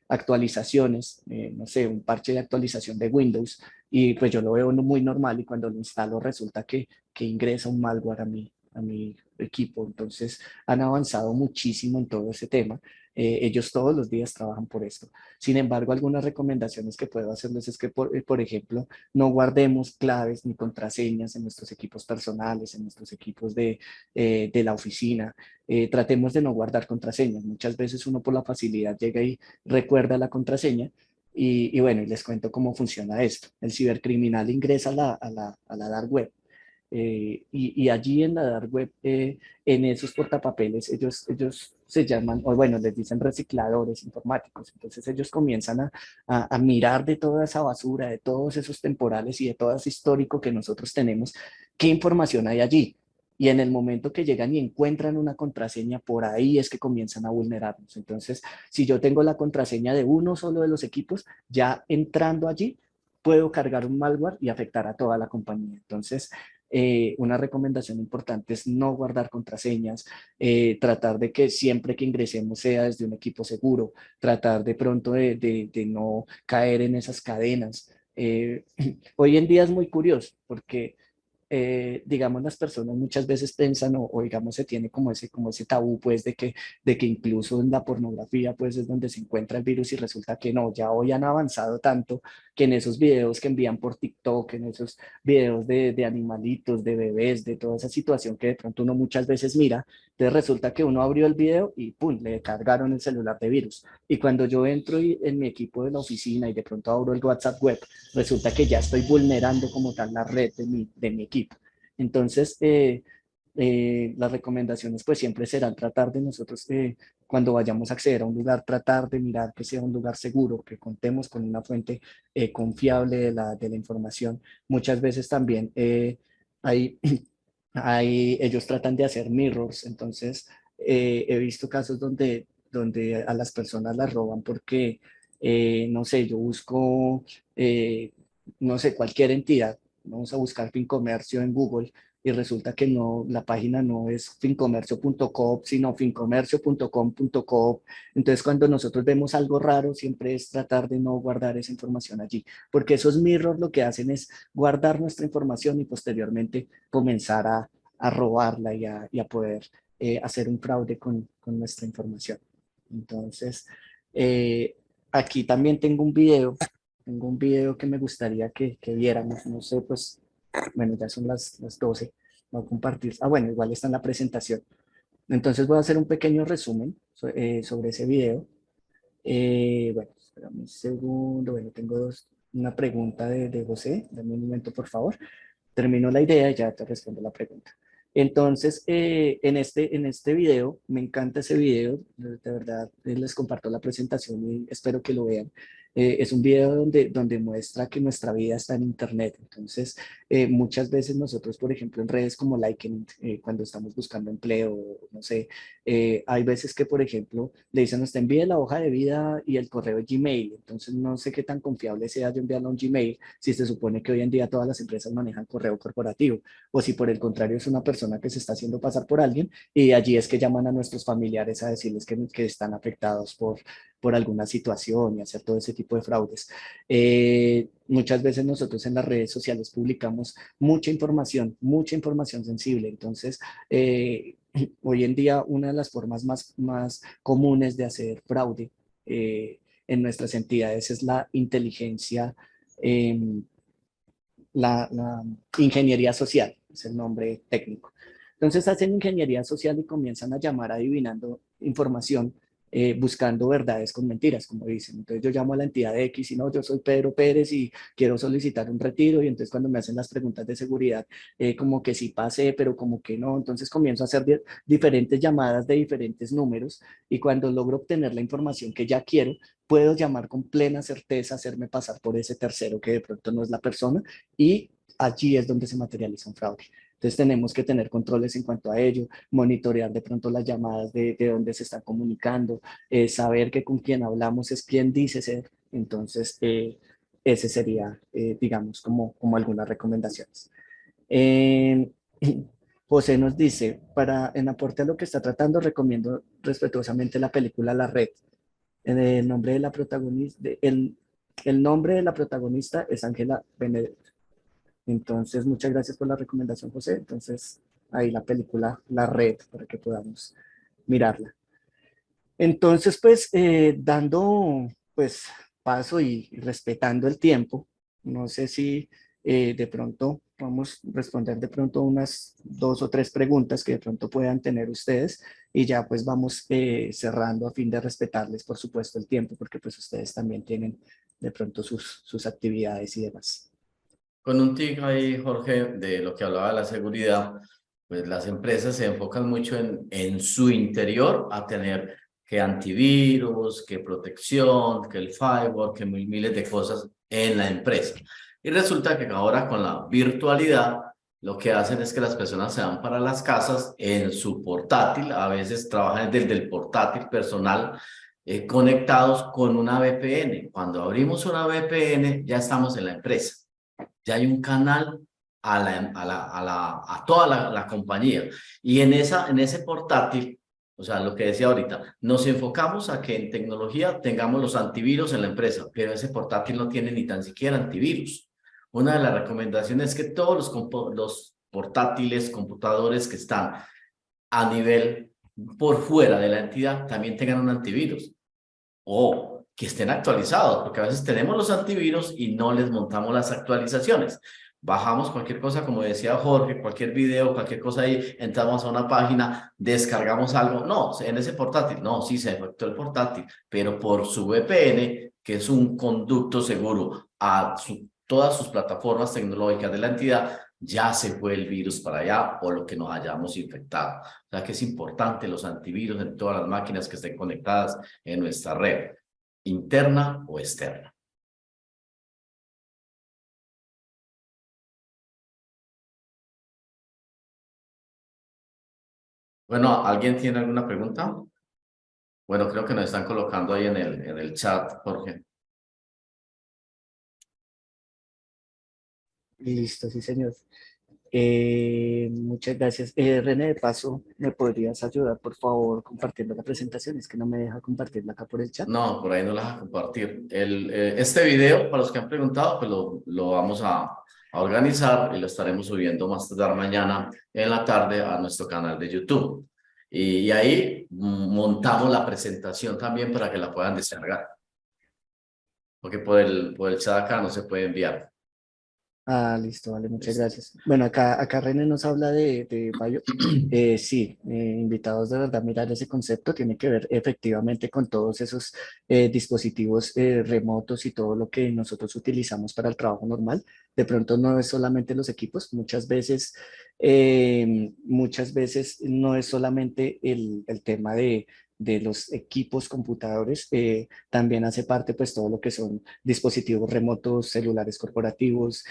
A: actualizaciones, no sé, un parche de actualización de Windows, y pues yo lo veo muy normal y cuando lo instalo resulta que ingresa un malware a mi equipo. Entonces han avanzado muchísimo en todo ese tema. Ellos todos los días trabajan por esto. Sin embargo, algunas recomendaciones que puedo hacerles es que, por ejemplo, no guardemos claves ni contraseñas en nuestros equipos personales, en nuestros equipos de la oficina. Tratemos de no guardar contraseñas. Muchas veces uno por la facilidad llega y recuerda la contraseña. Y bueno, y les cuento cómo funciona esto. El cibercriminal ingresa a la dark web. Y allí en la dark web, en esos portapapeles, ellos se llaman, o bueno, les dicen recicladores informáticos. Entonces ellos comienzan a mirar de toda esa basura, de todos esos temporales y de todo ese histórico que nosotros tenemos, qué información hay allí. Y en el momento que llegan y encuentran una contraseña, por ahí es que comienzan a vulnerarnos. Entonces, si yo tengo la contraseña de uno solo de los equipos, ya entrando allí, puedo cargar un malware y afectar a toda la compañía. Entonces, una recomendación importante es no guardar contraseñas, tratar de que siempre que ingresemos sea desde un equipo seguro, tratar de pronto de no caer en esas cadenas. Hoy en día es muy curioso porque digamos, las personas muchas veces piensan o digamos se tiene como ese tabú, pues, de que incluso en la pornografía, pues, es donde se encuentra el virus y resulta que no, ya hoy han avanzado tanto que en esos videos que envían por TikTok, en esos videos de animalitos, de bebés, de toda esa situación que de pronto uno muchas veces mira, entonces resulta que uno abrió el video y ¡pum!, le cargaron el celular de virus. Y cuando yo entro en mi equipo de la oficina y de pronto abro el WhatsApp web, resulta que ya estoy vulnerando como tal la red de mi equipo. Entonces, las recomendaciones pues siempre serán tratar de nosotros, cuando vayamos a acceder a un lugar, tratar de mirar que sea un lugar seguro, que contemos con una fuente confiable de la información. Muchas veces también hay, ellos tratan de hacer mirrors, entonces he visto casos donde a las personas las roban porque, no sé, yo busco, no sé, cualquier entidad, vamos a buscar Fincomercio en Google y resulta que no, la página no es fincomercio.coop, sino fincomercio.com.coop. Entonces, cuando nosotros vemos algo raro, siempre es tratar de no guardar esa información allí, porque esos mirrors lo que hacen es guardar nuestra información y posteriormente comenzar a robarla y a poder hacer un fraude con nuestra información. Entonces, aquí también tengo un video que me gustaría que viéramos, no sé, pues, bueno, ya son las 12, voy a compartir, bueno, igual está en la presentación. Entonces voy a hacer un pequeño resumen sobre ese video. Bueno, espérame un segundo, bueno, tengo una pregunta de José, dame un momento, por favor. Termino la idea y ya te respondo la pregunta. Entonces, en este video, me encanta ese video, de verdad, les comparto la presentación y espero que lo vean. Es un video donde muestra que nuestra vida está en Internet. Entonces, muchas veces nosotros, por ejemplo, en redes como Liken, cuando estamos buscando empleo, no sé, hay veces que, por ejemplo, le dicen, usted envíe la hoja de vida y el correo de Gmail. Entonces, no sé qué tan confiable sea yo enviarlo a un Gmail si se supone que hoy en día todas las empresas manejan correo corporativo, o si por el contrario es una persona que se está haciendo pasar por alguien y allí es que llaman a nuestros familiares a decirles que están afectados por alguna situación y hacer todo ese tipo de fraudes. Muchas veces nosotros en las redes sociales publicamos mucha información sensible. Entonces, hoy en día una de las formas más comunes de hacer fraude en nuestras entidades es la inteligencia, la ingeniería social, es el nombre técnico. Entonces hacen ingeniería social y comienzan a llamar adivinando información, buscando verdades con mentiras, como dicen. Entonces yo llamo a la entidad X y no, yo soy Pedro Pérez y quiero solicitar un retiro, y entonces cuando me hacen las preguntas de seguridad, como que sí pasé, pero como que no, entonces comienzo a hacer diferentes llamadas de diferentes números y cuando logro obtener la información que ya quiero, puedo llamar con plena certeza, hacerme pasar por ese tercero que de pronto no es la persona, y allí es donde se materializa un fraude. Entonces tenemos que tener controles en cuanto a ello, monitorear de pronto las llamadas de dónde se están comunicando, saber que con quien hablamos es quien dice ser. Entonces, ese sería, digamos, como algunas recomendaciones. José nos dice, en aporte a lo que está tratando, recomiendo respetuosamente la película La Red. El nombre de la protagonista, el nombre de la protagonista es Ángela Benedetto. Entonces, muchas gracias por la recomendación, José. Entonces, ahí la película La Red, para que podamos mirarla. Entonces, pues, dando pues paso y respetando el tiempo, no sé si de pronto vamos a responder de pronto unas 2 o 3 preguntas que de pronto puedan tener ustedes y ya pues vamos cerrando a fin de respetarles, por supuesto, el tiempo, porque pues ustedes también tienen de pronto sus actividades y demás.
F: Con un tic ahí, Jorge, de lo que hablaba de la seguridad, pues las empresas se enfocan mucho en su interior a tener que antivirus, que protección, que el firewall, que miles de cosas en la empresa. Y resulta que ahora con la virtualidad, lo que hacen es que las personas se van para las casas en su portátil, a veces trabajan desde el portátil personal, conectados con una VPN. Cuando abrimos una VPN, ya estamos en la empresa. Ya hay un canal a toda la compañía. Y en ese portátil, o sea, lo que decía ahorita, nos enfocamos a que en tecnología tengamos los antivirus en la empresa, pero ese portátil no tiene ni tan siquiera antivirus. Una de las recomendaciones es que todos los portátiles, computadores que están a nivel por fuera de la entidad también tengan un antivirus o que estén actualizados, porque a veces tenemos los antivirus y no les montamos las actualizaciones. Bajamos cualquier cosa, como decía Jorge, cualquier video, cualquier cosa ahí, entramos a una página, descargamos algo. No, en ese portátil, no, sí se afectó el portátil, pero por su VPN, que es un conducto seguro a todas sus plataformas tecnológicas de la entidad, ya se fue el virus para allá o lo que nos hayamos infectado. O sea que es importante los antivirus en todas las máquinas que estén conectadas en nuestra red, interna o externa. Bueno, ¿alguien tiene alguna pregunta? Bueno, creo que nos están colocando ahí en el chat, Jorge.
A: Listo, sí, señor. Muchas gracias. René, de paso, ¿me podrías ayudar, por favor, compartiendo la presentación? Es que no me deja compartirla acá por el chat.
F: No, por ahí no la vas a compartir. Este video, para los que han preguntado, pues lo vamos a organizar y lo estaremos subiendo más tarde mañana en la tarde a nuestro canal de YouTube. Y ahí montamos la presentación también para que la puedan descargar. Porque por el chat acá no se puede enviar.
A: Ah, listo, vale, muchas gracias. Bueno, acá René nos habla de Bayo. Sí, invitados de verdad a mirar ese concepto, tiene que ver efectivamente con todos esos dispositivos remotos y todo lo que nosotros utilizamos para el trabajo normal. De pronto no es solamente los equipos, muchas veces no es solamente el tema de los equipos computadores, también hace parte pues todo lo que son dispositivos remotos, celulares corporativos,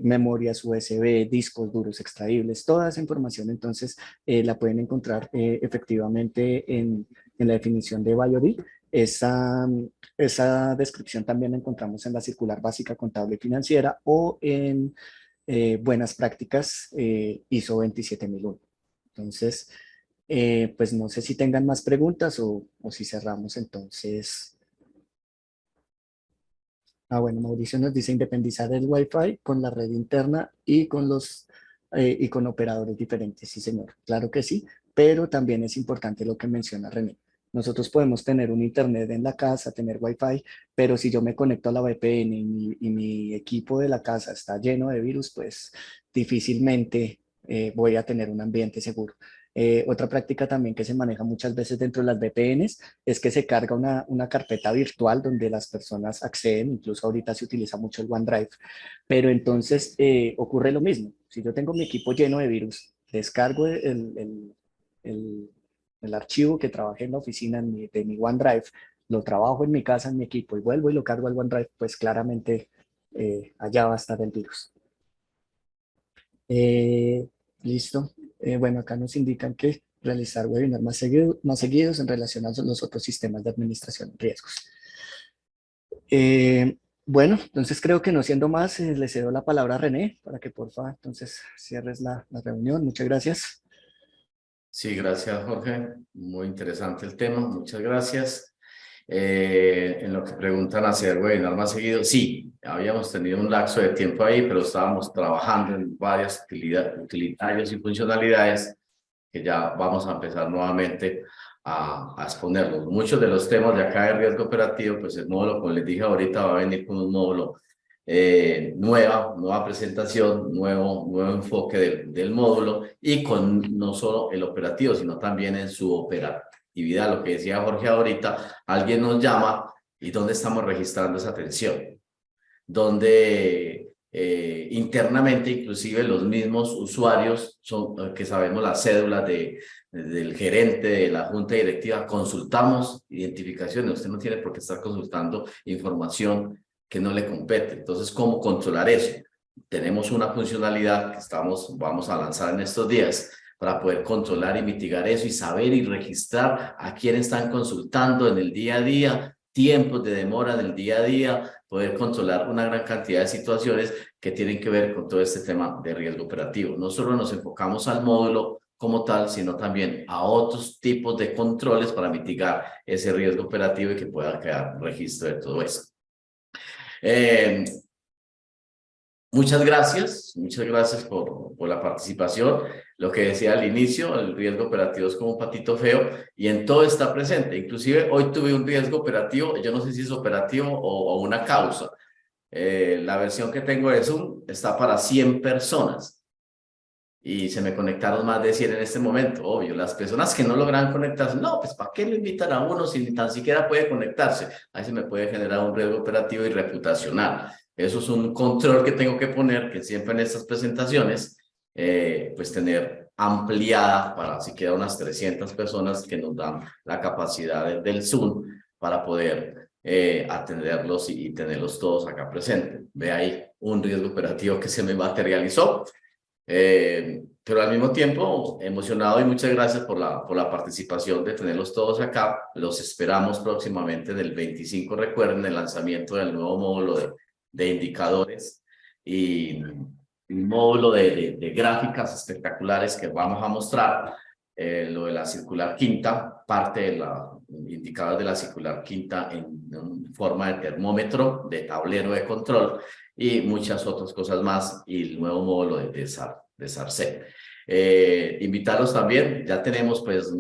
A: memorias USB, discos duros extraíbles, toda esa información entonces la pueden encontrar efectivamente en la definición de Bayorí. Esa descripción también la encontramos en la circular básica contable y financiera o en buenas prácticas ISO 27001. Entonces, pues no sé si tengan más preguntas o si cerramos entonces. Bueno, Mauricio nos dice independizar el Wi-Fi con la red interna y con con operadores diferentes. Sí, señor, claro que sí, pero también es importante lo que menciona René. Nosotros podemos tener un internet en la casa, tener Wi-Fi, pero si yo me conecto a la VPN y mi equipo de la casa está lleno de virus, pues difícilmente voy a tener un ambiente seguro. Otra práctica también que se maneja muchas veces dentro de las VPNs es que se carga una carpeta virtual donde las personas acceden, incluso ahorita se utiliza mucho el OneDrive, pero entonces ocurre lo mismo. Si yo tengo mi equipo lleno de virus, descargo el archivo que trabajé en la oficina de mi OneDrive, lo trabajo en mi casa, en mi equipo y vuelvo y lo cargo al OneDrive, pues claramente allá va a estar el virus. Listo. Bueno, acá nos indican que realizar webinars más seguidos en relación a los otros sistemas de administración de riesgos. Bueno, entonces creo que no siendo más, le cedo la palabra a René para que porfa entonces cierres la reunión. Muchas gracias.
F: Sí, gracias Jorge. Muy interesante el tema. Muchas gracias. En lo que preguntan hacer webinar más seguido, sí, habíamos tenido un lapso de tiempo ahí, pero estábamos trabajando en varias utilitarios y funcionalidades que ya vamos a empezar nuevamente a exponerlos. Muchos de los temas de acá de riesgo operativo, pues el módulo, como les dije ahorita, va a venir con un módulo nueva presentación, nuevo enfoque del módulo y con no solo el operativo, sino también en su operatividad. Lo que decía Jorge ahorita, alguien nos llama y ¿dónde estamos registrando esa atención? Donde internamente inclusive los mismos usuarios son que sabemos las cédulas del gerente de la junta directiva, consultamos identificaciones. Usted no tiene por qué estar consultando información que no le compete. Entonces, ¿cómo controlar eso? Tenemos una funcionalidad que vamos a lanzar en estos días para poder controlar y mitigar eso y saber y registrar a quién están consultando en el día a día, tiempos de demora en el día a día, poder controlar una gran cantidad de situaciones que tienen que ver con todo este tema de riesgo operativo. No solo nos enfocamos al módulo como tal, sino también a otros tipos de controles para mitigar ese riesgo operativo y que pueda quedar registro de todo eso. muchas gracias por la participación. Lo que decía al inicio, el riesgo operativo es como un patito feo y en todo está presente. Inclusive hoy tuve un riesgo operativo, yo no sé si es operativo o una causa. La versión que tengo de Zoom está para 100 personas y se me conectaron más de 100 en este momento. Obvio, las personas que no logran conectarse, no, pues ¿para qué lo invitan a uno si ni tan siquiera puede conectarse? Ahí se me puede generar un riesgo operativo y reputacional. Eso es un control que tengo que poner, que siempre en estas presentaciones, pues tener ampliada para siquiera unas 300 personas que nos dan la capacidad del Zoom para poder atenderlos y tenerlos todos acá presentes. Ve ahí un riesgo operativo que se me materializó. Pero al mismo tiempo emocionado y muchas gracias por la participación de tenerlos todos acá. Los esperamos próximamente del 25, recuerden el lanzamiento del nuevo módulo de indicadores y un módulo de gráficas espectaculares que vamos a mostrar. Lo de la circular quinta, parte de la indicador de la circular quinta en forma de termómetro, de tablero de control y muchas otras cosas más, y el nuevo módulo de SARC. Invitarlos también, ya tenemos pues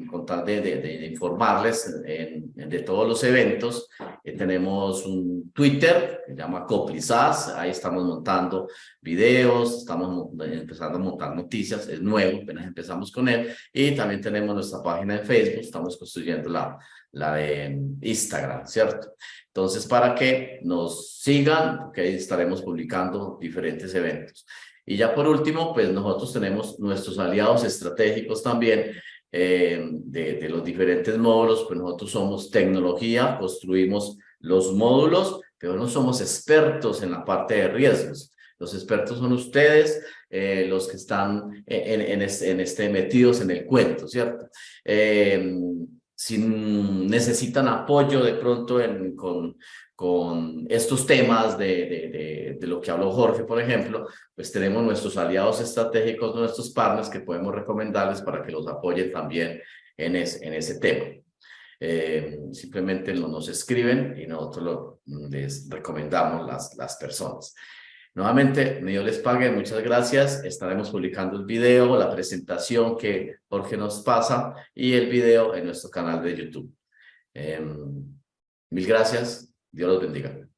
F: con tal de informarles de todos los eventos, tenemos un Twitter que se llama Coplizaz, ahí estamos montando videos, estamos empezando a montar noticias, es nuevo, apenas empezamos con él, y también tenemos nuestra página de Facebook, estamos construyendo la de Instagram, ¿cierto? Entonces, para que nos sigan, porque ahí estaremos publicando diferentes eventos. Y ya por último, pues nosotros tenemos nuestros aliados estratégicos también de los diferentes módulos, pues nosotros somos tecnología, construimos los módulos, pero no somos expertos en la parte de riesgos. Los expertos son ustedes, los que están metidos en el cuento, ¿cierto? Si necesitan apoyo de pronto con estos temas de lo que habló Jorge, por ejemplo, pues tenemos nuestros aliados estratégicos, nuestros partners que podemos recomendarles para que los apoyen también en ese tema. Simplemente nos escriben y nosotros les recomendamos las personas. Nuevamente, Dios les pague, muchas gracias. Estaremos publicando el video, la presentación que Jorge nos pasa y el video en nuestro canal de YouTube. Mil gracias. Dios los bendiga.